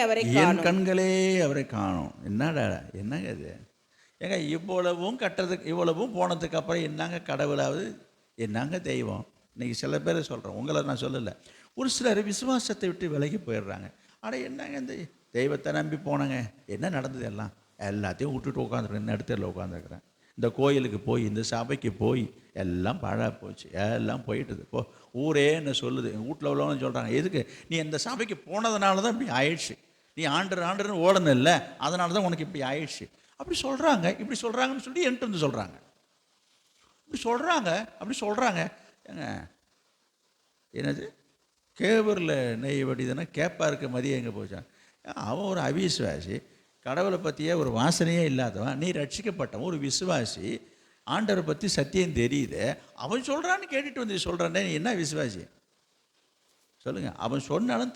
அவரை காணும். என்னடா என்னங்க இது? ஏங்க இவ்வளவும் இவ்வளவும் போனதுக்கு அப்புறம் என்னங்க கடவுளாவது, என்னங்க தெய்வம்? இன்னைக்கு சில பேர் சொல்கிறோம், உங்களை நான் சொல்லலை, ஒரு சிலர் விசுவாசத்தை விட்டு விலகி போயிடுறாங்க. ஆனால் என்னங்க இந்த தெய்வத்தை நம்பி போனாங்க, என்ன நடந்தது? எல்லாத்தையும் விட்டுட்டு உட்காந்துருக்கேன், இந்த இடத்துல உட்காந்துருக்குறேன். இந்த கோயிலுக்கு போய், இந்த சபைக்கு போய் எல்லாம் பாழாக போச்சு, எல்லாம் போயிட்டுது. இப்போ ஊரே என்ன சொல்லுது, எங்கள் வீட்டில் உள்ளவங்க சொல்கிறாங்க, எதுக்கு நீ இந்த சபைக்கு போனதுனால தான் இப்படி ஆயிடுச்சு, நீ ஆண்டுன்னு ஓடணும் இல்லை, அதனால தான் உனக்கு இப்படி ஆயிடுச்சு. அப்படி சொல்கிறாங்க, இப்படி சொல்கிறாங்கன்னு சொல்லி என்கிட்ட வந்து சொல்கிறாங்க. இப்படி சொல்கிறாங்க, அப்படி சொல்கிறாங்க. ஏங்க என்னது கேவரில் நெய் வடிதானே கேப்பாருக்கு மதியம் எங்கே போச்சான்? அவன் ஒரு அவிசுவாசி, கடவுளை பற்றியே ஒரு வாசனையே இல்லாதவன். நீ ரட்சிக்கப்பட்டவன் ஒரு விசுவாசி, ஆண்டவரை பற்றி சத்தியம் தெரியுது, அவன் சொல்கிறான்னு கேட்டுட்டு வந்து சொல்கிறானே, நீ என்ன விசுவாசி சொல்லுங்கள்? அவன் சொன்னாலும்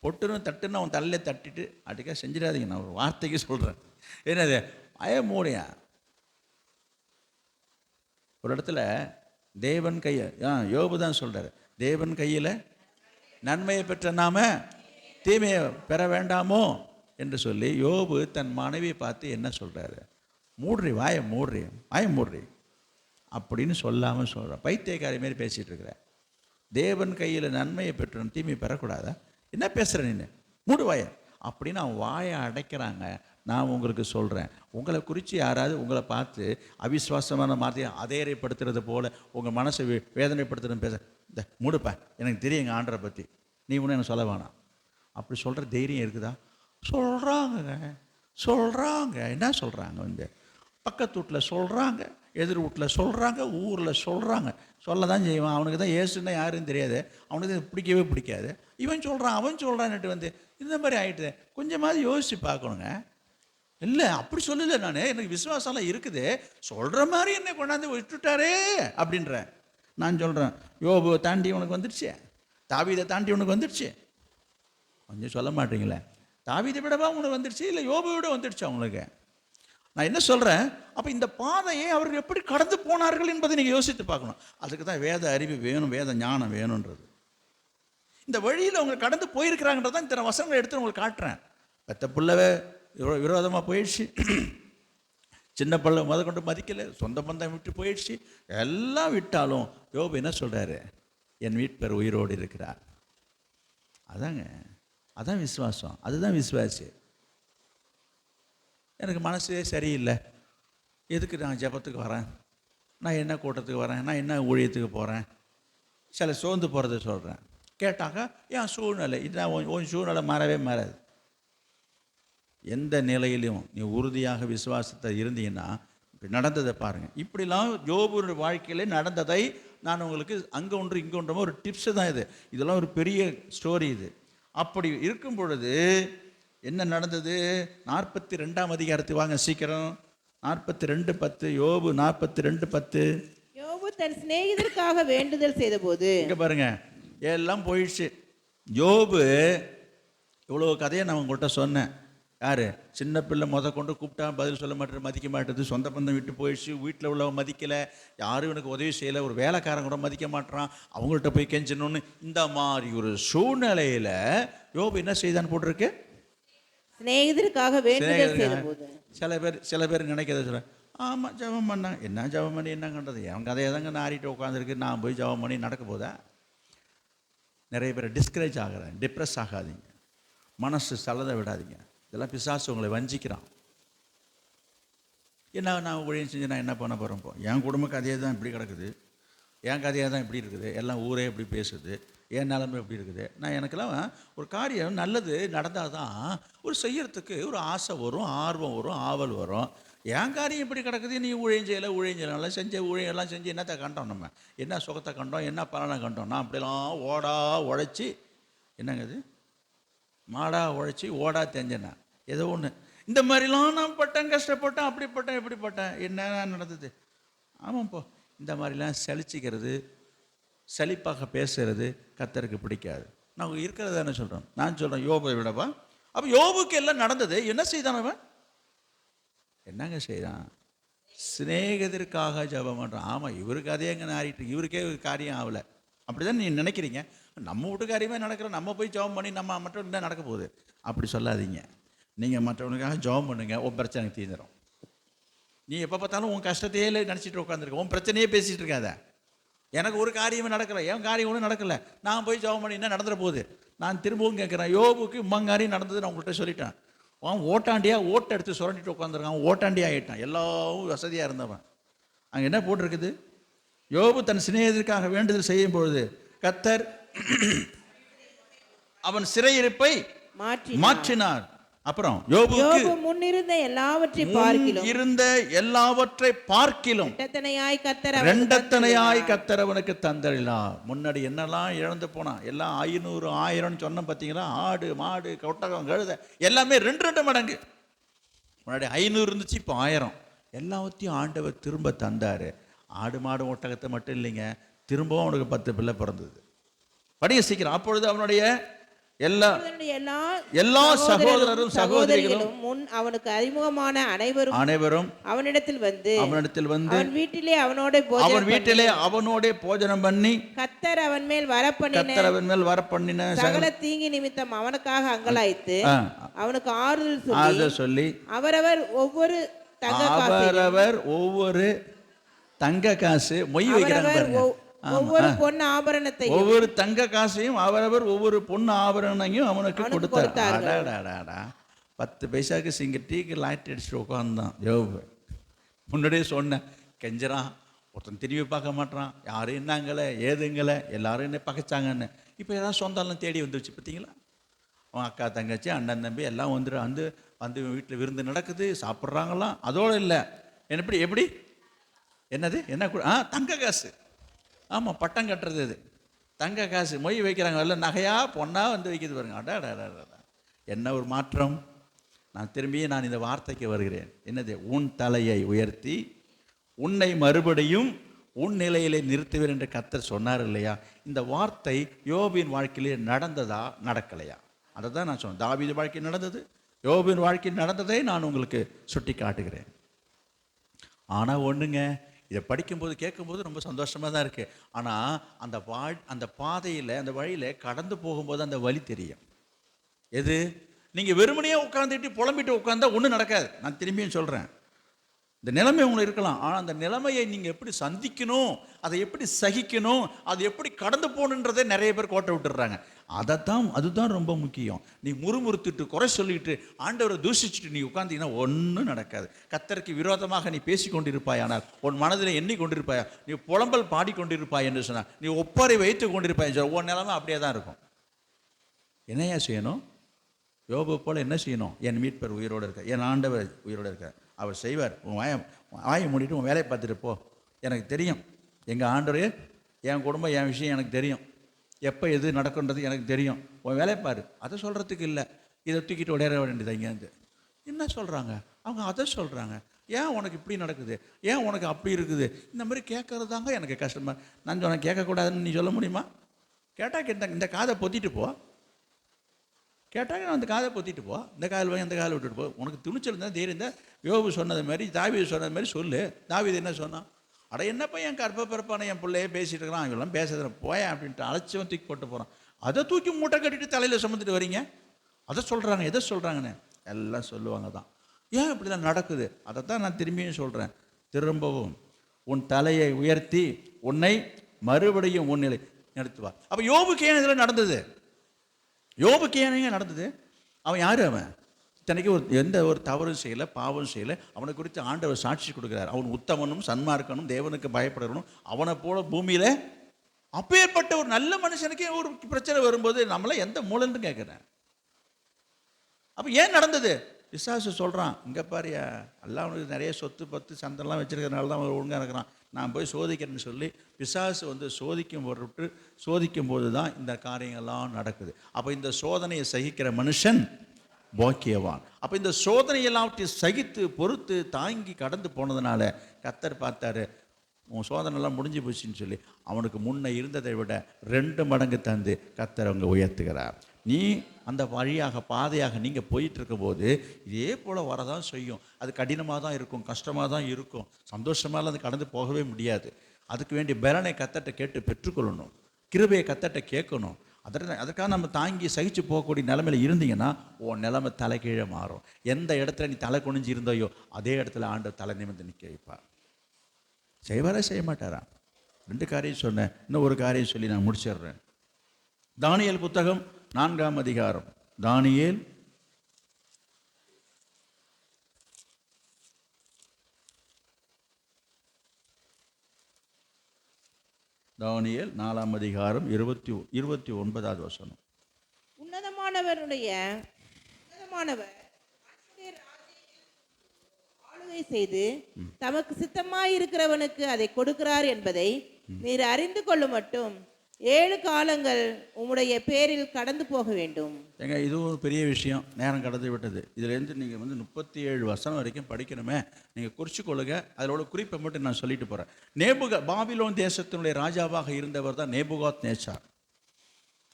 பொட்டுன்னு தட்டுன்னு அவன் தலையில தட்டிட்டு அதுக்காக செஞ்சிடாதீங்க. நான் ஒரு வார்த்தைக்கு சொல்கிறேன். என்னது மூடியா? ஒரு இடத்துல தேவன் கையை யோபு தான் சொல்கிறார், தேவன் கையில் நன்மையை பெற்ற நாம தீமையை பெற வேண்டாமோ என்று சொல்லி யோபு தன் மனைவியை பார்த்து என்ன சொல்கிறாரு? வாயை மூடுறி அப்படின்னு சொல்லாமல் சொல்கிற பைத்தியக்காரி மாரி பேசிகிட்டு இருக்கிற. தேவன் கையில் நன்மையை பெற்ற தீமையை பெறக்கூடாதா? என்ன பேசுகிற நீ? மூடு வாயை அப்படின்னு அவன் வாயை அடைக்கிறாங்க. நான் உங்களுக்கு சொல்கிறேன், உங்களை குறித்து யாராவது உங்களை பார்த்து அவிசுவாசமான வார்த்தையை அதேறைப்படுத்துறது போல் உங்கள் மனசை வேதனைப்படுத்துறது பேச, இந்த மூடுப்பா, எனக்கு தெரியுங்க ஆண்டரை பற்றி, நீ ஒன்றும் எனக்கு சொல்ல வேணாம் அப்படி சொல்கிற தைரியம் இருக்குதா? சொல்கிறாங்க. என்ன சொல்கிறாங்க? வந்து பக்கத்து வீட்டில் சொல்கிறாங்க, எதிர் வீட்டில் சொல்கிறாங்க, ஊரில் சொல்கிறாங்க. சொல்ல தான் செய்வான். அவனுக்கு தான் ஏசுன்னா யாருன்னு தெரியாது, அவனுக்கு பிடிக்கவே பிடிக்காது. இவன் சொல்கிறான், அவன் சொல்கிறான்னுட்டு வந்து இந்த மாதிரி ஆகிட்டு கொஞ்சமாவது யோசித்து பார்க்கணுங்க. இல்லை அப்படி சொல்லலை, நான் எனக்கு விசுவாசம்லாம் இருக்குது, சொல்கிற மாதிரி என்னை கொண்டாந்து விட்டுட்டாரே அப்படின்ற. நான் சொல்கிறேன், யோபுவை தாண்டி உனக்கு வந்துடுச்சு, தாவீதை தாண்டி உனக்கு வந்துடுச்சு. கொஞ்சம் சொல்ல மாட்டீங்களே, தாவீதை விடவா உனக்கு வந்துடுச்சு, இல்லை யோபுவை விட வந்துடுச்சு அவங்களுக்கு? நான் என்ன சொல்கிறேன், அப்போ இந்த பாதையை அவர்கள் எப்படி கடந்து போனார்கள் என்பதை நீங்கள் யோசித்து பார்க்கணும். அதுக்கு தான் வேத அறிவு வேணும், வேத ஞானம் வேணுன்றது. இந்த வழியில் அவங்க கடந்து போயிருக்கிறாங்கன்றது தான் இத்தனை வசனங்களை எடுத்து உங்களுக்கு காட்டுறேன். பெத்த பிள்ளவே விரோதமாக போயிடுச்சு, சின்ன பிள்ளை கொண்டு மதிக்கலை, சொந்த பந்தம் விட்டு போயிடுச்சு, எல்லாம் விட்டாலும் யோபு என்ன சொல்கிறாரு? என் வீட்பேர் உயிரோடு இருக்கிறார். அதான் விசுவாசம், அதுதான் விசுவாசி. எனக்கு மனசே சரியில்லை, எதுக்கு நான் ஜெபத்துக்கு வரேன், நான் என்ன கூட்டத்துக்கு வரேன், நான் என்ன ஊழியத்துக்கு போகிறேன், சில சோர்ந்து போகிறத சொல்கிறேன். கேட்டாக்கா என் சூழ்நிலை இதுதான், உன் சூழ்நிலை மாறாது. எந்த நிலையிலும் நீ உறுதியாக விசுவாசத்தை இருந்தீங்கன்னா இப்படி நடந்ததை பாருங்கள். இப்படிலாம் யோபுடைய வாழ்க்கையிலே நடந்ததை நான் உங்களுக்கு அங்கே ஒன்று இங்கே ஒன்றுமோ ஒரு டிப்ஸு தான் இது. இதெல்லாம் ஒரு பெரிய ஸ்டோரி இது. அப்படி இருக்கும் பொழுது என்ன நடந்தது? 42ஆம் அதிகாரத்துக்கு வாங்க சீக்கிரம். 42:10. யோபு 42:10. யோபு தன் சிநேகிதருக்காக வேண்டுதல் செய்த போது, இங்கே பாருங்க, எல்லாம் போயிடுச்சு. யோபு இவ்வளோ கதையை நான் உங்கள்கிட்ட சொன்னேன். யார்? சின்ன பிள்ளை கொண்டு கூப்பிட்டா பதில் சொல்ல மாட்டேன், மதிக்க மாட்டேது, சொந்த பந்தம் விட்டு போயிடுச்சு, வீட்டில் உள்ளவன் மதிக்கலை, யாரும் எனக்கு உதவி செய்யலை, ஒரு வேலைக்காரன் கூட மதிக்க மாட்டான், அவங்கள்ட்ட போய் கெஞ்சணும்னு இந்த மாதிரி ஒரு சூழ்நிலையில் யோபு என்ன செய்தான்னு போட்டிருக்கு? சிநேகிதருக்காக வேண்டுதல் செய்தபோது. சில பேர் நினைக்கிறத சொல்ல, ஆமாம் ஜெபம் பண்ணாங்க, என்ன ஜெபம் பண்ணி என்ன கண்டது, என் கதையை தாங்க நாரிட்டு உட்காந்துருக்கு, நான் போய் ஜெபம் பண்ணி நடக்க போதா? நிறைய பேர் டிஸ்கரேஜ் ஆகிறாங்க. டிப்ரெஸ் ஆகாதீங்க, மனசு சலதை விடாதீங்க. இதெல்லாம் பிசாசு உங்களை வஞ்சிக்கிறான். என்ன நான் ஊழியம் செஞ்சு நான் என்ன பண்ண போகிறேன்? என் குடும்ப கதையை தான் இப்படி கிடக்குது, என் கதையாக தான் இப்படி இருக்குது, எல்லாம் ஊரே இப்படி பேசுது, என் நிலைமை எப்படி இருக்குது. நான் எனக்கெல்லாம் ஒரு காரியம் நல்லது நடந்தால் தான் ஒரு செய்யறதுக்கு ஒரு ஆசை வரும், ஆர்வம் வரும், ஆவல் வரும். என் காரியம் இப்படி கிடக்குது, நீ ஊழியம் செய்யலாம் செஞ்ச ஊழியெல்லாம் செஞ்சு என்னத்தை கண்டோம், நம்ம என்ன சுகத்தை கண்டோம், என்ன பலனை கண்டோம்? நான் அப்படிலாம் ஓடா உழைச்சி, என்னங்க இது மாடா உழைச்சி ஓடா தெரிஞ்சேன்னா ஏதோ ஒன்று, இந்த மாதிரிலாம் நான் பட்டேன், கஷ்டப்பட்டேன், அப்படிப்பட்டேன் இப்படிப்பட்டேன், என்ன நடந்தது? ஆமாப்போ, இந்த மாதிரிலாம் சலிச்சிக்கிறது, சலிப்பாக பேசுறது கர்த்தருக்கு பிடிக்காது. நான் இருக்கிறத என்ன சொல்கிறேன், நான் சொல்கிறேன் யோபை விடவா. அப்போ யோபுக்கு எல்லாம் நடந்தது, என்ன செய்தான் அவன்? என்னங்க செய்தான்? சிநேகிதருக்காக ஜெபம் பண்ணுறான். ஆமாம், இவருக்கு அதே எங்கே நாரிட்டு, இவருக்கே ஒரு காரியம் ஆகலை, அப்படி தான் நீ நினைக்கிறீங்க. நம்ம வீட்டு காரியமே நடக்கிறோம், நம்ம போய் ஜெபம் பண்ணி நம்ம மட்டும் என்ன நடக்க போகுது? அப்படி சொல்லாதீங்க. நீங்கள் மற்றவனுக்காக ஜெபம் பண்ணுங்க, உன் பிரச்சனை தீர்ந்துடும். நீ எப்போ பார்த்தாலும் உன் கஷ்டத்தையே நினச்சிட்டு உட்காந்துருக்க, உன் பிரச்சனையே பேசிகிட்டு இருக்காத. எனக்கு ஒரு காரியமே நடக்கலை, என் காரியம் ஒன்றும் நடக்கலை, நான் போய் ஜெபம் பண்ணி என்ன நடந்துட போகுது? நான் திரும்பவும் கேட்குறேன், யோபுக்கு இம்மங்காரியம் நடந்தது நான் உங்கள்கிட்ட சொல்லிட்டேன். அவன் ஓட்டாண்டியாக ஓட்டை எடுத்து சுரண்டிட்டு உட்காந்துருக்கான், அவன் ஓட்டாண்டியாக ஆகிட்டான், எல்லாம் வசதியாக இருந்தவன். அங்கே என்ன போட்டிருக்குது? யோபு தன் சிநேகிதருக்காக வேண்டுதல் செய்யும் பொழுது கர்த்தர் அவன் சிறையிருப்பை மாற்றினார். அப்புறம் யோபுக்கு முன்னிருந்த எல்லாவற்றை பார்க்கிலும் இரண்டத்தனையாய் கர்த்தர் அவனுக்கு தந்தளினார். முன்னாடி என்னெல்லாம் இழந்து போனான், எல்லாம் 500 1000 சொன்ன பார்த்தீங்களா? ஆடு மாடு ஒட்டகம் கழுதை எல்லாமே 2 மடங்கு. முன்னாடி 500 இருந்துச்சு, இப்போ 1000. எல்லாத்தையும் ஆண்டவர் திரும்ப தந்தார். ஆடு மாடு ஒட்டகத்தை மட்டும் இல்லைங்க, திரும்பவும் அவனுக்கு 10 பிள்ளை பிறந்தது. படிய சீக்கிரம். அப்பொழுது அவனுடைய எல்லா சகோதரரும் சகோதரிகளும் முன் அவனுக்கு அறிமுகமான அனைவரும் அவனிடத்தில் வந்து அவன் வீட்டிலே அவனோட போஜனம் பண்ணி கர்த்தர் அவன் மேல் வரப்பண்ணின சகல தீங்கி நிமித்தம் அவனுக்காக அங்கலாய்த்து அவனுக்கு ஆறுதல் சொல்லி அவரவர் ஒவ்வொரு தங்க காசு மொய் வைக்கிறாங்க. ஒவ்வொரு பொன் ஆபரணத்தை, ஒவ்வொரு தங்க காசையும் அவரவர் ஒவ்வொரு பொன் ஆபரணையும் அவனுக்கு கொடுத்தார். 10 பைசாக்கு சிங்க டீக்கு லாய்ட் அடிச்சுட்டு உட்காந்தான் யோபு. முன்னாடியே சொன்னேன், கெஞ்சறான், ஒருத்தன் திரும்பி பார்க்க மாட்டான், யாரும் என்னங்கலை ஏதுங்கலை, எல்லாரும் என்ன பகைச்சாங்கன்னு. இப்போ ஏதாவது சொந்தம்லாம் தேடி வந்துருச்சு பார்த்தீங்களா? அவன் அக்கா தங்கச்சி அண்ணன் தம்பி எல்லாம் வந்து வீட்டில் விருந்து நடக்குது, சாப்பிட்றாங்களாம். அதோடு இல்லை, எப்படி என்னது என்ன தங்க காசு. ஆமாம், பட்டம் கட்டுறது இது தங்க காசு மொய் வைக்கிறாங்க, எல்லாம் நகையாக பொண்ணாக வந்து வைக்கிறது பாருங்க. அடா என்ன ஒரு மாற்றம். நான் இந்த வார்த்தைக்கு வருகிறேன். என்னது? உன் தலையை உயர்த்தி உன்னை மறுபடியும் உன் நிலையிலே நிறுத்துவேன் என்று கர்த்தர் சொன்னார் இல்லையா? இந்த வார்த்தை யோபின் வாழ்க்கையிலே நடந்ததா நடக்கலையா? அதை தான் நான் சொன்னேன். தாவீது வாழ்க்கையில் நடந்தது, யோபின் வாழ்க்கையில் நடந்ததை நான் உங்களுக்கு சுட்டி காட்டுகிறேன். ஆனால் ஒன்றுங்க, இதை படிக்கும்போது கேட்கும்போது ரொம்ப சந்தோஷமாக தான் இருக்குது. ஆனால் அந்த பாதையில் அந்த வழியில் கடந்து போகும்போது அந்த வழி தெரியும். எது? நீங்கள் வெறுமனையே உட்காந்துட்டு புலம்பிட்டு உட்காந்தா ஒன்றும் நடக்காது. நான் திரும்பியும் சொல்கிறேன், இந்த நிலைமை உங்களுக்கு இருக்கலாம், ஆனால் அந்த நிலைமையை நீங்கள் எப்படி சந்திக்கணும், அதை எப்படி சகிக்கணும், அது எப்படி கடந்து போகணுன்றதே நிறைய பேர் கோட்டை விட்டுடுறாங்க. அதுதான் ரொம்ப முக்கியம். நீ முறுமுறுத்துட்டு குறை சொல்லிட்டு ஆண்டவரை தூஷிச்சுட்டு நீ உட்கார்ந்தீங்கன்னா ஒன்றும் நடக்காது. கர்த்தருக்கு விரோதமாக நீ பேசி கொண்டிருப்பாய், ஆனால் உன் மனதில் எண்ணி கொண்டிருப்பாயா, நீ புலம்பல் பாடிக்கொண்டிருப்பாய் என்று சொன்னால், நீ ஒப்பாரை வைத்து கொண்டிருப்பாய், உன் நிலைமை அப்படியே தான் இருக்கும். என்னையா செய்யணும்? யோபு போல என்ன செய்யணும்? என் மீட்பர் உயிரோடு இருக்க, என் ஆண்டவர் உயிரோடு இருக்க, அவர் செய்வார். உன் வாயை மூடிட்டு உன் வேலையை பார்த்துட்டு போ. எனக்கு தெரியும், எங்கள் ஆண்டவர், என் குடும்பம், என் விஷயம் எனக்கு தெரியும், எப்போ எது நடக்குன்றது எனக்கு தெரியும், உன் வேலையை பாரு. அதை சொல்கிறதுக்கு இல்லை, இதை தூக்கிட்டு உடையிற வேண்டியது. இங்கேருந்து என்ன சொல்கிறாங்க அவங்க? அதை சொல்கிறாங்க. ஏன் உனக்கு இப்படி நடக்குது, ஏன் உனக்கு அப்படி இருக்குது, இந்த மாதிரி கேட்கறது தாங்க எனக்கு கஷ்டமாக. நான் சொன்னேன் கேட்கக்கூடாதுன்னு நீ சொல்ல முடியுமா? கேட்டால் இந்த காதை பொத்திட்டு போ. கேட்டாங்க, அந்த காதை பொத்திட்டு போ, இந்த கால் வாங்கி அந்த காலை விட்டுட்டு போ, உனக்கு துணிச்சல் இருந்தால் தைரியம் இருந்தால் யோபு சொன்னது மாதிரி தாவீது சொன்னது மாதிரி சொல்லு. தாவீது என்ன சொன்னான்? அட என்னப்பா என் கற்பப்பிறப்பான என் பிள்ளையே பேசிகிட்டு இருக்கிறான், இவெல்லாம் பேசுறதுல போயேன் அப்படின்ட்டு அழைச்சவன் தூக்கி போட்டு போகிறான். அதை தூக்கி மூட்டை கட்டிட்டு தலையில் சுமந்துட்டு வரீங்க. அதை சொல்கிறாங்க. எதை சொல்கிறாங்கன்னு எல்லாம் சொல்லுவாங்க தான். ஏன் இப்படி தான் நடக்குது? அதை தான் நான் திரும்பியும் சொல்கிறேன். திரும்பவும் உன் தலையை உயர்த்தி உன்னை மறுபடியும் உன்னிலை நடத்துவார். அப்போ யோபுக்கு ஏன் இதில் நடந்தது? யோபுக்கு ஏன் நடந்தது? அவன் யார்? அவன் இத்தனைக்கு எந்த ஒரு தவறும் செய்யலை, பாவம் செய்யலை. அவனை குறித்து ஆண்டவர் சாட்சி கொடுக்குறார். அவன் உத்தமனும் சன்மார்க்கனும் தேவனுக்கு பயப்படணும். அவனை போல பூமியில் அப்பேற்பட்ட ஒரு நல்ல மனுஷனுக்கே ஒரு பிரச்சனை வரும்போது நம்மளை எந்த மூலன்னு கேட்குறேன். அப்போ ஏன் நடந்தது? பிசாசு சொல்கிறான், இங்கே பாரியா, எல்லாம் அவனுக்கு நிறைய சொத்து பத்து சந்தெல்லாம் வச்சுருக்கிறதுனால தான் அவன் ஒழுங்காக இருக்கிறான், நான் போய் சோதிக்கிறேன்னு சொல்லி பிசாசு சோதிக்கும் போது தான் இந்த காரியங்கள்லாம் நடக்குது. அப்போ இந்த சோதனையை சகிக்கிற மனுஷன் பாக்கியவான். அப்போ இந்த சோதனையெல்லாவற்றையும் சகித்து பொறுத்து தாங்கி கடந்து போனதுனால கர்த்தர் பார்த்தாரு, உன் சோதனைலாம் முடிஞ்சு போச்சுன்னு சொல்லி அவனுக்கு முன்ன இருந்ததை விட 2 மடங்கு தந்து கர்த்தர் அவங்க உயர்த்துகிறார். நீ அந்த வழியாக பாதையாக நீங்கள் போயிட்டு இருக்கும்போது இதே போல் வரதான் செய்யும். அது கடினமாக தான் இருக்கும், கஷ்டமாக தான் இருக்கும், சந்தோஷமாலாம் அது கடந்து போகவே முடியாது. அதுக்கு வேண்டிய பலனை கர்த்தர்ட்ட கேட்டு பெற்றுக்கொள்ளணும், கிருபையை கர்த்தர்ட்ட கேட்கணும். அதற்காக நம்ம தாங்கி சகிச்சு போகக்கூடிய நிலைமையில் இருந்தீங்கன்னா உன் நிலைமை தலைகீழே மாறும். எந்த இடத்துல நீ தலை குனிஞ்சு இருந்தோயோ அதே இடத்துல ஆண்டவர் தலை நிமிர்ந்து நிற்க வைப்பார். செய்வாரா செய்ய மாட்டாரா? 2 காரியம் சொன்னேன், இன்னும் ஒரு காரியம் சொல்லி நான் முடிச்சிடுறேன். தானியேல் புத்தகம் 4ஆம் அதிகாரம். தானியேல் 4ஆம் அதிகாரம் 29வது வசனம். உன்னதமானவர் ஆளுகை செய்து தமக்கு சித்தமாயிருக்கிறவனுக்கு அதை கொடுக்கிறார் என்பதை நீர் அறிந்து கொள்ளும் மட்டும் 7 காலங்கள் உம்முடைய பேரில் கடந்து போக வேண்டும். ஏங்க, இதுவும் ஒரு பெரிய விஷயம். நேரம் கடந்து விட்டது. இதுலேருந்து நீங்கள் 37 வசனம் வரைக்கும் படிக்கணுமே. நீங்கள் குறிச்சு கொள்ளுங்க. அதோட குறிப்பை மட்டும் நான் சொல்லிட்டு போகிறேன். பாபிலோன் தேசத்தினுடைய ராஜாவாக இருந்தவர் தான் நேபுகாத் நேச்சார்.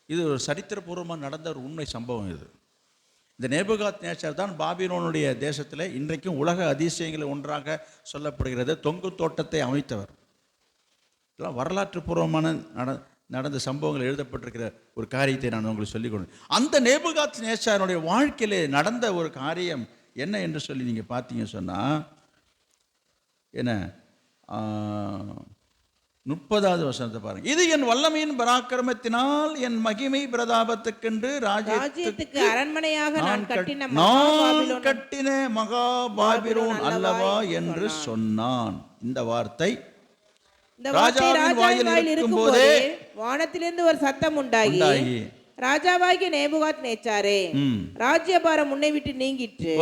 இது ஒரு சரித்திரபூர்வமாக நடந்த ஒரு உண்மை சம்பவம். இந்த நேபுகாத் நேச்சார் தான் பாபிலோனுடைய தேசத்தில் இன்றைக்கும் உலக அதிசயங்களில் ஒன்றாக சொல்லப்படுகிறது தொங்கு தோட்டத்தை அமைத்தவர். இதெல்லாம் வரலாற்று பூர்வமான நடந்த சம்பவங்கள் எழுதப்பட்டிருக்கிற ஒரு காரியத்தை நான் உங்களுக்கு சொல்லிக் கொடுத்தேன். அந்த நேபுகாத் நேச்சாருடைய வாழ்க்கையிலே நடந்த ஒரு காரியம் என்ன என்று சொல்லி நீங்கள் பார்த்தீங்க சொன்னால், என்ன 30வது வசனத்தை பாருங்க. இது என் வல்லமையின் பராக்கிரமத்தினால் என் மகிமை பிரதாபத்துக்கென்று ராஜ்யத்துக்கு அரண்மனையாக நான் கட்டின மகா பாபிலோன் அல்லவா என்று சொன்னான். இந்த வார்த்தை ராஜாவின் வாயில் இருக்கும்போதே வானத்திலிருந்து ஒரு சத்தம் உண்டாகி, ராஜாவாகிய நேபுகாத் நேச்சாரே, ராஜ்யபாரம் உன்னை விட்டு நீங்கிற்று.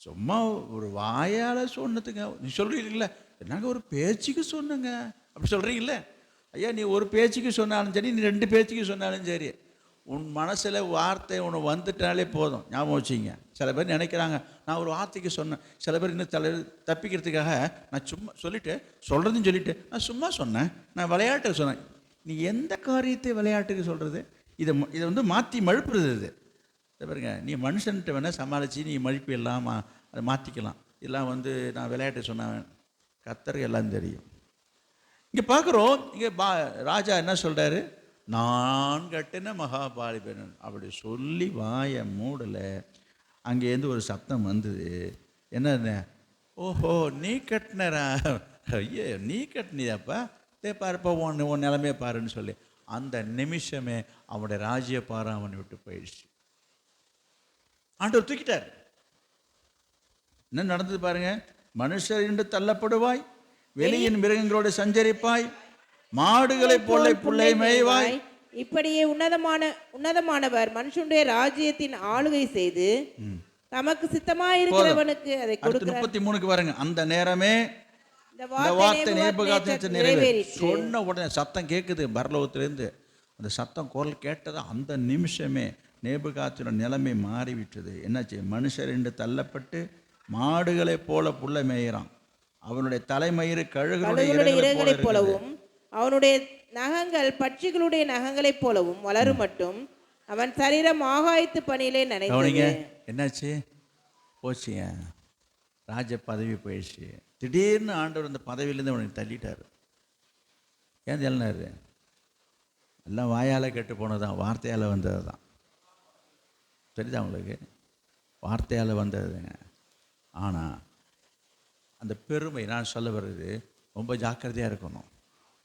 சும்மா ஒரு வாயால சொன்னதுங்க. நீ சொல்றீங்களா, நாங்கள் ஒரு பேச்சுக்கு சொன்னங்க அப்படி சொல்றீங்களே. ஐயா, நீ ஒரு பேச்சுக்கு சொன்னாலும் சரி, நீ 2 பேச்சுக்கு சொன்னாலும் சரி, உன் மனசில் வார்த்தை ஒன்று வந்துட்டாலே போதும். ஞாபகம் வச்சிங்க. சில பேர் நினைக்கிறாங்க, நான் ஒரு வார்த்தைக்கு சொன்னேன். சில பேர் இன்னும் தப்பிக்கிறதுக்காக நான் சும்மா சொல்கிறதுன்னு சொல்லிட்டு நான் சும்மா சொன்னேன், நான் விளையாட்டுக்கு சொன்னேன். நீ எந்த காரியத்தை விளையாட்டுக்கு சொல்கிறது? இதை மாற்றி மழுப்புறது. இது பாருங்க, நீ மனுஷன்கிட்ட வேணால் சமாளித்து நீ மழுப்பு எல்லாம் அதை மாற்றிக்கலாம். இதெல்லாம் நான் விளையாட்டு சொன்னேன். கர்த்தருக்கு எல்லாம் தெரியும். இங்கே பார்க்குறோம், இங்கே ராஜா என்ன சொல்கிறாரு? நான் கட்டின மகாபாலிபன் அப்படி சொல்லி வாயை மூடலை. அங்கேருந்து ஒரு சத்தம் வந்தது. என்ன? ஓஹோ, நீ கட்டினரா? ஐயோ, நீ கட்டினியாப்பா, பாருப்பா, உன் நிலைமையை பாருன்னு சொல்லி அந்த நிமிஷமே அவனுடைய ராஜ்யபாரம் அவனை விட்டு போயிடுச்சு. ஆண்டவர் தூக்கிட்டார். என்ன நடந்தது பாருங்க. மனுஷர் என்று தள்ளப்படுவாய், வெளியின் மிருகங்களோடு சஞ்சரிப்பாய், மாடுகளைப் போல புல்லை மேய்வாய். இப்படியே உன்னதமானவர் மனுஷனுடைய ராஜ்யத்தின் ஆளுகை செய்து தமக்கு சித்தமாயிருக்கிறவனுக்கு அதை கொடுக்கிறார். 33க்கு பாருங்க. அந்த நேரமே இந்த வார்த்தை நேபுகாத்நேச்சார் நிறைவேறிற்று. சொன்ன உடனே சத்தம் கேட்குது பரலோகத்திலிருந்து. அந்த சத்தம் குரல் கேட்டது அந்த நிமிஷமே நேபுகாத்தினோட நிலைமை மாறிவிட்டது. என்னாச்சு? மனுஷர் என்று தள்ளப்பட்டு மாடுகளைப் போல புல்லை மேய்கிறான். அவனுடைய தலைமயிறு கழுகுடைய இறகுகளைப் போலவும் அவனுடைய நகங்கள் பட்சிகளுடைய நகங்களைப் போலவும் வளரும் மட்டும் அவன் சரீரம் ஆகாயத்து பணியிலே கவனிங்க, நனைந்தது. என்னாச்சு? போச்சுங்க, ராஜ பதவி போயிடுச்சு. திடீர்னு ஆண்டவர் அந்த பதவியிலேருந்து அவனுக்கு தள்ளிட்டார். ஏன் தள்ளினார்? எல்லாம் வாயால் கெட்டு போனதுதான், வார்த்தையால் வந்தது தான். தெரியுதா உங்களுக்கு? வார்த்தையால் வந்ததுங்க. ஆனால் அந்த பெருமை, நான் சொல்ல வர்றது, ரொம்ப ஜாக்கிரதையாக இருக்கணும்.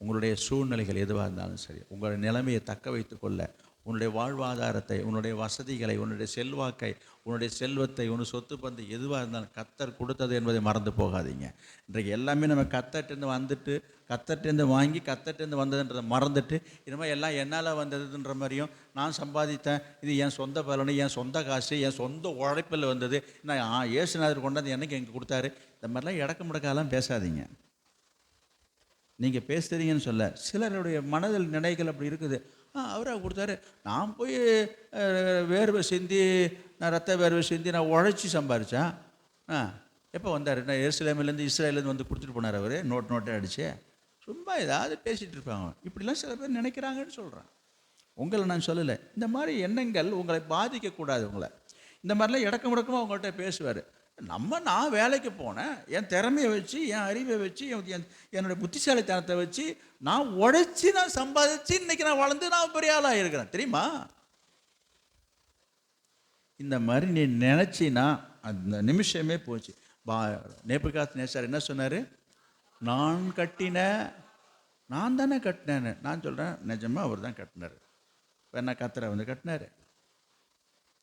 உங்களுடைய சூழ்நிலைகள் எதுவாக இருந்தாலும் சரி, உங்களுடைய நிலைமையை தக்க வைத்து கொள்ள, உன்னுடைய வாழ்வாதாரத்தை, உன்னுடைய வசதிகளை, உன்னுடைய செல்வாக்கை, உன்னுடைய செல்வத்தை, உன்னுடைய சொத்து பந்து எதுவாக இருந்தாலும் கர்த்தர் கொடுத்தது என்பதை மறந்து போகாதீங்க. இன்றைக்கு எல்லாமே நம்ம கர்த்தர்ட்டேருந்து வந்துட்டு, கர்த்தர்ட்டேருந்து வாங்கி, கர்த்தர்ட்டேருந்து வந்ததுன்றதை மறந்துட்டு, இனிமேல் எல்லாம் என்னால் வந்ததுன்ற மாதிரியும், நான் சம்பாதித்தேன், இது என் சொந்த பலனு, என் சொந்த காசு, என் சொந்த உழைப்பில் வந்தது, நான் இயேசுநாதர் கொண்டாந்து எனக்கு எங்கே கொடுத்தாரு, இந்த மாதிரிலாம் இடக்க முடக்காலாம் பேசாதீங்க. நீங்கள் பேசுகிறீங்கன்னு சொல்ல, சிலருடைய மனதில் நினைகள் அப்படி இருக்குது. அவராக கொடுத்தாரு, நான் போய் வேர்வை சிந்தி, நான் ரத்த வேர்வை சிந்தி நான் உழைச்சி சம்பாரித்தேன். எப்போ வந்தார்? நான் எருசலேமிலேருந்து இஸ்ரேலேருந்து வந்து கொடுத்துட்டு போனார் அவர், நோட்டை அடித்து. சும்மா ஏதாவது பேசிகிட்டு இருப்பாங்க. இப்படிலாம் சில பேர் நினைக்கிறாங்கன்னு சொல்கிறேன். உங்களை நான் சொல்லலை. இந்த மாதிரி எண்ணங்கள் உங்களை பாதிக்கக்கூடாது. உங்களை இந்த மாதிரிலாம் இடக்க முடக்கமாக உங்கள்கிட்ட பேசுவார். நான் வேலைக்கு போனேன், என் திறமையை வச்சு, என் அறிவை வச்சு, என்னுடைய புத்திசாலித்தனத்தை வச்சு நான் உழைச்சி, நான் சம்பாதிச்சு, இன்னைக்கு நான் வளர்ந்து நான் பெரிய ஆளாக இருக்கிறேன், தெரியுமா? இந்த மாதிரி நீ நினச்சின்னா அந்த நிமிஷமே போச்சு. நேபுகாத்நேச்சார் என்ன சொன்னார்? நான் தானே கட்டினேன்னு. நான் சொல்கிறேன், நிஜமாக அவர் தான் கட்டினார். என்ன கத்தரை வந்து கட்டினார்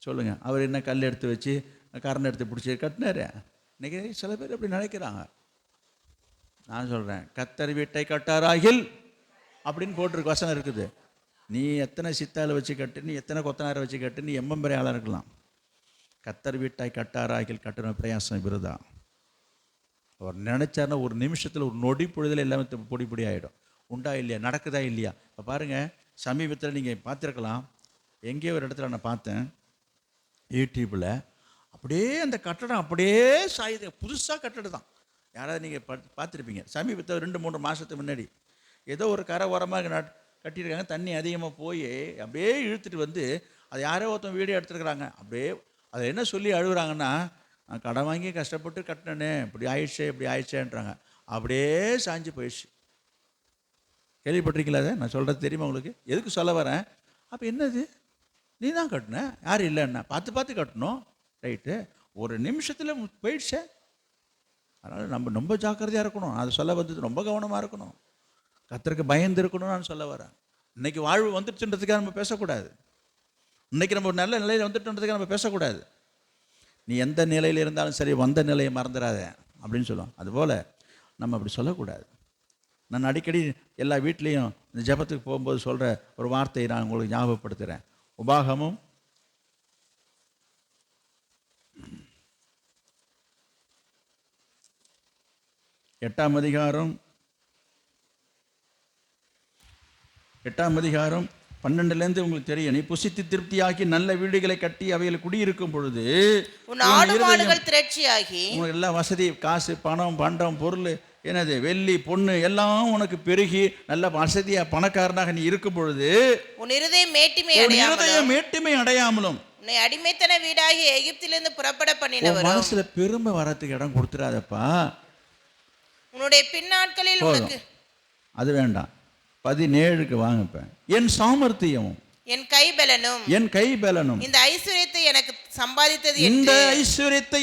சொல்லுங்கள். அவர் என்ன கல் எடுத்து வச்சு, கரணை எடுத்து பிடிச்சி கட்டினாரு? இன்றைக்கி சில பேர் அப்படி நினைக்கிறாங்க. நான் சொல்கிறேன், கத்தர் வீட்டை கட்டாராகில் அப்படின்னு போட்டிருக்கு, வசனம் இருக்குது. நீ எத்தனை சித்தாலை வச்சு கட்டு, நீ எத்தனை கொத்தனாரை வச்சு கட்டு, நீ எம்பம்பரை ஆளாக இருக்கலாம். கத்தர் வீட்டாய் கட்டாராகில் கட்டுன பிரயாசம் விருதா. அவர் நினைச்சாருன்னா ஒரு நிமிஷத்தில், ஒரு நொடி பொழுதில் எல்லாமே பொடி பொடி ஆகிடும். உண்டா இல்லையா? நடக்குதா இல்லையா? இப்போ பாருங்கள், சமீபத்தில் நீங்கள் பார்த்துருக்கலாம், எங்கேயோ ஒரு இடத்துல நான் பார்த்தேன் யூடியூப்பில், அப்படியே அந்த கட்டடம் அப்படியே சாயுது. புதுசாக கட்டடம் தான். யாராவது நீங்கள் பார்த்துருப்பீங்க. சமீபத்தில் 2-3 மாதத்துக்கு முன்னாடி ஏதோ ஒரு கரை ஓரமாக கட்டியிருக்காங்க. தண்ணி அதிகமாக போய் அப்படியே இழுத்துட்டு வந்து அது யாரோ ஒருத்தன் வீடியோ எடுத்துருக்குறாங்க. அப்படியே அதை என்ன சொல்லி அழுகுறாங்கன்னா, கடன் வாங்கி கஷ்டப்பட்டு கட்டினேனே, இப்படி ஆயிடுச்சேன்றாங்க. அப்படியே சாஞ்சு போயிடுச்சு. கேள்விப்பட்டிருக்கீங்களா? அதை நான் சொல்கிறது தெரியுமா உங்களுக்கு? எதுக்கு சொல்ல வரேன்? அப்போ என்னது, நீ தான் கட்டின, யாரும் இல்லைன்னா பார்த்து கட்டணும், ரைட்டு. ஒரு நிமிஷத்தில் போயிடுச்சே. அதனால் நம்ம ரொம்ப ஜாக்கிரதையாக இருக்கணும். அது சொல்ல வந்தது, ரொம்ப கவனமாக இருக்கணும், கர்த்தருக்கு பயந்து இருக்கணும்னு நான் சொல்ல வரேன். இன்றைக்கி வாழ்வு வந்துடுச்சுன்றதுக்காக நம்ம பேசக்கூடாது. இன்றைக்கி நம்ம ஒரு நல்ல நிலையில் வந்துட்டுன்றதுக்காக நம்ம பேசக்கூடாது. நீ எந்த நிலையில் இருந்தாலும் சரி, வந்த நிலையை மறந்துடாத அப்படின்னு சொல்லுவோம். அதுபோல் நம்ம அப்படி சொல்லக்கூடாது. நான் அடிக்கடி எல்லா வீட்லேயும் இந்த ஜெபத்துக்கு போகும்போது சொல்கிற ஒரு வார்த்தையை நான் உங்களுக்கு ஞாபகப்படுத்துகிறேன். உபாகமும் 8ஆம் அதிகாரம் 12 உங்களுக்கு தெரியும். நீ புசித்து திருப்தியாக்கி நல்ல வீடுகளை கட்டி அவையில் குடியிருக்கும் பொழுது உன் ஆடு மாடுகள் திரட்சியாகி, உனக்கு எல்லாம் வசதி, காசு, பணம், பண்டம், பொருள், என்னது வெள்ளி, பொண்ணு எல்லாம் உனக்கு பெருகி நல்ல வசதியா பணக்காரனாக நீ இருக்கும் பொழுது உன் இருதயம் மேட்டிமை அடையாமலும் உன்னை அடிமைத்தன வீடாகி எகிப்திலிருந்து புறப்பட பண்ணினவர். மனசுல பெருமை வரத்துக்கு இடம் கொடுத்துறாதப்பா. உன்னுடைய பின்னாட்களில் உனக்கு அது வேண்டாம். 17க்கு வாங்க. இப்ப என் சாமர்த்தியமும் என் கைபலனும் இந்த ஐஸ்வரியத்தை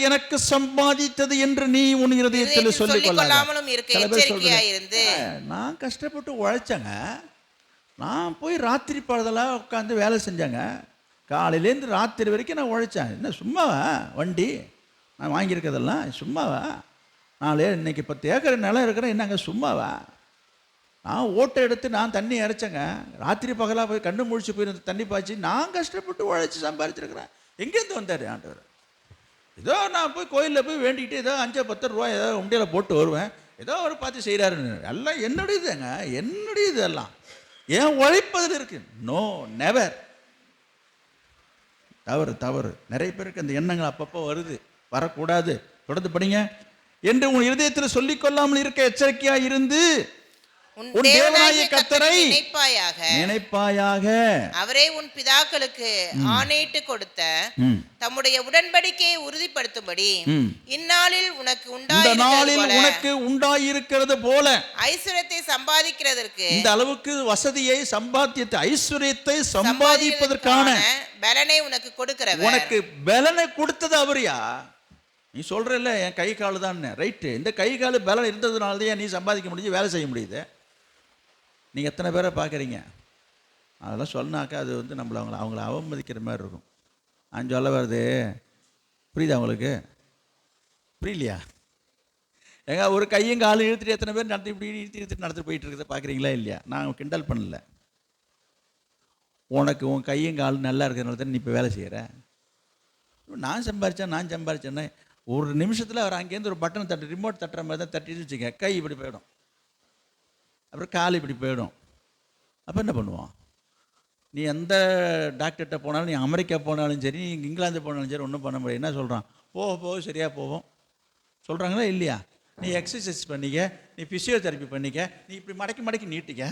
எனக்கு சம்பாதித்தது என்று நீ உன் இருதயத்தில் சொல்லிக் கொள்ளாமலும் இருக்க எச்சரிக்கையாயிருந்து. நான் கஷ்டப்பட்டு உழைச்சேங்க, நான் போய் ராத்திரி பழுதெல்லாம் உட்காந்து வேலை செஞ்சேங்க, காலையிலேருந்து ராத்திரி வரைக்கும் நான் உழைச்சேன். என்ன சும்மாவா வண்டி நான் வாங்கியிருக்கிறதெல்லாம்? சும்மாவா? இன்னைக்கு 10 ஏக்கர் நிலம் இருக்கிறேன், என்னங்க சும்மாவா? நான் ஓட்டை எடுத்து நான் தண்ணி இறைச்சேங்க, ராத்திரி பகலாக போய் கண்ணு முழிச்சு போய் தண்ணி பாய்ச்சி நான் கஷ்டப்பட்டு உழைச்சி சம்பாதிச்சிருக்கிறேன். எங்கேருந்து வந்தார் ஆண்டவர்? ஏதோ நான் போய் கோயிலில் போய் வேண்டிக்கிட்டு ஏதோ 5-10 ரூபா ஏதோ உண்டியில் போட்டு வருவேன், ஏதோ ஒரு பார்த்து செய்கிறாருன்னு. எல்லாம் என்னுடையதுங்க, என்னுடையது எல்லாம் ஏன் உழைப்பதில் இருக்கு. No, never. தவறு. நிறைய பேருக்கு அந்த எண்ணங்கள் அப்பப்போ வருது, வரக்கூடாது. தொடர்ந்து படிங்க. என்று உன் இருதயத்தில் சொல்லிக்கொள்ளாமல் இருக்க எச்சரிக்கையாக இருந்து உன் உன் தேவனாகிய கர்த்தரை நினைப்பாயாக. நினைப்பாயாக. அவரே உன் பிதாக்களுக்கு ஆணையிட்டு கொடுத்த ம். தம்முடைய உடன்படிக்கையை உறுதிப்படுத்தும்படி ம். இந்நாளில் உனக்கு இந்த நாளில் உனக்கு உண்டாயிருக்கிறது போல ஐஸ்வர்யத்தை சம்பாதிக்கிறதற்கு, இந்த அளவுக்கு வசதியை, சம்பாத்தியத்தை, ஐஸ்வர்யத்தை சம்பாதிப்பதற்கான பலனை உனக்கு கொடுக்கிறவர். உனக்கு பலனை கொடுத்தது அவரியா? நீ சொல்றல என் கை கால் தான் ரைட்டு. இந்த கை கால் பலன் இருந்ததுனால தான் நீ சம்பாதிக்க முடிஞ்சு, வேலை செய்ய முடியுது. நீங்கள் எத்தனை பேரை பார்க்குறீங்க? அதெல்லாம் சொன்னாக்கா அது வந்து அவங்கள அவமதிக்கிற மாதிரி இருக்கும். நான் சொல்ல வருது புரியுதா உங்களுக்கு? புரியலையா? ஏங்க ஒரு கையும் காலும் இழுத்துட்டு எத்தனை பேர் நடத்தி இப்படி இழுத்துட்டு நடத்திட்டு போயிட்டு இருக்கிறத பார்க்குறீங்களா இல்லையா? நான் கிண்டல் பண்ணல. உனக்கு உன் கையும் காலும் நல்லா இருக்கிறதுனால தான் நீ இப்போ வேலை செய்கிற. நான் சம்பாரிச்சேன்னா ஒரு நிமிஷத்தில் அவர் அங்கேருந்து ஒரு பட்டன் தட்டு, ரிமோட் தட்டுற மாதிரி தான் தட்டிட்டு வச்சுக்க, கை இப்படி போயிடும், அப்புறம் கால் இப்படி போயிடும். அப்போ என்ன பண்ணுவான்? நீ எந்த டாக்டர்கிட்ட போனாலும், நீ அமெரிக்கா போனாலும் சரி, நீ இங்கிலாந்து போனாலும் சரி, ஒன்றும் பண்ண முடியாது. என்ன சொல்கிறான்? போக சரியாக போவோம் சொல்கிறாங்களா இல்லையா? நீ எக்ஸசைஸ் பண்ணிக்க, நீ ஃபிசியோதெரப்பி பண்ணிக்க, நீ இப்படி மடக்கி நீட்டிக்க.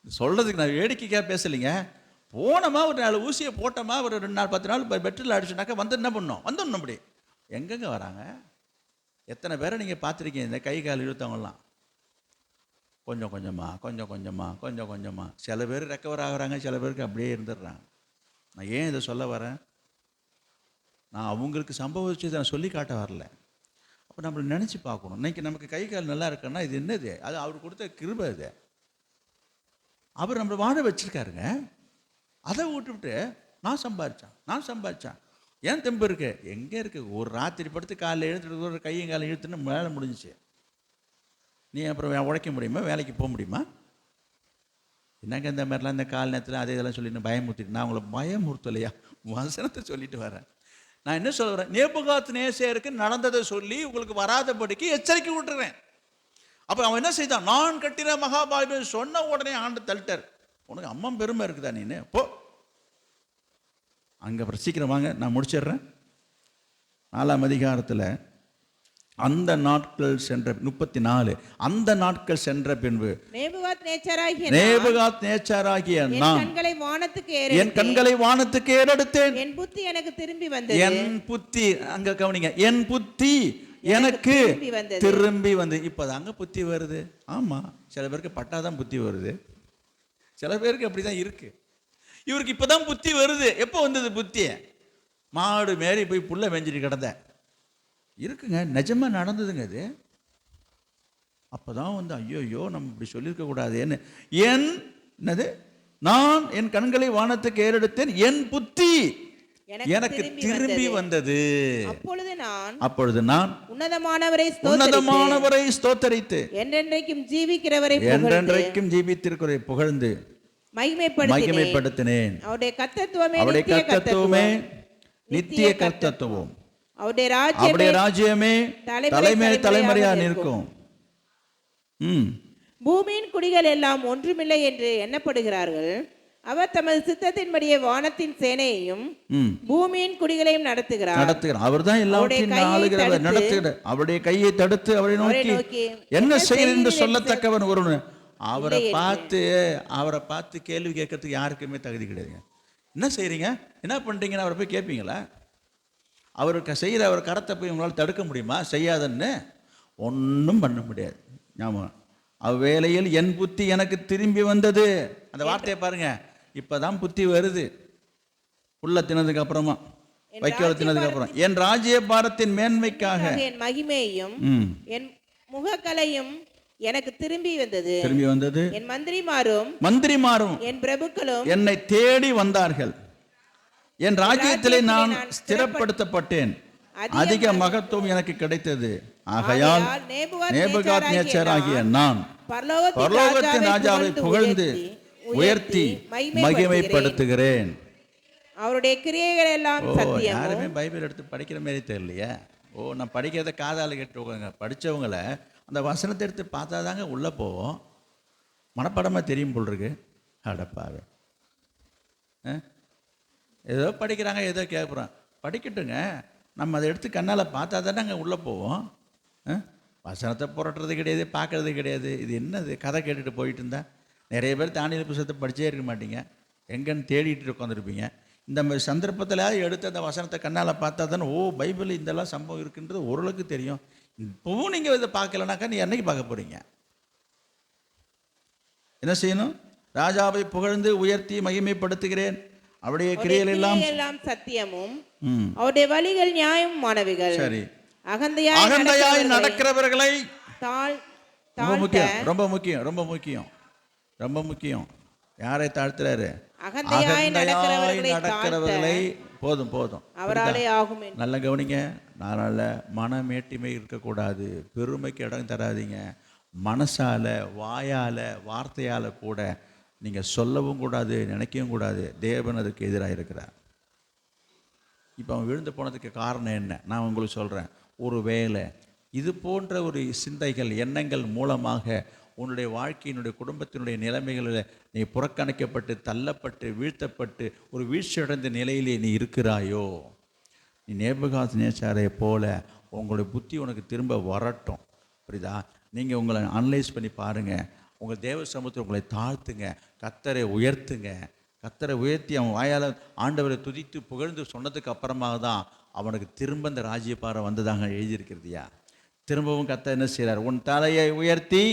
சொல்கிறதுக்கு நான் வேடிக்கைக்காக பேசலைங்க. போனோமா ஒரு 4 ஊசியை போட்டோமா, ஒரு 2 நாள் 10 நாள் பெட்ரில் அடிச்சுனாக்கா வந்து என்ன பண்ணோம்? வந்துடணும். அப்படி எங்கெங்கே வராங்க? எத்தனை பேரை நீங்கள் பார்த்துருக்கீங்க இந்த கை கால் இழுத்தவங்கலாம்? கொஞ்சம் கொஞ்சமாக சில பேர் ரெக்கவர் ஆகுறாங்க, சில பேருக்கு அப்படியே இருந்துடுறாங்க. நான் ஏன் இதை சொல்ல வரேன்? நான் அவங்களுக்கு சம்பவிச்சதை நான் சொல்லி காட்ட வரல. அப்போ நம்மளை நினச்சி பார்க்கணும். இன்றைக்கி நமக்கு கை கால் நல்லா இருக்குன்னா இது என்னது? அது அவர் கொடுத்த கிருபை. இது அவர் நம்மளை வாழ வச்சுருக்காருங்க. அதை விட்டுவிட்டு நான் சம்பாதிச்சேன் ஏன் தெம்பு இருக்கு? எங்கே இருக்குது? ஒரு ராத்திரி படுத்து காலையில் எழுந்துட்டு ஒரு கையும் காலையும் இழுத்துன்னு வேலை முடிஞ்சிச்சு. நீ அப்புறம் உழைக்க முடியுமா? வேலைக்கு போக முடியுமா? என்னங்க இந்த மாதிரிலாம் இந்த கால நேரத்தில் அதே இதெல்லாம் சொல்லி பயமுறுத்திட்டு, நான் உங்களை பயமுறுத்தலையா? வசனத்தை சொல்லிட்டு வரேன். நான் என்ன சொல்ல வரேன்? நேபுகாத்நேசருக்கு நடந்ததை சொல்லி உங்களுக்கு வராதபடிக்கு எச்சரிக்கை விட்டுறேன். அப்போ அவன் என்ன செய்தான்? நான் கட்டின மகாபாரதம் சொன்ன உடனே ஆண்டு தள்ளிட்டார். உனக்கு அம்மா பெருமை இருக்குதா? நீனு போ அங்கே. அப்புறம் சீக்கிரம் வாங்க, நான் முடிச்சிடுறேன். 4ஆம் அதிகாரத்தில் அந்த நாட்கள் சென்ற 34 அந்த நாட்கள் சென்ற பின்பு நேபுகாத்நேச்சாராகிய நான் என் கண்களை வானத்துக்கு ஏறெடுத்தேன். என் புத்தி எனக்கு திரும்பி வந்தது. என் புத்தி, அங்க கவனிங்க, என் புத்தி எனக்கு திரும்பி வந்து. இப்போதாங்க புத்தி வருது. ஆமா, சில பேருக்கு பட்டாதான் புத்தி வருது, சில பேருக்கு அப்படிதான் இருக்கு. இவருக்கு இப்பதான் புத்தி வருது. எப்போ வந்தது புத்தி? மாடு மேரி போய் புல்ல மேஞ்சிட்டு கிடந்த இருக்குங்க, நிஜமா நடந்ததுங்க அது. அப்பதான் வந்து ஐயோ நம்ம இப்படி சொல்லியிருக்க கூடாதுன்னு என்னது, நான் என் கண்களை வானத்துக்கு ஏறெடுத்தேன், என் புத்தி எனக்கு திரும்பி வந்தது. அப்பொழுது நான் உன்னதமானவரை ஸ்தோத்தரித்து என்றென்றைக்கும் ஜீவித்திருக்கிறவரை புகழ்ந்து மகிமைப்படுத்தினேன். அவருடைய கர்த்தத்துவமே நித்திய கர்த்தத்துவம், அவருடைய ராஜ்யமே தலைமுறையா நிற்கும். பூமியின் குடிகள் எல்லாம் ஒன்றுமில்லை என்று எண்ணப்படுகிறார்கள். அவர் தமது சித்தத்தின்படியே வானத்தின் சேனையையும் பூமியின் குடிகளையும் நடத்துகிறார். அவர் தான் எல்லாவற்றையும் ஆளுகிறவர், நடத்துகிறார். அவருடைய கையை தடுத்து அவரை நோக்கி என்ன செய்யறது என்று சொல்லத்தக்கவன் ஒருவன். அவரை பார்த்து கேள்வி கேட்கறதுக்கு யாருக்குமே தகுதி கிடையாதுங்க. என்ன செய்யறீங்க, என்ன பண்றீங்கன்னு அவரை போய் கேட்பீங்களா? அவருக்கு செய்கிற அவர் கரத்தை போய் உங்களால் தடுக்க முடியுமா? செய்யாதன்னு ஒன்றும் பண்ண முடியாது. ஞாபகம், அவ்வேளையில் என் புத்தி எனக்கு திரும்பி வந்தது. அந்த வார்த்தையை பாருங்க, இப்பதான் புத்தி வருது. புல்ல தினதுக்கு அப்புறமா, வைக்கோல தினதுக்கு அப்புறம், என் ராஜ்ய பாரத்தின் மேன்மைக்காக என் மகிமையும் என் முகக்கலையும் எனக்கு திரும்பி வந்தது. என் மந்திரிமாரும் என் பிரபுக்களும் என்னை தேடி வந்தார்கள். என் ராஜ்யத்திலே நான் ஸ்திரப்படுத்தப்பட்டேன், அதிக மகத்துவம் எனக்கு கிடைத்தது. ஆகையால் நேபுகாத்நேச்சராகிய நான் பரலோகத்தின் ராஜாவை புகழ்ந்து உயர்த்தி மகிமைப்படுத்துகிறேன். அவருடைய கிரியைகள் எல்லாம் சத்தியம். யாருமே பைபிள் எடுத்து படிக்கிற மாதிரி தெரியலையா? நான் படிக்கிறத காதால கேட்டுக்கோங்க. படித்தவங்கள அந்த வசனத்தை எடுத்து பார்த்தா தாங்க உள்ளே போவோம். மனப்படமாக தெரியும் போல் இருக்கு. அடப்பாவே, ஏதோ படிக்கிறாங்க, ஏதோ கேட்குறோம். படிக்கட்டுங்க, நம்ம அதை எடுத்து கண்ணால் பார்த்தா தானே அங்கே உள்ளே போவோம். வசனத்தை புரட்டுறது கிடையாது, பார்க்கறது கிடையாது. இது என்னது கதை கேட்டுட்டு போயிட்டு இருந்தா? நிறைய பேர் தானியேல் புத்தகத்தை படிச்சே இருக்க மாட்டீங்க, எங்கன்னு தேடிட்டு உட்காந்துருப்பீங்க. இந்த மாதிரி சந்தர்ப்பத்தில் எடுத்து அந்த வசனத்தை கண்ணால் பார்த்தா தானே ஓ பைபிள் இதெல்லாம் சம்பவம் இருக்குன்றது ஓரளவுக்கு தெரியும். இப்போவும் நீங்கள் இதை பார்க்கலனாக்கா நீ என்னைக்கு பார்க்க போகிறீங்க? என்ன செய்யணும்? ராஜாவை புகழ்ந்து உயர்த்தி மகிமைப்படுத்துகிறேன், அவருடைய கிரியைகள் எல்லாம் சத்தியமும் அவருடைய வழிகள் நியாயமானவைகள். சரி, அகந்தையாய் நடக்கிறவர்களை ரொம்ப முக்கியம் யாரை தாழ்த்துறாரு? அகந்தையாய் நடக்கிறவர்களை போதும் அவராலே ஆகும். நல்ல கவனிங்க. அதனால் மனமேட்டிமை இருக்கக்கூடாது, பெருமைக்கு இடம் தராதிங்க. மனசால வாயால் வார்த்தையால் கூட நீங்கள் சொல்லவும் கூடாது, நினைக்கவும் கூடாது. தேவன் அதுக்கு எதிராக இருக்கிறார். இப்போ அவன் விழுந்து போனதுக்கு காரணம் என்ன? நான் உங்களுக்கு சொல்கிறேன். ஒரு வேளை இது போன்ற ஒரு சிந்தைகள் எண்ணங்கள் மூலமாக உன்னுடைய வாழ்க்கையினுடைய குடும்பத்தினுடைய நிலைமைகளில் நீ புறக்கணிக்கப்பட்டு தள்ளப்பட்டு வீழ்த்தப்பட்டு ஒரு வீழ்ச்சியடைந்த நிலையிலே நீ இருக்கிறாயோ, நீ நேபுகாத்நேச்சாரை போல உங்களுடைய புத்தி உனக்கு திரும்ப வரட்டும். புரியுதா? நீங்கள் உங்களை அனலைஸ் பண்ணி பாருங்கள். உங்கள் தேவ சமூகத்தில் உங்களை தாழ்த்துங்க, கர்த்தரை உயர்த்துங்க. கர்த்தரை உயர்த்தி அவன் வாயால் ஆண்டவரை துதித்து புகழ்ந்து சொன்னதுக்கு அப்புறமாக தான் அவனுக்கு திரும்ப இந்த ராஜ்யபாரம் வந்ததாக எழுதியிருக்கிறதுயா. திரும்பவும் கர்த்தர் என்ன செய்கிறார்? உன் தலையை உயர்த்தி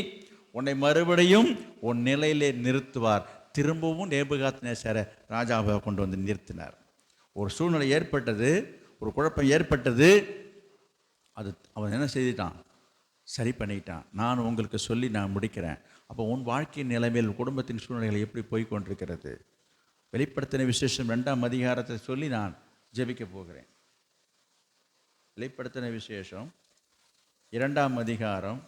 உன்னை மறுபடியும் உன் நிலையிலே நிறுத்துவார். திரும்பவும் நேபுகாத்நேச்சாரை ராஜாவை கொண்டு வந்து நிறுத்தினார். ஒரு சூழ்நிலை ஏற்பட்டது, ஒரு குழப்பம் ஏற்பட்டது. அது அவன் என்ன செய்துட்டான்? சரி பண்ணிட்டான். நான் உங்களுக்கு சொல்லி நான் முடிக்கிறேன். அப்போ உன் வாழ்க்கையின் நிலைமையில் குடும்பத்தின் சூழ்நிலைகள் எப்படி போய்கொண்டிருக்கிறது? வெளிப்படுத்தின விசேஷம் 2ஆம் அதிகாரத்தை சொல்லி நான் ஜெபிக்க போகிறேன். வெளிப்படுத்தின விசேஷம் 2ஆம் அதிகாரம்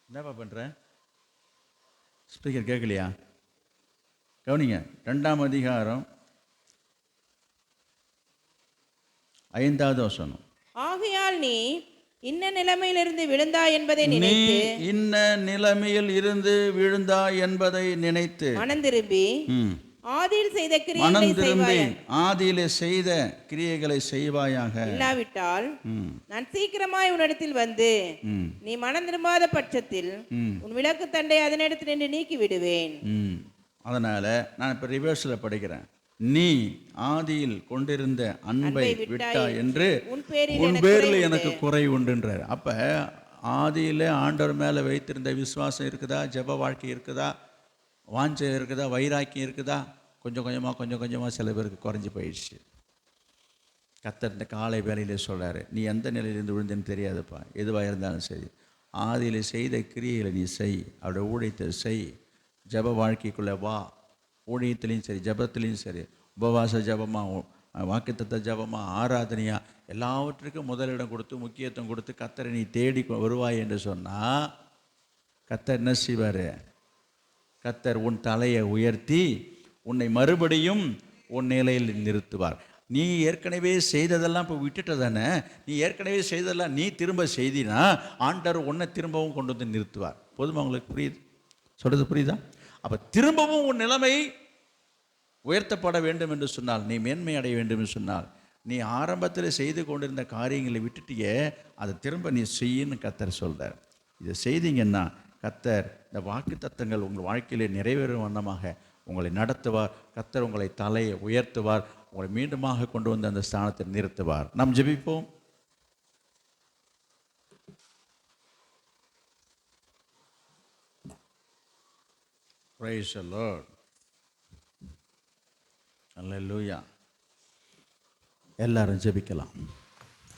என்னப்பா பண்ணுறேன்? ஸ்பீக்கர் கேட்கலையா? கவனிங்க. 2ஆம் அதிகாரம் 5வது வசனம். ஆகையால் நீ இன்ன நிலைமையிலிருந்து விழுந்தாய் என்பதை நினைத்து, இன்ன நிலைமையில் இருந்து விழுந்தாய் என்பதை நினைத்து மனம் திரும்பி ஆதியிலே செய்த கிரியைகளை செய்வாயாக. இல்லாவிட்டால் நான் சீக்கிரமாய் உன்னிடத்தில் வந்து நீ மனம் திரும்பாத பட்சத்தில் உன் விளக்கு தண்டை அதனிடத்தில் நின்று நீக்கி விடுவேன். அதனால நான் இப்ப ரிவர்ஸ்ல படிக்கிறேன். நீ ஆதியில் கொண்டிருந்த அன்பை விட்டாய் என்று உன் பேரில் எனக்கு குறை உண்டுன்றார். அப்ப ஆதியில ஆண்டவர் மேல வைத்திருந்த விசுவாசம் இருக்குதா? ஜெப வாழ்க்கை இருக்குதா? வாஞ்சை இருக்குதா? வைராக்கியம் இருக்குதா? கொஞ்சம் கொஞ்சமாக சில பேருக்கு குறைஞ்சி போயிடுச்சு. கர்த்தர் இந்த காலை வேலையிலே சொல்கிறாரு, நீ எந்த நிலையிலேருந்து விழுந்தேன்னு தெரியாதுப்பா. எதுவாக இருந்தாலும் சரி, ஆதியில் செய்த கிரியைகளை நீ செய், அவருடைய ஊழியத்தை செய். ஜெப வாழ்க்கைக்குள்ளே வா. ஊழியத்துலேயும் சரி, ஜெபத்துலேயும் சரி, உபவாச ஜெபமாக, வாக்குத்தத்த ஜெபமாக, ஆராதனையாக, எல்லாவற்றுக்கும் முதலிடம் கொடுத்து முக்கியத்துவம் கொடுத்து கர்த்தரை நீ தேடி வருவாய் என்று சொன்னால் கர்த்தர் என்ன செய்வார்? கர்த்தர் உன் தலையை உயர்த்தி உன்னை மறுபடியும் உன் நிலையில் நிறுத்துவார். நீ ஏற்கனவே செய்ததெல்லாம் இப்போ விட்டுட்டதானே? நீ ஏற்கனவே செய்ததெல்லாம் நீ திரும்ப செய்தினா ஆண்டவர் உன்னை திரும்பவும் கொண்டு வந்து நிறுத்துவார். போதுமா? உங்களுக்கு புரியுது? சொல்கிறது புரியுதா? அப்போ திரும்பவும் உன் நிலைமை உயர்த்தப்பட வேண்டும் என்று சொன்னால், நீ மேன்மை அடைய வேண்டும் என்று சொன்னால், நீ ஆரம்பத்தில் செய்து கொண்டிருந்த காரியங்களை விட்டுட்டியே, அதை திரும்ப நீ செய்யின்னு கர்த்தர் சொல்கிறார். இதை செய்தீங்கன்னா கர்த்தர் இந்த வாக்கு தத்தங்கள் உங்கள் வாழ்க்கையிலே நிறைவேறும் வண்ணமாக உங்களை நடத்துவார். கர்த்தர் உங்களை தலையை உயர்த்துவார், உங்களை மீண்டுமாக கொண்டு வந்து அந்த ஸ்தானத்தை நிறுத்துவார். நாம் ஜெபிப்போம். Praise the Lord. Hallelujah. எல்லாரும் ஜெபிக்கலாம்.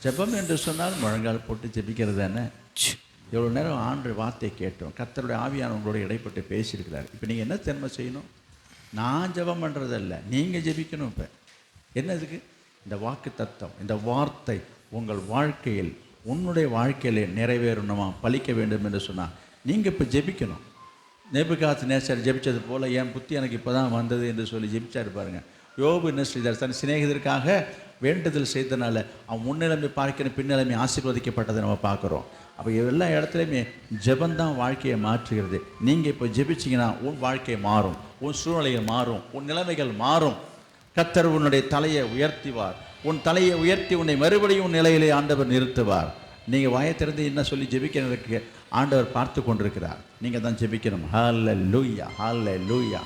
ஜெபம் என்று சொன்னால் முழங்கால் போட்டு ஜெபிக்கிறது தானே. எவ்வளோ நேரம் ஆண்டு வார்த்தையை கேட்டோம். கர்த்தருடைய ஆவியான உங்களோட இடைப்பட்டு பேசியிருக்கிறார். இப்போ நீங்கள் என்ன திறமை செய்யணும்? நான் ஜெபம் பண்ணுறதில்ல, நீங்கள் ஜெபிக்கணும். இப்போ என்னதுக்கு? இந்த வாக்கு தத்தம், இந்த வார்த்தை உங்கள் வாழ்க்கையில், உன்னுடைய வாழ்க்கையில் நிறைவேறணுமா, பலிக்க வேண்டும் என்று சொன்னால் நீங்கள் இப்போ ஜெபிக்கணும். நேபுகாத்நேச்சார் ஜெபிச்சது போல் என் புத்தி எனக்கு இப்போ தான் வந்தது என்று சொல்லி ஜெபிச்சார் பாருங்க. யோபு என்ன செய்தார்? தன் சிநேகிதருக்காக வேண்டுதல் செய்தனால அவன் முன்னிலைமை பார்க்கணும், பின்னிலைமை ஆசீர்வதிக்கப்பட்டதை நம்ம பார்க்குறோம். அப்போ எல்லா இடத்துலையுமே ஜெபந்தான் வாழ்க்கையை மாற்றுகிறது. நீங்கள் இப்போ ஜெபிச்சிங்கன்னா உன் வாழ்க்கை மாறும், உன் சூழ்நிலைகள் மாறும், உன் நிலைமைகள் மாறும். கர்த்தர் உன்னுடைய தலையை உயர்த்துவார். உன் தலையை உயர்த்தி உன்னை மறுபடியும் உன் நிலையிலே ஆண்டவர் நிறுத்துவார். நீங்கள் வாயை திறந்து என்ன சொல்லி ஜெபிக்கிறதுக்கு ஆண்டவர் பார்த்து கொண்டிருக்கிறார். நீங்கள் தான் ஜெபிக்கணும். Hallelujah, hallelujah,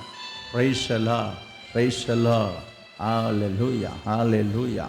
praise the lord, praise the lord, hallelujah, hallelujah.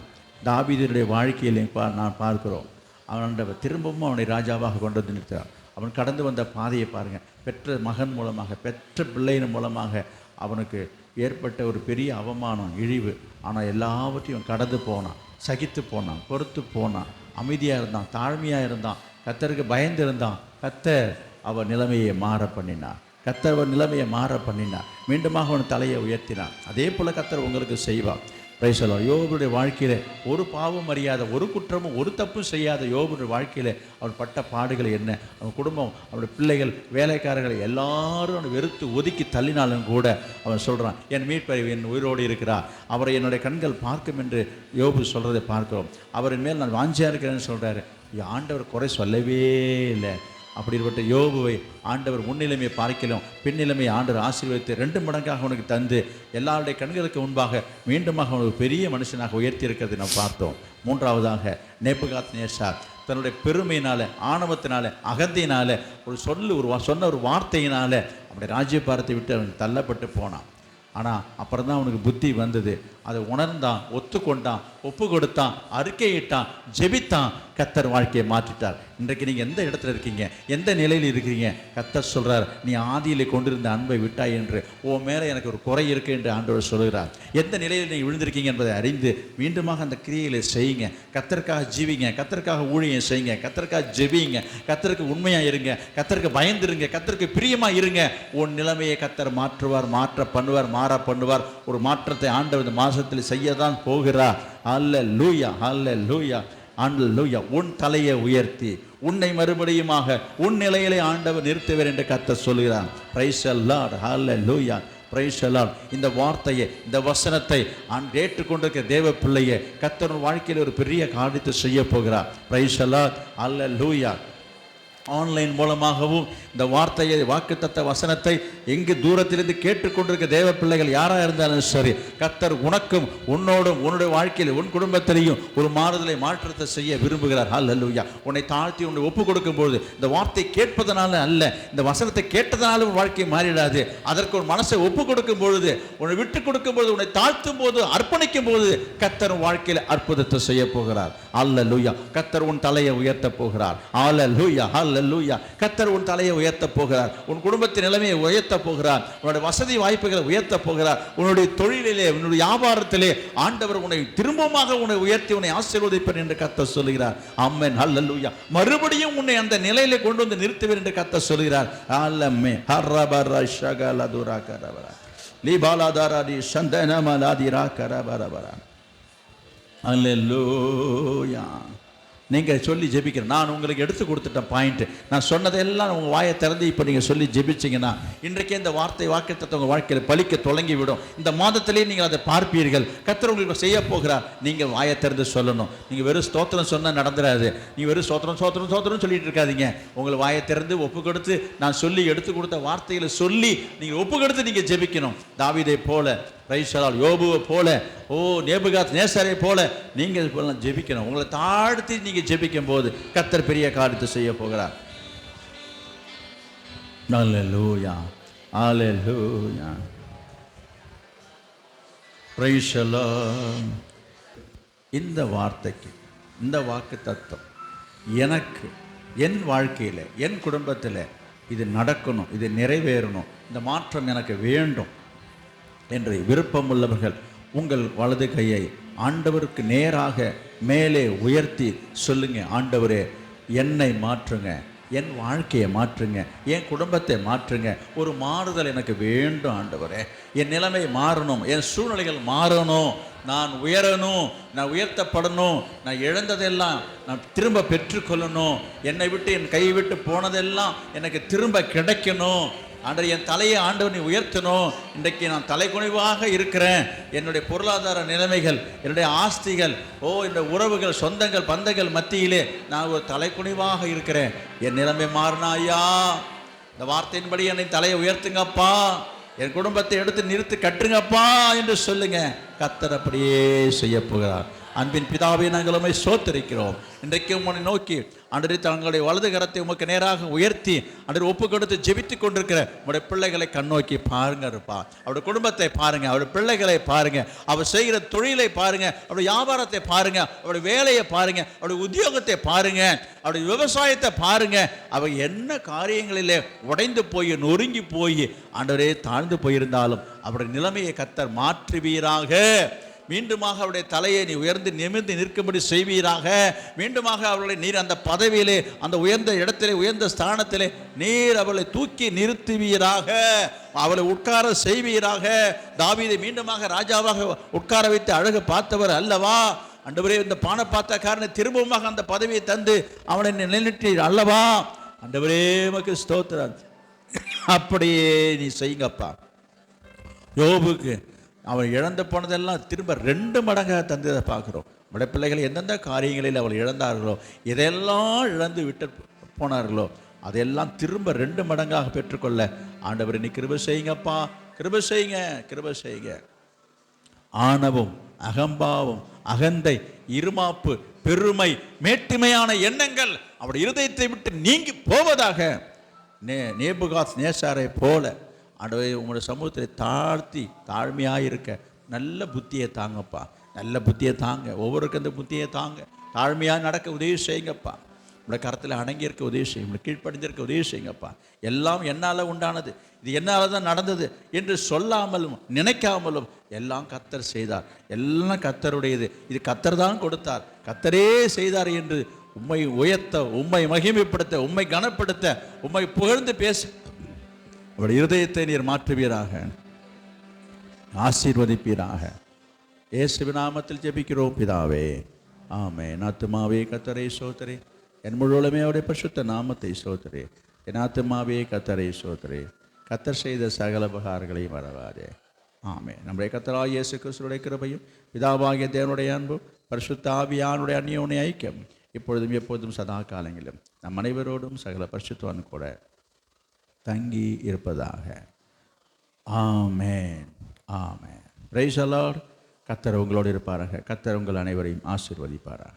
தாவீதுடைய வாழ்க்கையிலே நான் பார்க்கிறோம், ஆண்டவர் திரும்பவும் அவனை ராஜாவாக கொண்டு வந்து நிறுத்துகிறார். அவன் கடந்து வந்த பாதையை பாருங்கள். பெற்ற மகன் மூலமாக, பெற்ற பிள்ளையின் மூலமாக அவனுக்கு ஏற்பட்ட ஒரு பெரிய அவமானம், இழிவு. ஆனால் எல்லாவற்றையும் கடந்து போனான், சகித்து போனான், பொறுத்து போனான், அமைதியாக இருந்தான், தாழ்மையாக இருந்தான், கர்த்தருக்கு பயந்து இருந்தான். கர்த்தர் அவன் நிலைமையை மாற பண்ணினார். கர்த்தர் அவன் நிலைமையை மாற பண்ணினார். மீண்டுமாக அவன் தலையை உயர்த்தினார். அதே போல் கர்த்தர் உங்களுக்கு செய்வார். Price the Lord. யோபுடைய வாழ்க்கையில் ஒரு பாவம் அறியாத, ஒரு குற்றமும் ஒரு தப்பும் செய்யாத யோபுடைய வாழ்க்கையில் அவன் பட்ட பாடுகள் என்ன, அவன் குடும்பம், அவனுடைய பிள்ளைகள், வேலைக்காரர்கள் எல்லாரும் அவனை வெறுத்து ஒதுக்கி தள்ளினாலும் கூட அவன் சொல்கிறான், என் மீட்பர் என் உயிரோடு இருக்கிறார், அவரை என்னுடைய கண்கள் பார்க்கும் என்று யோபு சொல்கிறதை பார்க்கிறோம். அவரின் மேல் நான் வாஞ்சியாக இருக்கிறேன்னு சொல்கிறாரு. ஆண்டவர் குறை சொல்லவே இல்லை. அப்படிப்பட்ட யோபுவை ஆண்டவர் முன்னிலைமையை பார்க்கலாம், பின்னிலைமையை ஆண்டவர் ஆசீர்வதித்து 2 மடங்காக அவனுக்கு தந்து எல்லாருடைய கண்களுக்கு முன்பாக மீண்டுமாக அவனுக்கு பெரிய மனுஷனாக உயர்த்தி இருக்கிறதை நாம் பார்த்தோம். 3ஆவதாக நேபுகாத்நேச்சார் தன்னுடைய பெருமையினால, ஆணவத்தினால, அகந்தையினால, சொன்ன ஒரு வார்த்தையினால அப்படி ராஜ்யபாரத்தை விட்டு அவன் தள்ளப்பட்டு போனான். ஆனால் அப்புறம் தான் அவனுக்கு புத்தி வந்தது. அதை உணர்ந்தான், ஒத்துக்கொண்டான், ஒப்பு கொடுத்தான், அறிக்கையிட்டான், ஜெபித்தான். கர்த்தர் வாழ்க்கையை மாற்றிட்டார். இன்றைக்கு நீங்கள் எந்த இடத்துல இருக்கீங்க, எந்த நிலையில் இருக்கிறீங்க, கர்த்தர் சொல்கிறார், நீ ஆதியிலே கொண்டிருந்த அன்பை விட்டாய் என்று, உன் மேலே எனக்கு ஒரு குறை இருக்குது என்று ஆண்டவர் சொல்கிறார். எந்த நிலையில் நீங்கள் விழுந்திருக்கீங்க என்பதை அறிந்து மீண்டுமாக அந்த கிரியைகளை செய்யுங்க. கர்த்தருக்காக ஜீவிங்க, கர்த்தருக்காக ஊழியம் செய்யுங்க, கர்த்தருக்காக ஜெபிங்க, கர்த்தருக்கு உண்மையாக இருங்க, கர்த்தருக்கு பயந்துருங்க, கர்த்தருக்கு பிரியமாக இருங்க. உன் நிலைமையை கர்த்தர் மாற்றுவார், மாற்ற பண்ணுவார், மாற பண்ணுவார். ஒரு மாற்றத்தை ஆண்டவர் இந்த மாதத்தில் செய்ய தான் போகிறார். ஹல்லேலூயா, ஹல்லேலூயா, ஹல்லேலூயா. உன் தலையை உயர்த்தி உன்னை மறுபடியுமாக உன் நிலையிலே ஆண்டவர் நிறுத்துவார் என்று கர்த்தர் சொல்கிறார். Price the lord, hallelujah, praise the Lord. இந்த வார்த்தையை, இந்த வசனத்தை ஏற்றுக்கொண்டிருக்கிற தேவ பிள்ளையை கர்த்தர் வாழ்க்கையில் ஒரு பெரிய காரியத்தை செய்ய போகிறார். Price the lord, hallelujah. Online மூலமாகவும் இந்த வார்த்தையை, வாக்குத்தத்த வசனத்தை எங்கு தூரத்திலிருந்து கேட்டுக்கொண்டிருக்க தேவ பிள்ளைகள் யாராக இருந்தாலும் சரி, கர்த்தர் உனக்கும் உன்னோடும் உன்னுடைய வாழ்க்கையில் உன் குடும்பத்திலையும் ஒரு மாறுதலை, மாற்றத்தை செய்ய விரும்புகிறார். ஹல்லேலூயா. உன்னை தாழ்த்தி உன்னை ஒப்பு கொடுக்கும் பொழுது, இந்த வார்த்தை கேட்பதனால அல்ல, இந்த வசனத்தை கேட்டதனால உன் வாழ்க்கை மாறிடாது. அதற்கு ஒரு மனசை ஒப்பு கொடுக்கும் பொழுது, உன்னை விட்டு கொடுக்கும் பொழுது, உன்னை தாழ்த்தும் போது, அர்ப்பணிக்கும் போது கர்த்தர் வாழ்க்கையில் அற்புதத்தை செய்ய போகிறார். ஹல்லேலூயா. கர்த்தர் உன் தலையை உயர்த்த போகிறார். ஹல்லேலூயா, ஹல்லேலூயா. கர்த்தர் உன் தலையை உயர்த்த போகிறார். உன் குடும்பத்தின் நிலைமையை உயர்த்த போகிறார். உன்னுடைய வசதி வாய்ப்புகளை உயர்த்த போகிறார். உன்னுடைய தொழிலிலே, உன்னுடைய வியாபாரத்திலே ஆண்டவர் உன்னை திரும்பமாக உன்னை உயர்த்தி உன்னை ஆசீர்வதிப்பார் என்று கர்த்தர் சொல்கிறார். ஆமென், ஹல்லேலூயா. மறுபடியும் உன்னை அந்த நிலையிலே கொண்டு வந்து நிறுத்துவார் என்று கர்த்தர் சொல்கிறார். ஆமென். ஹர்ரபர ஷகலதுரா கரபர லிபாலதாரடி சந்தனமலாதிரா கரபரபர. ஹல்லேலூயா. நீங்கள் சொல்லி ஜெபிக்கிற, நான் உங்களுக்கு எடுத்து கொடுத்துட்டேன் பாயிண்ட். நான் சொன்னதெல்லாம் உங்கள் வாயை திறந்து இப்போ நீங்கள் சொல்லி ஜெபிச்சிங்கன்னா இன்றைக்கே இந்த வார்த்தை, வாக்குத்தத்தம் உங்கள் வாழ்க்கையில் பலிக்க தொடங்கிவிடும். இந்த மாதத்திலே நீங்கள் அதை பார்ப்பீர்கள். கர்த்தர் உங்களுக்கு செய்ய போகிறார். நீங்கள் வாயை திறந்து சொல்லணும். நீங்கள் வெறும் ஸ்தோத்திரம் சொன்னால் நடந்துடாது. நீங்கள் வெறும் சோத்திரம் சோத்திரம் சோத்திரம் சொல்லிட்டு இருக்காதீங்க. உங்களை வாயை திறந்து ஒப்பு கொடுத்து, நான் சொல்லி எடுத்து கொடுத்த வார்த்தைகளை சொல்லி நீங்கள் ஒப்பு கொடுத்து நீங்கள் ஜெபிக்கணும். தாவீதை போல, பிரைஸ் தி லார்ட், யோபுவை போல, நேபுகாத்நேச்சாரை போல நீங்கள் ஜெபிக்கணும். உங்களை தாழ்த்தி நீங்கள் ஜெபிக்கும் போது கர்த்தர் பெரிய காரியத்தை செய்ய போகிறார். ஹல்லேலூயா, ஹல்லேலூயா, பிரைஸ் தி லார்ட். இந்த வார்த்தைக்கு, இந்த வாக்கு தத்துவம் எனக்கு என் வாழ்க்கையில், என் குடும்பத்தில் இது நடக்கணும், இது நிறைவேறணும், இந்த மாற்றம் எனக்கு வேண்டும் என்று விருப்பமுள்ளவர்கள் உங்கள் வலது கையை ஆண்டவருக்கு நேராக மேலே உயர்த்தி சொல்லுங்க. ஆண்டவரே, என்னை மாற்றுங்க, என் வாழ்க்கையை மாற்றுங்க, என் குடும்பத்தை மாற்றுங்க. ஒரு மாறுதல் எனக்கு வேண்டும் ஆண்டவரே. என் நிலைமை மாறணும், என் சூழ்நிலைகள் மாறணும், நான் உயரணும், நான் உயர்த்தப்படணும், நான் இழந்ததெல்லாம் நான் திரும்ப பெற்றுக்கொள்ளணும், என்னை விட்டு, என் கையை விட்டு போனதெல்லாம் எனக்கு திரும்ப கிடைக்கணும். ஆண்டவர், என் தலையை ஆண்டவர் நீ உயர்த்தணும். இன்றைக்கு நான் தலைக்குனிவாக இருக்கிறேன். என்னுடைய பொருளாதார நிலைமைகள், என்னுடைய ஆஸ்திகள், என்னுடைய உறவுகள், சொந்தங்கள், பந்தங்கள் மத்தியிலே நான் ஒரு தலைக்குனிவாக இருக்கிறேன். என் நிலைமை மாறினா ஐயா, இந்த வார்த்தையின்படி என்னை தலையை உயர்த்துங்கப்பா, என் குடும்பத்தை எடுத்து நிறுத்து கட்டுங்கப்பா என்று சொல்லுங்க. கர்த்தர் அப்படியே செய்ய போகிறார். அன்பின் பிதாவே, நாங்கள் உம்மை ஸ்தோத்திரிக்கிறோம். இன்றைக்கு உம்மை நோக்கி ஆண்டவரே தங்களுடைய வலது கரத்தை உமக்கு நேராக உயர்த்தி ஆண்டவரே ஒப்பு கொடுத்து ஜெபித்து கொண்டிருக்கிற உடைய பிள்ளைகளை கண்ணோக்கி பாருங்க இருப்பா. அவருடைய குடும்பத்தை பாருங்க, அவருடைய பிள்ளைகளை பாருங்க, அவர் செய்கிற தொழிலை பாருங்க, அவருடைய வியாபாரத்தை பாருங்க, அவருடைய வேலையை பாருங்க, அவருடைய உத்தியோகத்தை பாருங்க, அவருடைய விவசாயத்தை பாருங்க. அவர் என்ன காரியங்களிலே உடைந்து போய் நொறுங்கி போய் ஆண்டவரே தாழ்ந்து போயிருந்தாலும் அவருடைய நிலைமையை கர்த்தர் மாற்றுவீராக. மீண்டுமாக அவருடைய தலையை நீ உயர்ந்து நிமிர்ந்து நிற்கும்படி செய்வீராக. மீண்டுமாக அவர்களை நீர் அந்த பதவியிலே, அந்த உயர்ந்த இடத்திலே, உயர்ந்த ஸ்தானத்திலே நீர் அவளை தூக்கி நிறுத்துவீராக. அவளை உட்கார செய்வீராக. தாவீதை மீண்டுமாக ராஜாவாக உட்கார வைத்து அழகு பார்த்தவர் அல்லவா? ஆண்டவரே, இந்த பானபாத்திரக்காரனை திரும்பவுமாக அந்த பதவியை தந்து அவனை நிலைநிற்றீர் அல்லவா? ஆண்டவரே உமக்கு ஸ்தோத்திரம். அப்படியே நீ செய்யுங்கப்பா. யோபுக்கு அவன் இழந்து போனதெல்லாம் திரும்ப 2 மடங்காக தந்ததை பார்க்குறோம். நம்முடைய பிள்ளைகள் எந்தெந்த காரியங்களில் அவள் இழந்தார்களோ, எதெல்லாம் இழந்து விட்டு போனார்களோ, அதெல்லாம் திரும்ப 2 மடங்காக பெற்றுக்கொள்ள ஆண்டவர் நீ கிருபை செய்யுங்கப்பா. கிருபை செய்யுங்க, கிருபை செய்யுங்க. ஆணவம், அகம்பாவம், அகந்தை, இருமாப்பு, பெருமை, மேட்டிமையான எண்ணங்கள் அவருடைய இருதயத்தை விட்டு நீங்கி போவதாக. நேபுகாத் நேசாரை போல ஆண்டவரே உங்களுடைய சமூகத்தில் தாழ்த்தி தாழ்மையாக இருக்க நல்ல புத்தியை தாங்கப்பா. நல்ல புத்தியை தாங்க. ஒவ்வொருக்கும் அந்த புத்தியை தாங்க. தாழ்மையாக நடக்க உதவி செய்யுங்கப்பா. உங்களுடைய கரத்தில் அடங்கியிருக்க உதவி செய்யுங்க. கீழ்ப்படிஞ்சிருக்க உதவி செய்யுங்கப்பா. எல்லாம் என்னால் உண்டானது, இது என்னால் தான் நடந்தது என்று சொல்லாமலும் நினைக்காமலும் எல்லாம் கர்த்தர் செய்தார். எல்லாம் கர்த்தருடையது, இது கர்த்தர் தான் கொடுத்தார், கர்த்தரே செய்தார் என்று உம்மை உயர்த்த, உம்மை மகிமைப்படுத்த, உம்மை கனப்படுத்த, உம்மை புகழ்ந்து பேச அவருடைய இருதயத்தை நீர் மாற்றுவீராக, ஆசீர்வதிப்பீராக. இயேசுவின் நாமத்தில் ஜெபிக்கிறோம் பிதாவே, ஆமென். ஆத்துமாவே கர்த்தரை ஸ்தோத்திரி, என் முழுவதுமே அவருடைய பரிசுத்த நாமத்தை ஸ்தோத்திரி. என் ஆத்துமாவே கர்த்தரை ஸ்தோத்திரி, கர்த்தர் செய்த சகல உபகாரங்களையும் மறவாதே. ஆமென். நம்முடைய கர்த்தராகிய இயேசு கிறிஸ்துவின் கிருபையும் பிதாவாகிய தேவனுடைய அன்பும் பரிசுத்த ஆவியானுடைய அந்யோன்ய ஐக்கியம் இப்பொழுதும் எப்போதும் சதா காலங்களிலும் நம் அனைவரோடும் சகல பரிசுத்தவான் கூட தங்கி இருப்பதாக. ஆமென், ஆமென். Praise the lord. கர்த்தர் உங்களோடு இருப்பாராக. கர்த்தர் உங்கள் அனைவரையும் ஆசீர்வதிப்பாராக.